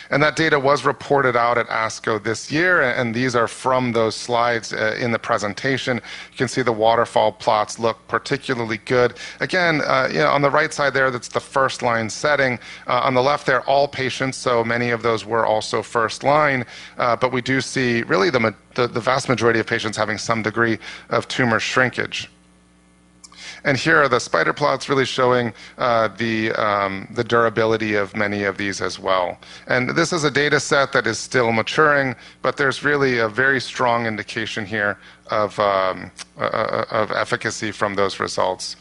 S2: And that data was reported out at ASCO this year, and these are from those slides in the presentation. You can see the waterfall plots look particularly good. Again, on the right side there, that's the first line setting. On the left there, all patients, so many of those were also first line, but we do see really the vast majority of patients having some degree of tumor shrinkage. And here are the spider plots really showing the durability of many of these as well. And this is a data set that is still maturing, but there's really a very strong indication here of efficacy from those results.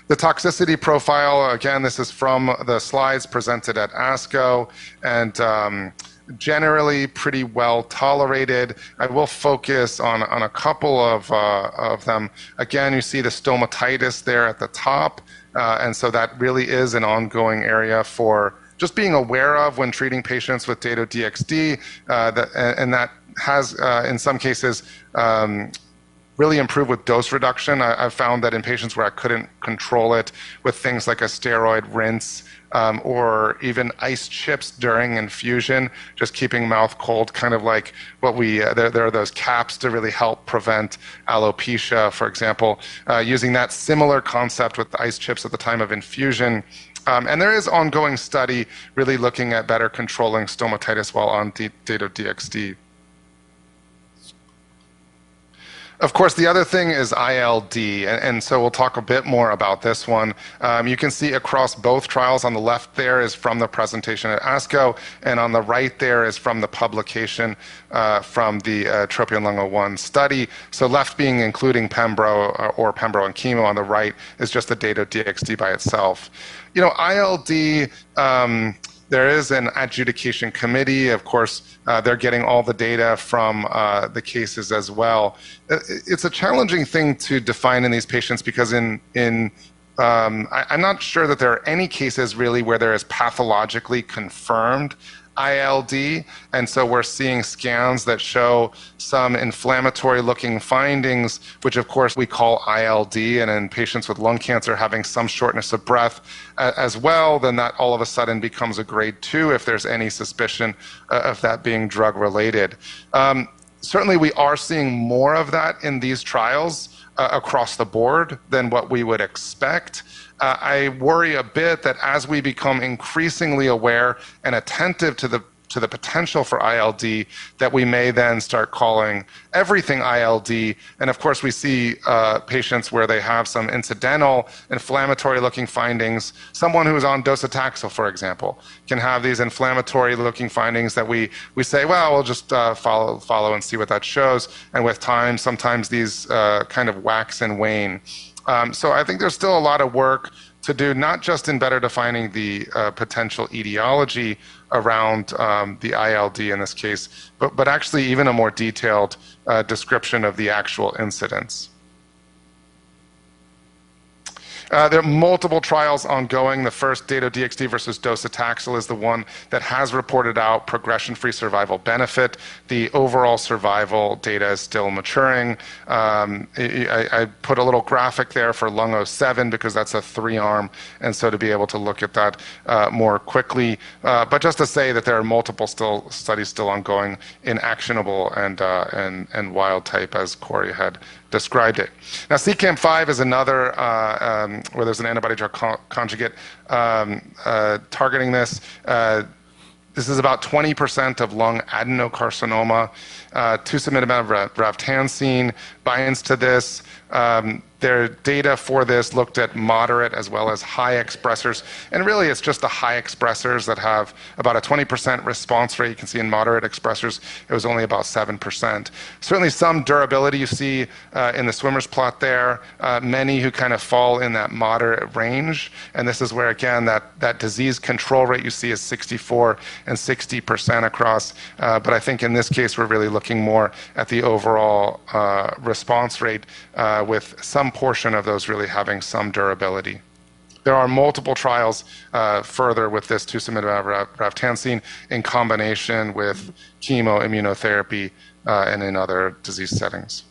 S2: The toxicity profile, again, this is from the slides presented at ASCO, and generally pretty well tolerated. I will focus on a couple of them. Again, you see the stomatitis there at the top, and so that really is an ongoing area for just being aware of when treating patients with Dato-DXd, and that has, in some cases, really improved with dose reduction. I've found that in patients where I couldn't control it with things like a steroid rinse, or even ice chips during infusion, just keeping mouth cold, kind of like what there are those caps to really help prevent alopecia, for example, using that similar concept with the ice chips at the time of infusion. And there is ongoing study really looking at better controlling stomatitis while on Dato-DXd. Of course, the other thing is ILD, and so we'll talk a bit more about this one. You can see across both trials, on the left there is from the presentation at ASCO, and on the right there is from the publication from the TROPION-Lung01 study. So left being including Pembro or Pembro and chemo, on the right is just the Dato-DXd by itself. ILD, there is an adjudication committee. Of course, they're getting all the data from the cases as well. It's a challenging thing to define in these patients because I'm not sure that there are any cases really where there is pathologically confirmed ILD, and so we're seeing scans that show some inflammatory looking findings, which of course we call ILD, and in patients with lung cancer having some shortness of breath as well, then that all of a sudden becomes a grade 2 if there's any suspicion of that being drug related. Certainly we are seeing more of that in these trials across the board than what we would expect. I worry a bit that as we become increasingly aware and attentive to the potential for ILD, that we may then start calling everything ILD. And of course, we see patients where they have some incidental inflammatory looking findings. Someone who's on docetaxel, for example, can have these inflammatory looking findings that we say, well, we'll just follow and see what that shows. And with time, sometimes these kind of wax and wane. So I think there's still a lot of work to do, not just in better defining the potential etiology around the ILD in this case, but actually even a more detailed description of the actual incidence. There are multiple trials ongoing. The first, Dato-DXd versus docetaxel, is the one that has reported out progression-free survival benefit. The overall survival data is still maturing. I put a little graphic there for Lung07 because that's a 3-arm, and so to be able to look at that more quickly. But just to say that there are multiple studies still ongoing in actionable and wild type, as Corey had described it. Now, CEACAM5 is another where there's an antibody-drug conjugate targeting this. This is about 20% of lung adenocarcinoma. Tucimittamab ravtansine binds to this. Their data for this looked at moderate as well as high expressors. And really, it's just the high expressors that have about a 20% response rate. You can see in moderate expressors, it was only about 7%. Certainly some durability you see in the swimmer's plot there. Many who kind of fall in that moderate range. And this is where, again, that disease control rate you see is 64 and 60% across. But I think in this case, we're really looking more at the overall response rate with some portion of those really having some durability. There are multiple trials further with this tucimittamab ravtansine in combination with chemo, immunotherapy, and in other disease settings.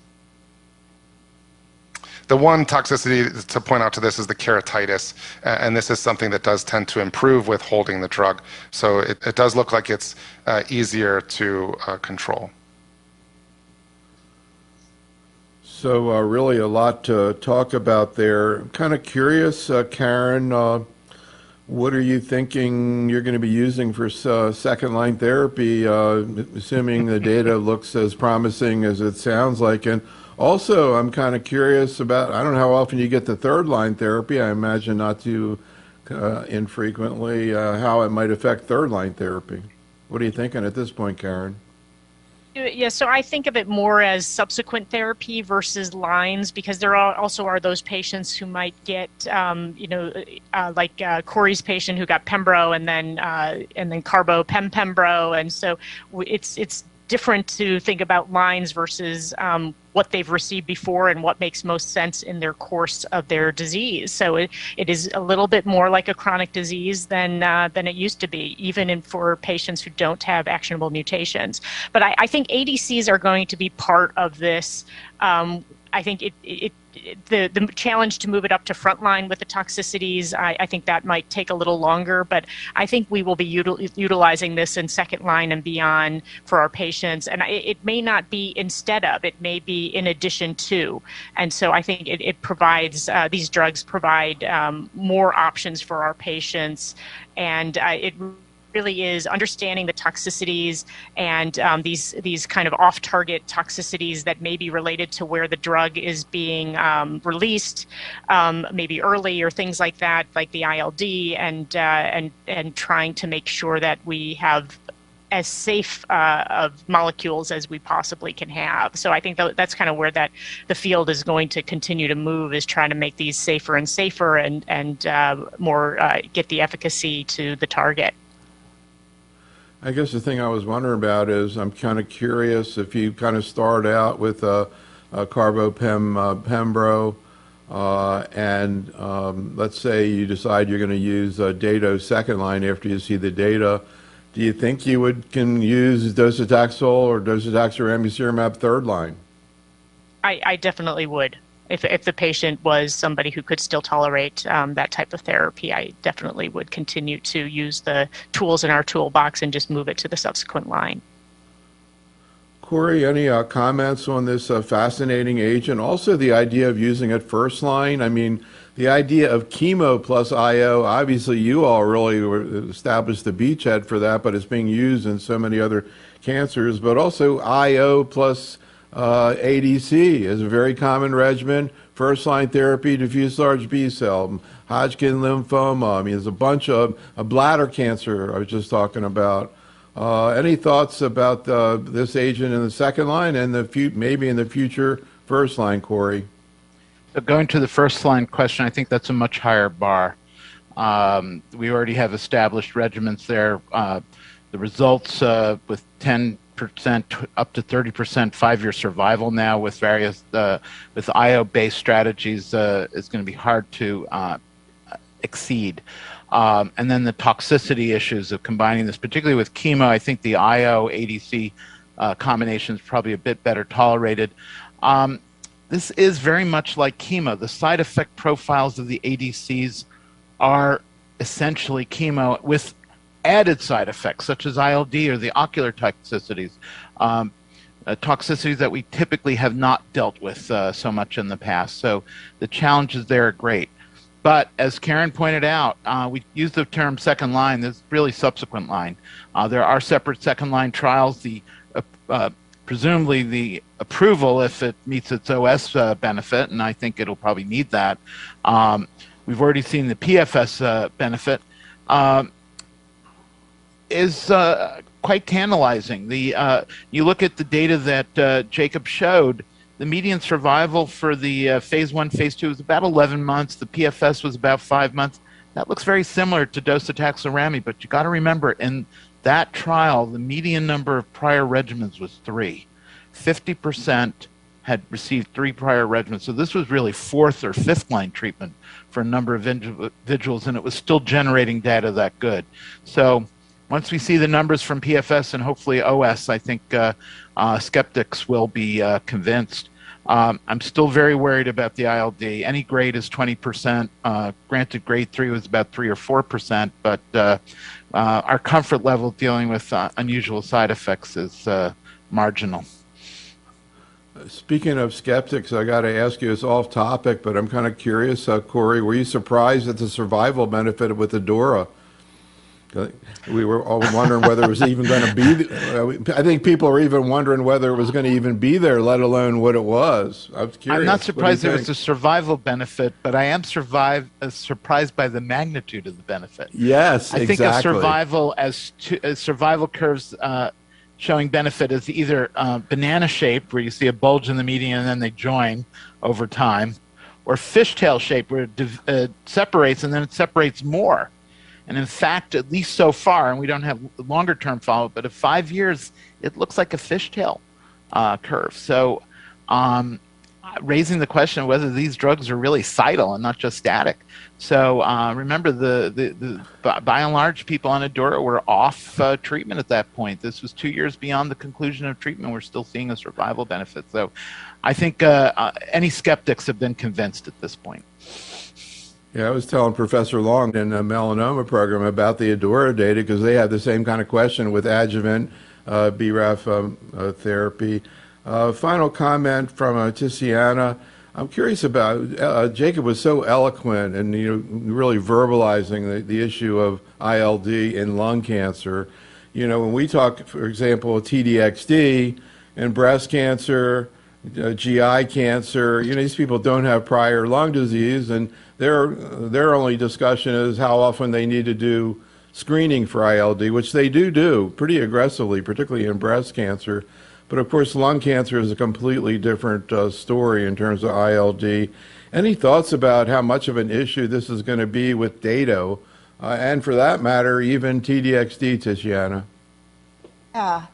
S2: The one toxicity to point out to this is the keratitis, and this is something that does tend to improve with holding the drug. So it does look like it's easier to control.
S1: So really a lot to talk about there. I'm kind of curious, Karen, what are you thinking you're going to be using for second-line therapy, assuming the data looks as promising as it sounds like? And also, I'm kind of curious about, I don't know how often you get the third-line therapy. I imagine not too infrequently, how it might affect third-line therapy. What are you thinking at this point, Karen?
S3: Yeah, so I think of it more as subsequent therapy versus lines, because there also are those patients who might get, like Corey's patient who got Pembro and then Carbo Pembro, and so it's different to think about lines versus what they've received before and what makes most sense in their course of their disease. So it is a little bit more like a chronic disease than it used to be, even for patients who don't have actionable mutations. But I think ADCs are going to be part of this. I think the challenge to move it up to frontline with the toxicities, I think that might take a little longer, but I think we will be utilizing this in second line and beyond for our patients. And it may not be instead of, it may be in addition to. And so I think it provides, these drugs provide more options for our patients, and it really is understanding the toxicities and these kind of off-target toxicities that may be related to where the drug is being released, maybe early or things like that, like the ILD, and trying to make sure that we have as safe of molecules as we possibly can have. So I think that's kind of where the field is going to continue to move, is trying to make these safer and safer and more get the efficacy to the target.
S1: I guess the thing I was wondering about is I'm kind of curious if you kind of start out with a Pembro, and let's say you decide you're going to use Dato second line after you see the data. Do you think you can use docetaxel or docetaxel or ramucirumab third line?
S3: I definitely would. If the patient was somebody who could still tolerate that type of therapy, I definitely would continue to use the tools in our toolbox and just move it to the subsequent line.
S1: Corey, any comments on this fascinating agent? Also, the idea of using it first line. I mean, the idea of chemo plus IO, obviously you all really established the beachhead for that, but it's being used in so many other cancers. But also IO plus ADC is a very common regimen. First-line therapy, diffuse large B-cell, Hodgkin lymphoma. I mean, there's a bunch of bladder cancer I was just talking about. Any thoughts about this agent in the second line and maybe in the future first line, Corey?
S4: So going to the first line question, I think that's a much higher bar. We already have established regimens there. The results with 10% up to 30% 5-year survival now with various with IO-based strategies is going to be hard to exceed. And then the toxicity issues of combining this, particularly with chemo, I think the IO ADC combination is probably a bit better tolerated. This is very much like chemo. The side effect profiles of the ADCs are essentially chemo with added side effects such as ILD or the ocular toxicities, toxicities that we typically have not dealt with so much in the past. So the challenges there are great. But as Karen pointed out, we use the term second line. This is really subsequent line. There are separate second line trials. Presumably the approval, if it meets its OS benefit, and I think it'll probably need that. We've already seen the PFS benefit. Is quite tantalizing. You look at the data that Jacob showed, the median survival for the phase 1, phase 2 was about 11 months. The PFS was about 5 months. That looks very similar to docetaxel rami, but you got to remember, in that trial, the median number of prior regimens was 3. 50% had received 3 prior regimens. So this was really 4th or 5th line treatment for a number of individuals, and it was still generating data that good. So once we see the numbers from PFS and hopefully OS, I think skeptics will be convinced. I'm still very worried about the ILD. Any grade is 20%. Granted, grade 3 was about 3 or 4%, but our comfort level dealing with unusual side effects is marginal.
S1: Speaking of skeptics, I got to ask you, it's off topic, but I'm kind of curious, Corey, were you surprised at the survival benefit with Adora? We were all wondering whether it was even going to be. I think people are even wondering whether it was going to even be there, let alone what it was. I was curious.
S4: I'm not surprised there was a survival benefit, but I am surprised by the magnitude of the benefit.
S1: Yes,
S4: I
S1: exactly.
S4: think as survival curves showing benefit is either banana shaped, where you see a bulge in the median and then they join over time, or fishtail shaped, where it separates and then it separates more. And in fact, at least so far, and we don't have longer term follow-up, but at 5 years, it looks like a fishtail curve. So raising the question of whether these drugs are really cidal and not just static. So remember, by and large, people on Adora were off treatment at that point. This was 2 years beyond the conclusion of treatment. We're still seeing a survival benefit. So I think any skeptics have been convinced at this point.
S1: Yeah, I was telling Professor Long in the melanoma program about the Adora data because they had the same kind of question with adjuvant BRAF therapy. Final comment from Ticiana. I'm curious about, Jacob was so eloquent and really verbalizing the issue of ILD in lung cancer. When we talk, for example, TDXD and breast cancer, GI cancer, these people don't have prior lung disease, and their only discussion is how often they need to do screening for ILD, which they do pretty aggressively, particularly in breast cancer. But of course, lung cancer is a completely different story in terms of ILD. Any thoughts about how much of an issue this is going to be with Dato, and for that matter, even TDXD, Ticiana?
S5: Yeah,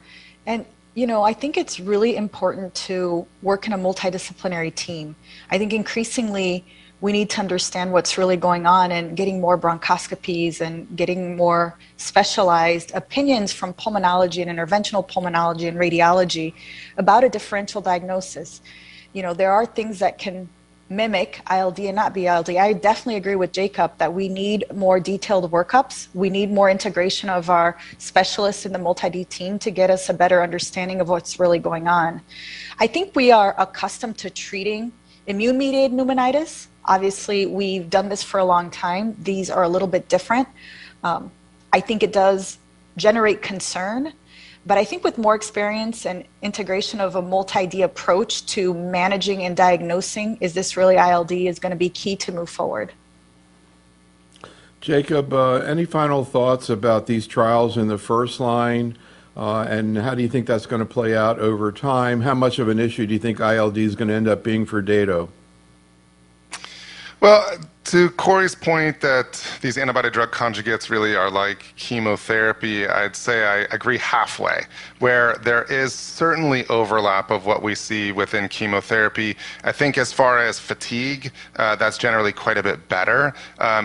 S5: and I think it's really important to work in a multidisciplinary team. I think increasingly we need to understand what's really going on, and getting more bronchoscopies and getting more specialized opinions from pulmonology and interventional pulmonology and radiology about a differential diagnosis. There are things that can mimic ILD and not be ILD. I definitely agree with Jacob that we need more detailed workups. We need more integration of our specialists in the multi-D team to get us a better understanding of what's really going on. I think we are accustomed to treating immune-mediated pneumonitis. Obviously, we've done this for a long time. These are a little bit different. I think it does generate concern, but I think with more experience and integration of a multi-D approach to managing and diagnosing, is this really ILD, is going to be key to move forward.
S1: Jacob, any final thoughts about these trials in the first line, and how do you think that's going to play out over time? How much of an issue do you think ILD is going to end up being for Dato?
S2: Well, to Corey's point that these antibody-drug conjugates really are like chemotherapy, I'd say I agree halfway, where there is certainly overlap of what we see within chemotherapy. I think as far as fatigue, that's generally quite a bit better.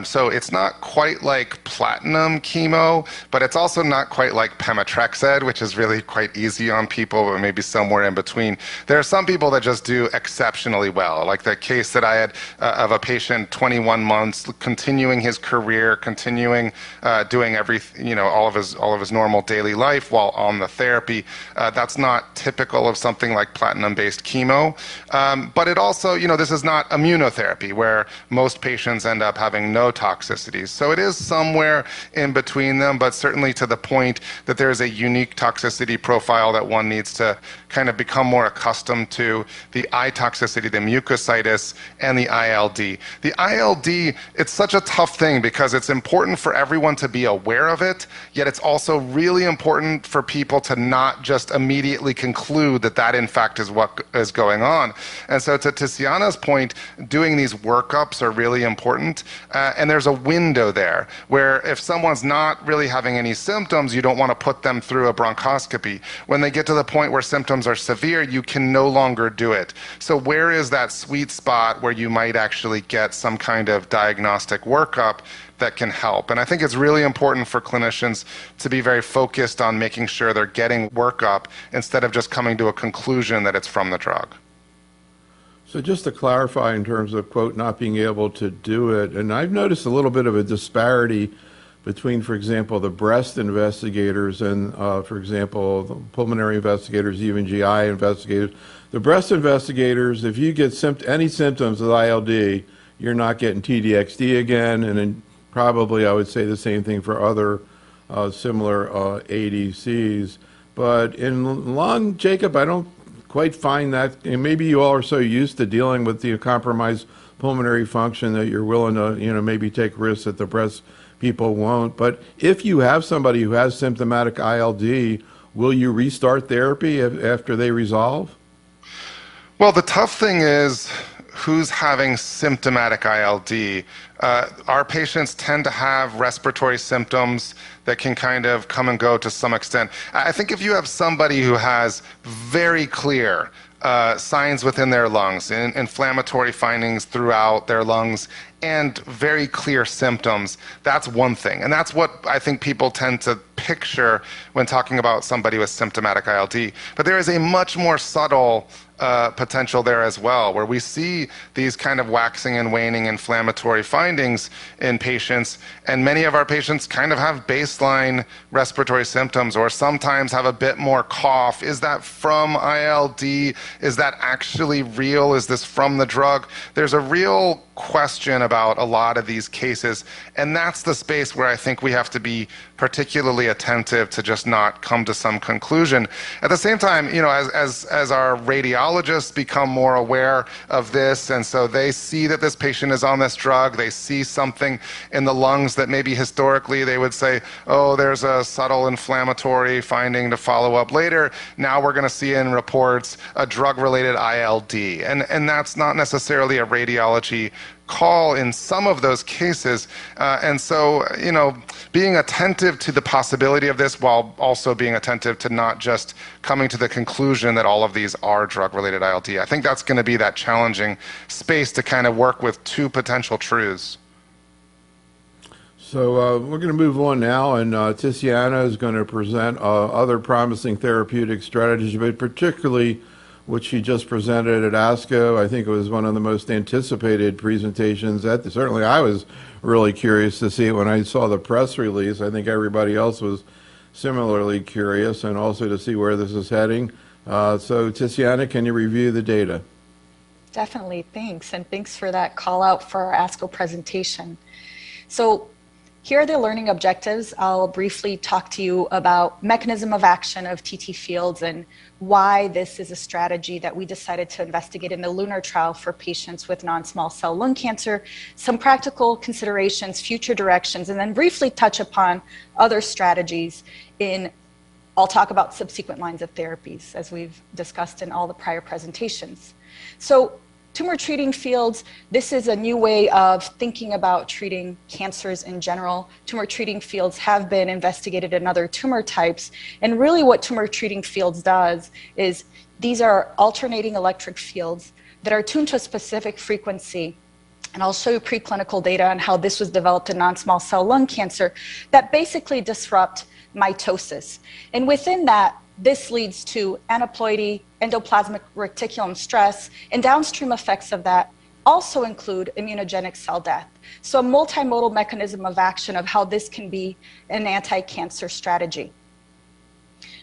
S2: So it's not quite like platinum chemo, but it's also not quite like pemetrexed, which is really quite easy on people, but maybe somewhere in between. There are some people that just do exceptionally well, like the case that I had of a patient, 21 months, continuing his career, continuing doing everything, all of his normal daily life while on the therapy. That's not typical of something like platinum-based chemo. But it also, this is not immunotherapy where most patients end up having no toxicities. So it is somewhere in between them, but certainly to the point that there is a unique toxicity profile that one needs to kind of become more accustomed to: the eye toxicity, the mucositis, and the ILD. The ILD, it's such a tough thing because it's important for everyone to be aware of it, yet it's also really important for people to not just immediately conclude that that in fact is what is going on. And so to Ticiana's point, doing these workups are really important, and there's a window there where if someone's not really having any symptoms, you don't want to put them through a bronchoscopy. When they get to the point where symptoms are severe, you can no longer do it. So where is that sweet spot where you might actually get some kind of diagnostic workup that can help? And I think it's really important for clinicians to be very focused on making sure they're getting workup instead of just coming to a conclusion that it's from the drug.
S1: So just to clarify in terms of, quote, not being able to do it, and I've noticed a little bit of a disparity between, for example, the breast investigators and, for example, the pulmonary investigators, even GI investigators. The breast investigators, if you get any symptoms of ILD, you're not getting TDXD again, and then probably I would say the same thing for other similar ADCs. But in lung, Jacob, I don't quite find that, and maybe you all are so used to dealing with the compromised pulmonary function that you're willing to, maybe take risks that the breast people won't. But if you have somebody who has symptomatic ILD, will you restart therapy after they resolve?
S2: Well, the tough thing is who's having symptomatic ILD. Our patients tend to have respiratory symptoms that can kind of come and go to some extent. I think if you have somebody who has very clear signs within their lungs, inflammatory findings throughout their lungs, and very clear symptoms, that's one thing. And that's what I think people tend to picture when talking about somebody with symptomatic ILD. But there is a much more subtle potential there as well, where we see these kind of waxing and waning inflammatory findings in patients, and many of our patients kind of have baseline respiratory symptoms or sometimes have a bit more cough. Is that from ILD? Is that actually real? Is this from the drug? There's a real question about a lot of these cases, and that's the space where I think we have to be particularly attentive to just not come to some conclusion. At the same time, as our radiologists become more aware of this, and so they see that this patient is on this drug, they see something in the lungs that maybe historically they would say, oh, there's a subtle inflammatory finding to follow up later. Now we're going to see in reports a drug-related ILD, and that's not necessarily a radiology call in some of those cases. And so, being attentive to the possibility of this while also being attentive to not just coming to the conclusion that all of these are drug-related ILD. I think that's going to be that challenging space to kind of work with two potential truths.
S1: So we're going to move on now, and Ticiana is going to present other promising therapeutic strategies, but particularly which she just presented at ASCO. I think it was one of the most anticipated presentations. Certainly I was really curious to see it when I saw the press release. I think everybody else was similarly curious, and also to see where this is heading. So Ticiana, can you review the data?
S5: Definitely, thanks. And thanks for that call out for our ASCO presentation. So here are the learning objectives. I'll briefly talk to you about mechanism of action of TT fields and why this is a strategy that we decided to investigate in the LUNAR trial for patients with non-small cell lung cancer, some practical considerations, future directions, and then briefly touch upon other strategies I'll talk about subsequent lines of therapies as we've discussed in all the prior presentations. So tumor treating fields, this is a new way of thinking about treating cancers in general. Tumor treating fields have been investigated in other tumor types. And really what tumor treating fields does is these are alternating electric fields that are tuned to a specific frequency. And I'll show you preclinical data on how this was developed in non-small cell lung cancer that basically disrupt mitosis. And within that, this leads to aneuploidy, endoplasmic reticulum stress, and downstream effects of that also include immunogenic cell death. So a multimodal mechanism of action of how this can be an anti-cancer strategy.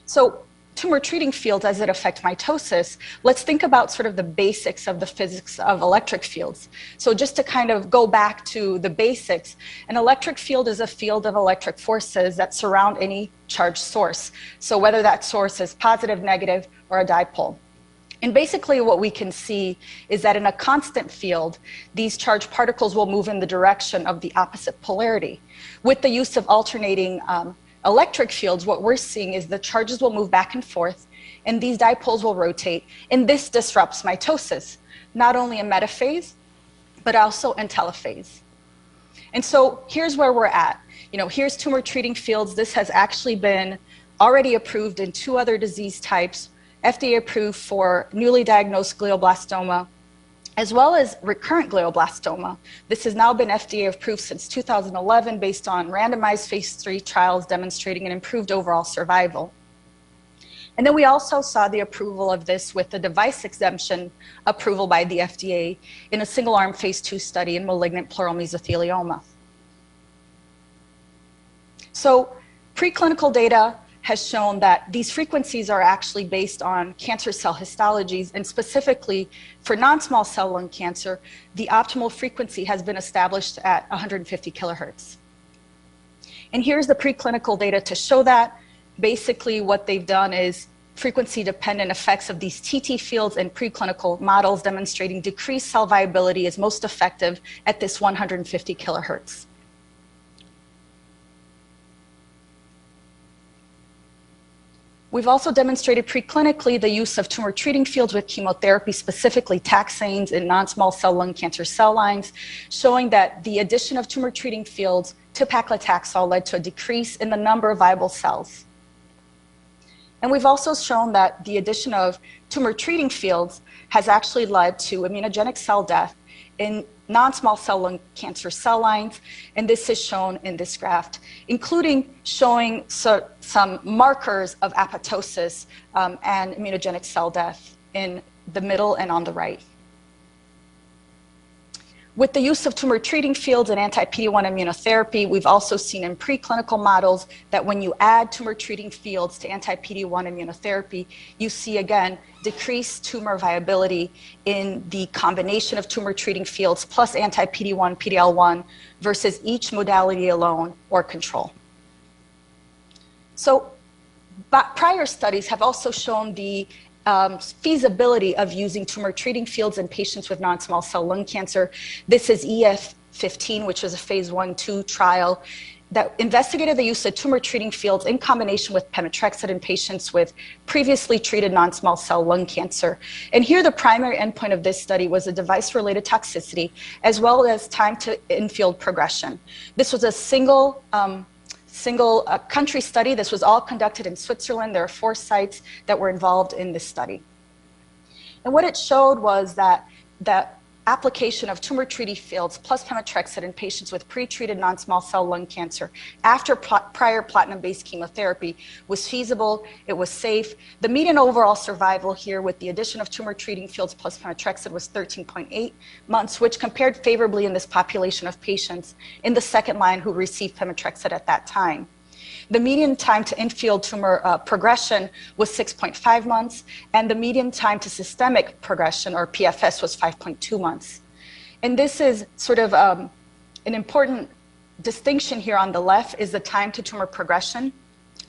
S5: So tumor treating fields as it affect mitosis, let's think about sort of the basics of the physics of electric fields. So just to kind of go back to the basics, an electric field is a field of electric forces that surround any charged source. So whether that source is positive, negative, or a dipole. And basically what we can see is that in a constant field, these charged particles will move in the direction of the opposite polarity. With the use of alternating electric fields, what we're seeing is the charges will move back and forth, and these dipoles will rotate, and this disrupts mitosis, not only in metaphase, but also in telophase. And so here's where we're at. Here's tumor treating fields. This has actually been already approved in 2 other disease types, FDA approved for newly diagnosed glioblastoma, as well as recurrent glioblastoma. This has now been FDA approved since 2011 based on randomized phase 3 trials demonstrating an improved overall survival. And then we also saw the approval of this with the device exemption approval by the FDA in a single-arm phase 2 study in malignant pleural mesothelioma. So preclinical data has shown that these frequencies are actually based on cancer cell histologies, and specifically for non-small cell lung cancer, the optimal frequency has been established at 150 kilohertz. And here's the preclinical data to show that. Basically, what they've done is frequency-dependent effects of these TT fields in preclinical models demonstrating decreased cell viability is most effective at this 150 kilohertz. We've also demonstrated preclinically the use of tumor treating fields with chemotherapy, specifically taxanes in non-small cell lung cancer cell lines, showing that the addition of tumor treating fields to paclitaxel led to a decrease in the number of viable cells. And we've also shown that the addition of tumor treating fields has actually led to immunogenic cell death in non-small cell lung cancer cell lines, and this is shown in this graph, including showing some markers of apoptosis and immunogenic cell death in the middle and on the right. With the use of tumor treating fields and anti-PD-1 immunotherapy, we've also seen in preclinical models that when you add tumor treating fields to anti-PD-1 immunotherapy, you see again decreased tumor viability in the combination of tumor treating fields plus anti-PD-1, PD-L1 versus each modality alone or control. So prior studies have also shown the feasibility of using tumor treating fields in patients with non-small cell lung cancer. This is EF-15, which is a phase 1/2 trial that investigated the use of tumor treating fields in combination with pemetrexed in patients with previously treated non-small cell lung cancer. And here the primary endpoint of this study was a device-related toxicity as well as time to infield progression. This was a single country study. This was all conducted in Switzerland. There are 4 sites that were involved in this study. And what it showed was that application of tumor treating fields plus pemetrexed in patients with pretreated non-small cell lung cancer after prior platinum-based chemotherapy was feasible, it was safe. The median overall survival here with the addition of tumor treating fields plus pemetrexed was 13.8 months, which compared favorably in this population of patients in the second line who received pemetrexed at that time. The median time to infield tumor progression was 6.5 months, and the median time to systemic progression, or PFS, was 5.2 months. And this is sort of an important distinction here on the left is the time to tumor progression.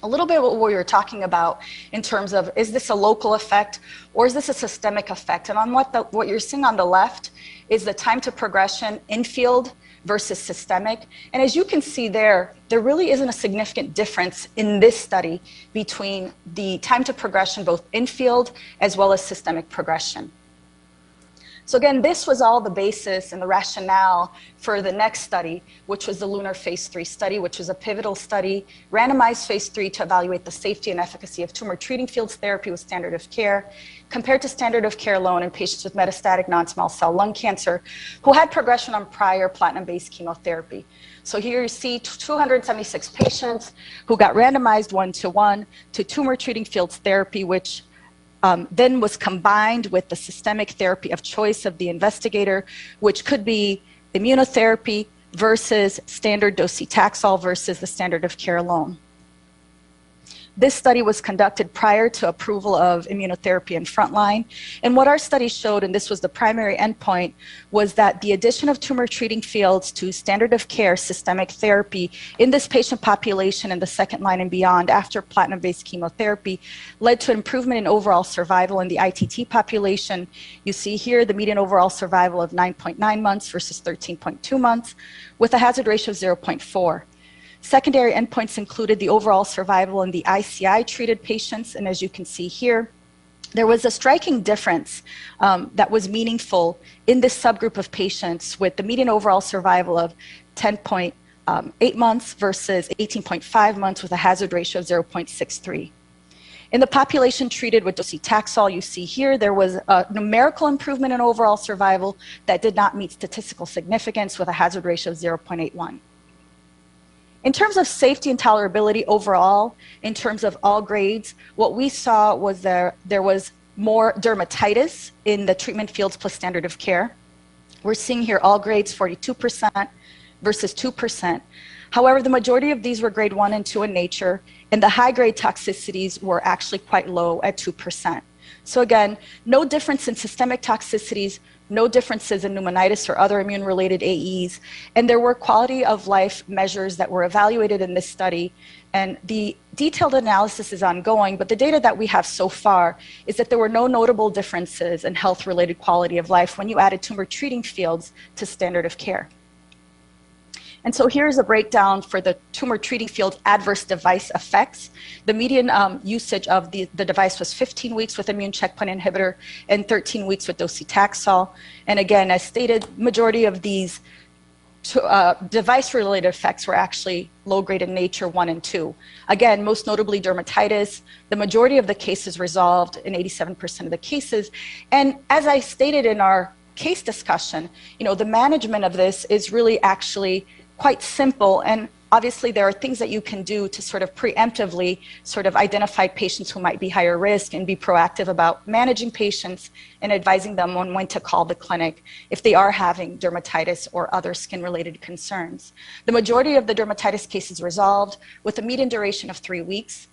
S5: A little bit what we were talking about in terms of, is this a local effect or is this a systemic effect? And on what you're seeing on the left is the time to progression in field versus systemic. And as you can see there really isn't a significant difference in this study between the time to progression both in field as well as systemic progression. So again, this was all the basis and the rationale for the next study, which was the LUNAR phase 3 study, which was a pivotal study, randomized phase 3 to evaluate the safety and efficacy of tumor treating fields therapy with standard of care, compared to standard of care alone in patients with metastatic non-small cell lung cancer who had progression on prior platinum-based chemotherapy. So here you see 276 patients who got randomized 1-to-1 to tumor treating fields therapy, which then was combined with the systemic therapy of choice of the investigator, which could be immunotherapy versus standard docetaxel versus the standard of care alone. This study was conducted prior to approval of immunotherapy in frontline. And what our study showed, and this was the primary endpoint, was that the addition of tumor treating fields to standard of care systemic therapy in this patient population in the second line and beyond after platinum-based chemotherapy led to improvement in overall survival in the ITT population. You see here the median overall survival of 9.9 months versus 13.2 months with a hazard ratio of 0.4. Secondary endpoints included the overall survival in the ICI-treated patients, and as you can see here, there was a striking difference that was meaningful in this subgroup of patients with the median overall survival of 10.8 months versus 18.5 months with a hazard ratio of 0.63. In the population treated with docetaxel, you see here, there was a numerical improvement in overall survival that did not meet statistical significance with a hazard ratio of 0.81. In terms of safety and tolerability overall, in terms of all grades, what we saw was there was more dermatitis in the treatment fields plus standard of care. We're seeing here all grades 42% versus 2%. However, the majority of these were grade 1 and 2 in nature, and the high grade toxicities were actually quite low at 2%. So again, no difference in systemic toxicities, no differences in pneumonitis or other immune-related AEs, and there were quality of life measures that were evaluated in this study. And the detailed analysis is ongoing, but the data that we have so far is that there were no notable differences in health-related quality of life when you added tumor treating fields to standard of care. And so here's a breakdown for the tumor treating field adverse device effects. The median usage of the device was 15 weeks with immune checkpoint inhibitor and 13 weeks with docetaxel. And again, as stated, majority of these device-related effects were actually low-grade in nature, 1 and 2. Again, most notably dermatitis. The majority of the cases resolved in 87% of the cases. And as I stated in our case discussion, the management of this is really actually quite simple, and obviously there are things that you can do to sort of preemptively sort of identify patients who might be higher risk and be proactive about managing patients and advising them on when to call the clinic if they are having dermatitis or other skin-related concerns. The majority of the dermatitis cases resolved with a median duration of 3 weeks.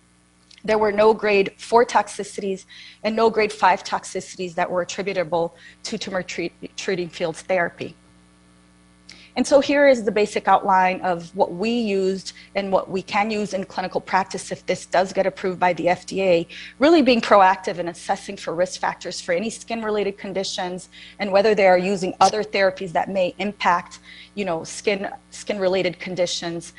S5: There were no grade 4 toxicities and no grade 5 toxicities that were attributable to tumor treating fields therapy. And so here is the basic outline of what we used and what we can use in clinical practice if this does get approved by the FDA, really being proactive in assessing for risk factors for any skin-related conditions and whether they are using other therapies that may impact, skin-related conditions.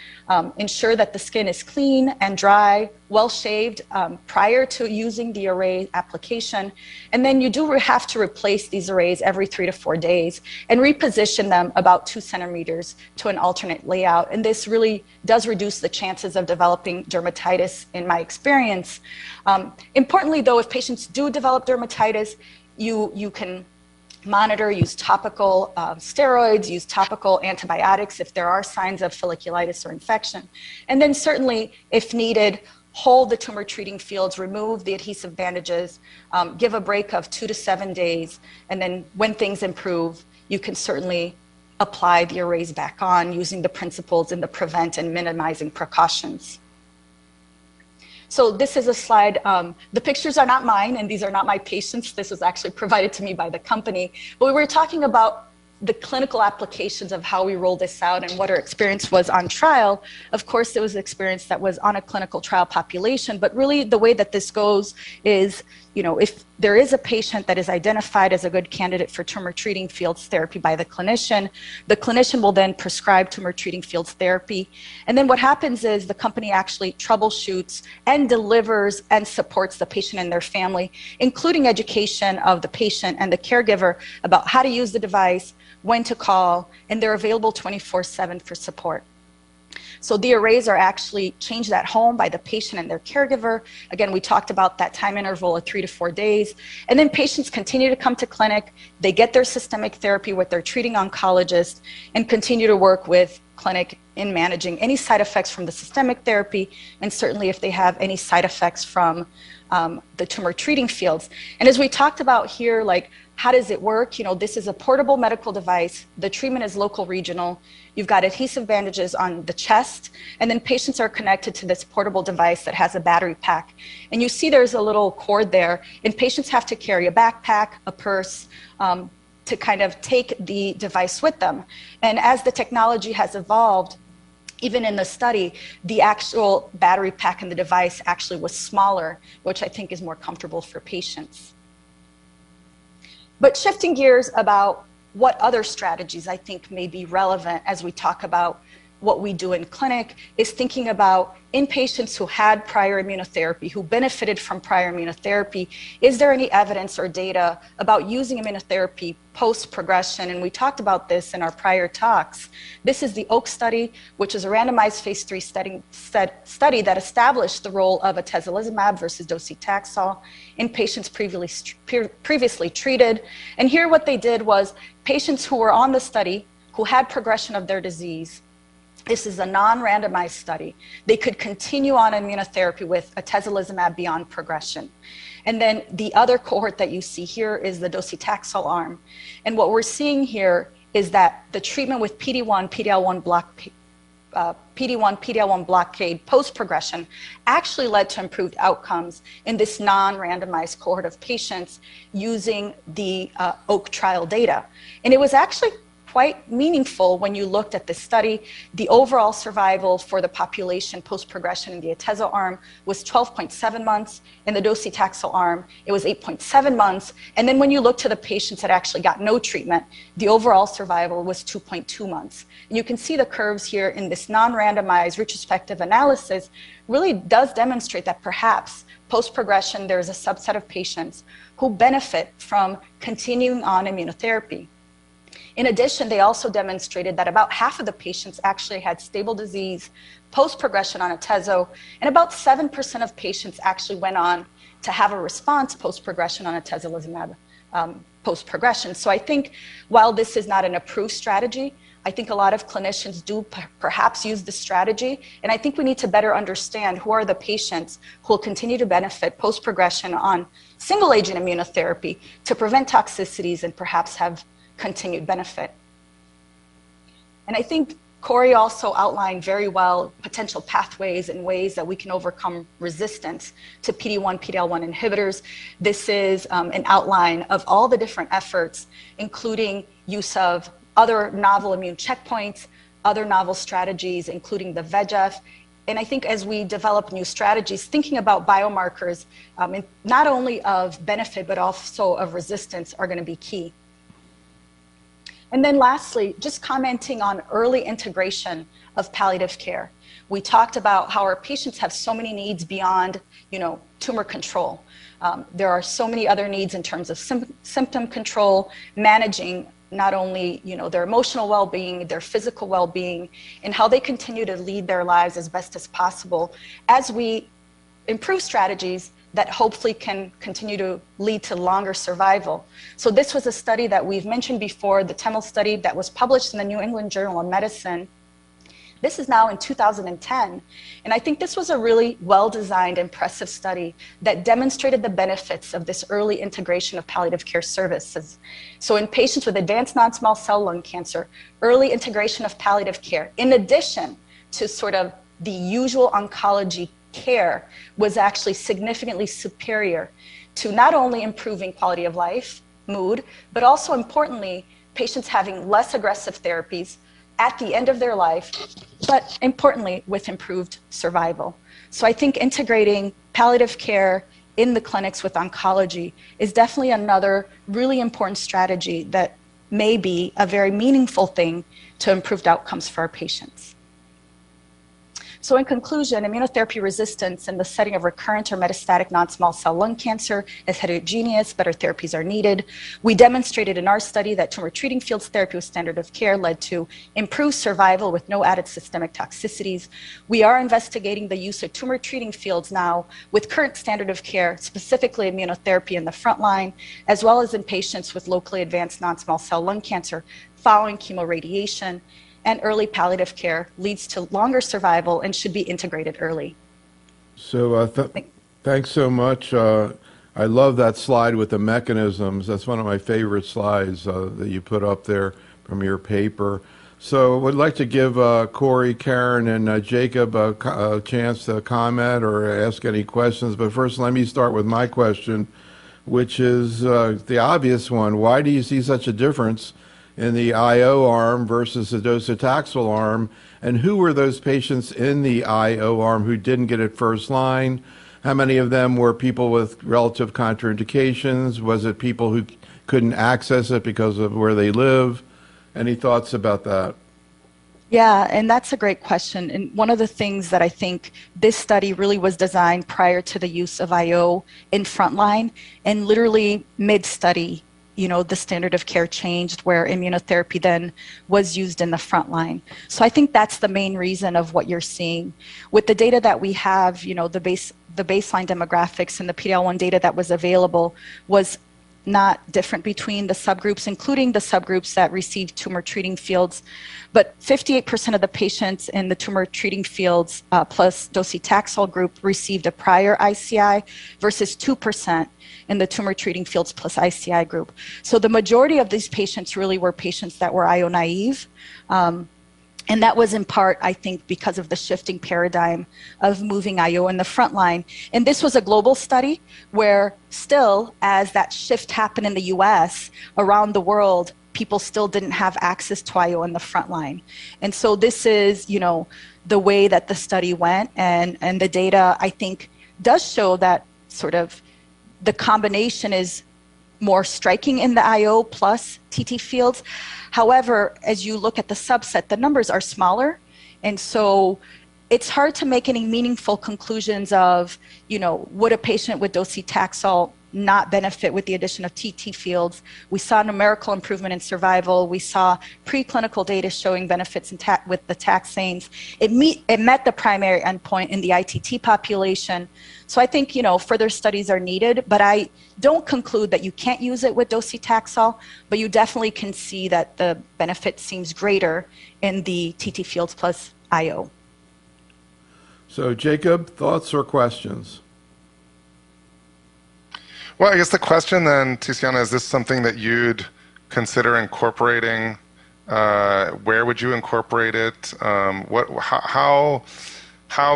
S5: Ensure that the skin is clean and dry, well-shaved prior to using the array application. And then you do have to replace these arrays every 3 to 4 days and reposition them about 2 centimeters to an alternate layout. And this really does reduce the chances of developing dermatitis in my experience. Importantly though, if patients do develop dermatitis, you can monitor, use topical steroids, use topical antibiotics if there are signs of folliculitis or infection. And then certainly, if needed, hold the tumor treating fields, remove the adhesive bandages, give a break of 2 to 7 days, and then when things improve, you can certainly apply the arrays back on using the principles in the prevent and minimizing precautions. So this is a slide. The pictures are not mine, and these are not my patients. This was actually provided to me by the company. But we were talking about the clinical applications of how we roll this out and what our experience was on trial. Of course, it was an experience that was on a clinical trial population, but really the way that this goes is, if there is a patient that is identified as a good candidate for tumor treating fields therapy by the clinician will then prescribe tumor treating fields therapy. And then what happens is the company actually troubleshoots and delivers and supports the patient and their family, including education of the patient and the caregiver about how to use the device, when to call, and they're available 24/7 for support. So the arrays are actually changed at home by the patient and their caregiver. Again, we talked about that time interval of 3 to 4 days. And then patients continue to come to clinic. They get their systemic therapy with their treating oncologist and continue to work with clinic in managing any side effects from the systemic therapy, and certainly if they have any side effects from the tumor treating fields. And as we talked about here, how does it work? This is a portable medical device. The treatment is local regional. You've got adhesive bandages on the chest, and then patients are connected to this portable device that has a battery pack. And you see there's a little cord there, and patients have to carry a backpack, a purse, to kind of take the device with them. And as the technology has evolved, even in the study, the actual battery pack in the device actually was smaller, which I think is more comfortable for patients. But shifting gears about what other strategies I think may be relevant as we talk about what we do in clinic is thinking about in patients who had prior immunotherapy, who benefited from prior immunotherapy, is there any evidence or data about using immunotherapy post-progression? And we talked about this in our prior talks. This is the OAK study, which is a randomized phase 3 study that established the role of atezolizumab versus docetaxel in patients previously treated. And here what they did was patients who were on the study, who had progression of their disease, This is a non-randomized study. They could continue on immunotherapy with atezolizumab beyond progression. And then the other cohort that you see here is the docetaxel arm. And what we're seeing here is that the treatment with PD-1, PD-L1 blockade post-progression actually led to improved outcomes in this non-randomized cohort of patients using the OAK trial data. And it was actually quite meaningful when you looked at this study. The overall survival for the population post-progression in the atezo arm was 12.7 months. In the docetaxel arm, it was 8.7 months. And then when you look to the patients that actually got no treatment, the overall survival was 2.2 months. And you can see the curves here in this non-randomized retrospective analysis really does demonstrate that perhaps post-progression, there is a subset of patients who benefit from continuing on immunotherapy. In addition, they also demonstrated that about half of the patients actually had stable disease post-progression on atezo, and about 7% of patients actually went on to have a response post-progression on atezolizumab post-progression. So I think while this is not an approved strategy, I think a lot of clinicians do perhaps use this strategy, and I think we need to better understand who are the patients who will continue to benefit post-progression on single-agent immunotherapy to prevent toxicities and perhaps have continued benefit. And I think Corey also outlined very well potential pathways and ways that we can overcome resistance to PD-1, PD-L1 inhibitors. This is an outline of all the different efforts, including use of other novel immune checkpoints, other novel strategies, including the VEGF. And I think as we develop new strategies, thinking about biomarkers, not only of benefit, but also of resistance are going to be key. And then lastly, just commenting on early integration of palliative care. We talked about how our patients have so many needs beyond, tumor control. There are so many other needs in terms of symptom control, managing not only, their emotional well-being, their physical well-being, and how they continue to lead their lives as best as possible as we improve strategies that hopefully can continue to lead to longer survival. So this was a study that we've mentioned before, the TEML study that was published in the New England Journal of Medicine. This is now in 2010. And I think this was a really well-designed, impressive study that demonstrated the benefits of this early integration of palliative care services. So in patients with advanced non-small cell lung cancer, early integration of palliative care, in addition to sort of the usual oncology care, was actually significantly superior to not only improving quality of life, mood, but also importantly, patients having less aggressive therapies at the end of their life, but importantly, with improved survival. So I think integrating palliative care in the clinics with oncology is definitely another really important strategy that may be a very meaningful thing to improved outcomes for our patients. So in conclusion, immunotherapy resistance in the setting of recurrent or metastatic non-small cell lung cancer is heterogeneous. Better therapies are needed. We demonstrated in our study that Tumor Treating Fields therapy with standard of care led to improved survival with no added systemic toxicities. We are investigating the use of Tumor Treating Fields now with current standard of care, specifically immunotherapy in the front line, as well as in patients with locally advanced non-small cell lung cancer following chemoradiation. And early palliative care leads to longer survival and should be integrated early.
S1: So thanks so much. I love that slide with the mechanisms. That's one of my favorite slides that you put up there from your paper. So I would like to give Corey, Karen, and Jacob a chance to comment or ask any questions. But first, let me start with my question, which is the obvious one. Why do you see such a difference in the IO arm versus the docetaxel arm, and who were those patients in the IO arm who didn't get it first line? How many of them were people with relative contraindications? Was it people who couldn't access it because of where they live? Any thoughts about that?
S5: Yeah, and that's a great question. And one of the things that I think this study really was designed prior to the use of IO in frontline, and literally mid-study, the standard of care changed where immunotherapy then was used in the front line. So I think that's the main reason of what you're seeing. With the data that we have, the baseline demographics and the PD-L1 data that was available was not different between the subgroups, including the subgroups that received tumor treating fields. But 58% of the patients in the tumor treating fields plus docetaxel group received a prior ICI versus 2% in the tumor treating fields plus ICI group. So the majority of these patients really were patients that were IO naive. And that was in part, I think, because of the shifting paradigm of moving IO in the front line. And this was a global study where still, as that shift happened in the US, around the world, people still didn't have access to IO in the front line. And so this is, you know, the way that the study went. And the data, I think, does show that sort of the combination is more striking in the IO plus TT fields. However, as you look at the subset, the numbers are smaller. And so it's hard to make any meaningful conclusions of, you know, would a patient with docetaxel not benefit with the addition of TT fields? We saw numerical improvement in survival. We saw preclinical data showing benefits with the taxanes. It met the primary endpoint in the ITT population. So I think, you know, further studies are needed, but I don't conclude that you can't use it with docetaxel, but you definitely can see that the benefit seems greater in the TT fields plus IO.
S1: So Jacob, thoughts or questions?
S2: Well, I guess the question then, Ticiana, is this something that you'd consider incorporating? Where would you incorporate it? How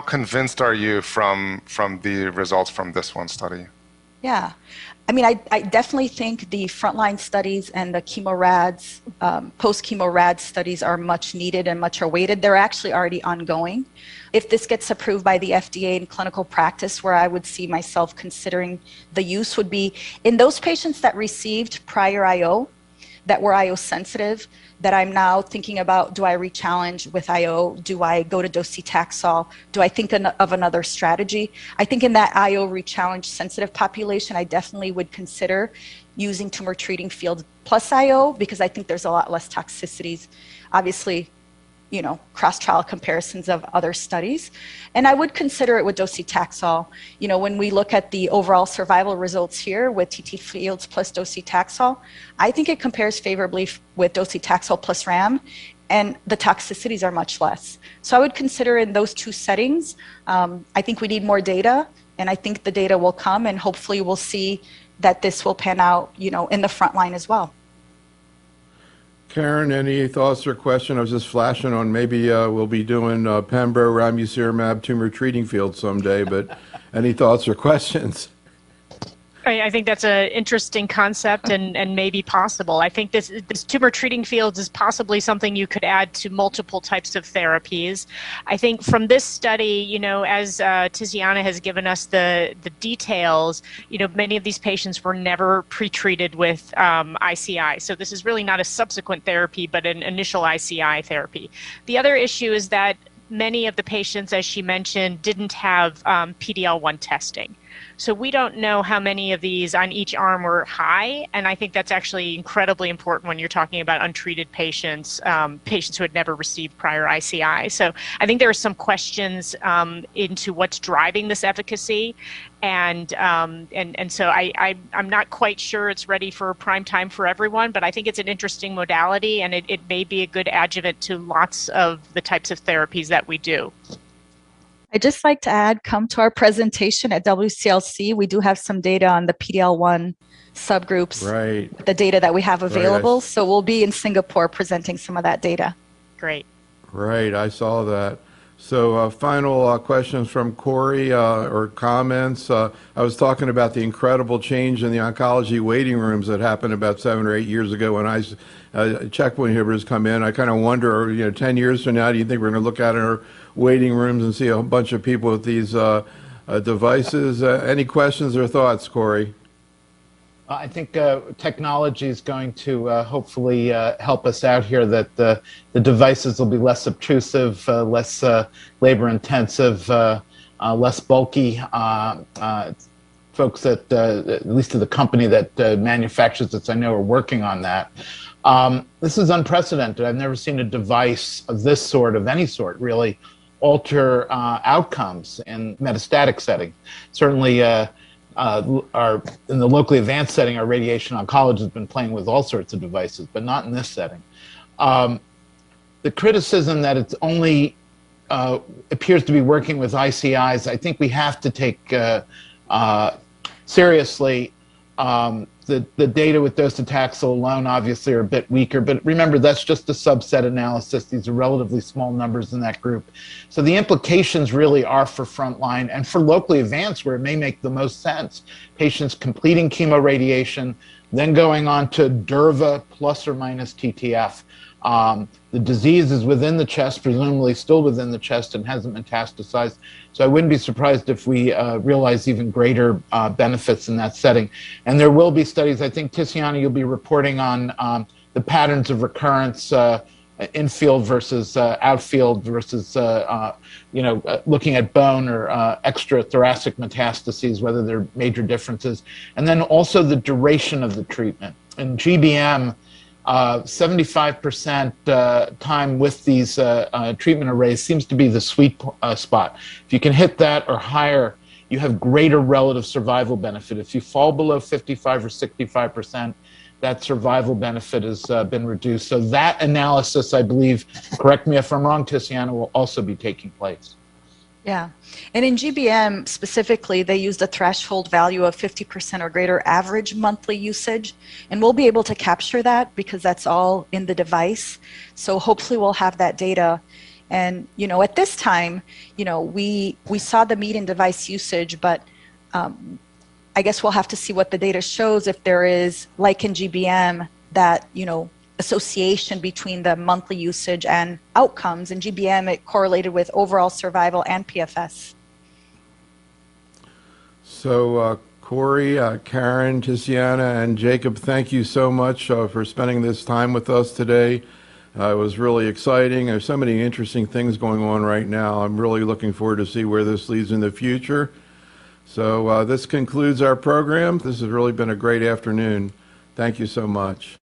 S2: convinced are you from the results from this one study?
S5: Yeah, I mean, I definitely think the frontline studies and the chemo-rads, post-chemo-rad studies are much needed and much awaited. They're actually already ongoing. If this gets approved by the FDA in clinical practice, where I would see myself considering the use would be in those patients that received prior IO, that were IO sensitive, that I'm now thinking about, do I re-challenge with IO? Do I go to docetaxel? Do I think of another strategy? I think in that IO re-challenge sensitive population, I definitely would consider using tumor treating fields plus IO, because I think there's a lot less toxicities. Obviously, you know, cross-trial comparisons of other studies. And I would consider it with docetaxel. You know, when we look at the overall survival results here with TT fields plus docetaxel, I think it compares favorably with docetaxel plus RAM, and the toxicities are much less. So I would consider in those two settings. I think we need more data, and I think the data will come, and hopefully we'll see that this will pan out, you know, in the front line as well.
S1: Karen, any thoughts or question? I was just flashing on maybe we'll be doing Pembro, ramucirumab, tumor treating field someday, but any thoughts or questions?
S3: I think that's an interesting concept and maybe possible. I think this tumor treating fields is possibly something you could add to multiple types of therapies. I think from this study, you know, as Ticiana has given us the details, you know, many of these patients were never pretreated with ICI. So this is really not a subsequent therapy, but an initial ICI therapy. The other issue is that many of the patients, as she mentioned, didn't have PD-L1 testing. So we don't know how many of these on each arm were high, and I think that's actually incredibly important when you're talking about untreated patients, patients who had never received prior ICI. So I think there are some questions into what's driving this efficacy, and so I'm not quite sure it's ready for prime time for everyone, but I think it's an interesting modality, and it may be a good adjuvant to lots of the types of therapies that we do.
S5: I'd just like to add, come to our presentation at WCLC. We do have some data on the PD-L1 subgroups,
S1: right?
S5: The data that we have available.
S1: Right.
S5: So we'll be in Singapore presenting some of that data.
S3: Great.
S1: Right, I saw that. So final questions from Corey or comments. I was talking about the incredible change in the oncology waiting rooms that happened about 7 or 8 years ago when checkpoint inhibitors come in. I kind of wonder, you know, 10 years from now, do you think we're going to look at our waiting rooms and see a bunch of people with these devices? Any questions or thoughts, Corey?
S4: I think technology is going to hopefully help us out here, that the devices will be less obtrusive, less labor intensive, less bulky. Folks at least to the company that manufactures this, I know, are working on that. This is unprecedented. I've never seen a device of this sort, of any sort, really alter outcomes in metastatic setting. Certainly are in the locally advanced setting, our radiation oncologist has been playing with all sorts of devices, but not in this setting. The criticism that it's only appears to be working with ICIs, I think we have to take seriously. The data with docetaxel alone obviously are a bit weaker, but remember, that's just a subset analysis. These are relatively small numbers in that group. So the implications really are for frontline and for locally advanced, where it may make the most sense. Patients completing chemoradiation, then going on to Durva plus or minus TTF. The disease is within the chest, presumably still within the chest, and hasn't metastasized. So I wouldn't be surprised if we realize even greater benefits in that setting. And there will be studies. I think, Ticiana, you'll be reporting on the patterns of recurrence, infield versus outfield versus, looking at bone or extra thoracic metastases, whether there are major differences. And then also the duration of the treatment. In GBM, 75% time with these treatment arrays seems to be the sweet spot. If you can hit that or higher, you have greater relative survival benefit. If you fall below 55 or 65%, that survival benefit has been reduced. So that analysis, I believe, correct me if I'm wrong, Ticiana, will also be taking place.
S5: Yeah. And in GBM specifically, they used a threshold value of 50% or greater average monthly usage. And we'll be able to capture that because that's all in the device. So hopefully we'll have that data. And, at this time, we saw the median device usage, but I guess we'll have to see what the data shows if there is, like in GBM, that, association between the monthly usage and outcomes. In GBM, it correlated with overall survival and PFS.
S1: So Corey, Karen, Ticiana, and Jacob, thank you so much for spending this time with us today. It was really exciting. There's so many interesting things going on right now. I'm really looking forward to see where this leads in the future. So this concludes our program. This has really been a great afternoon. Thank you so much.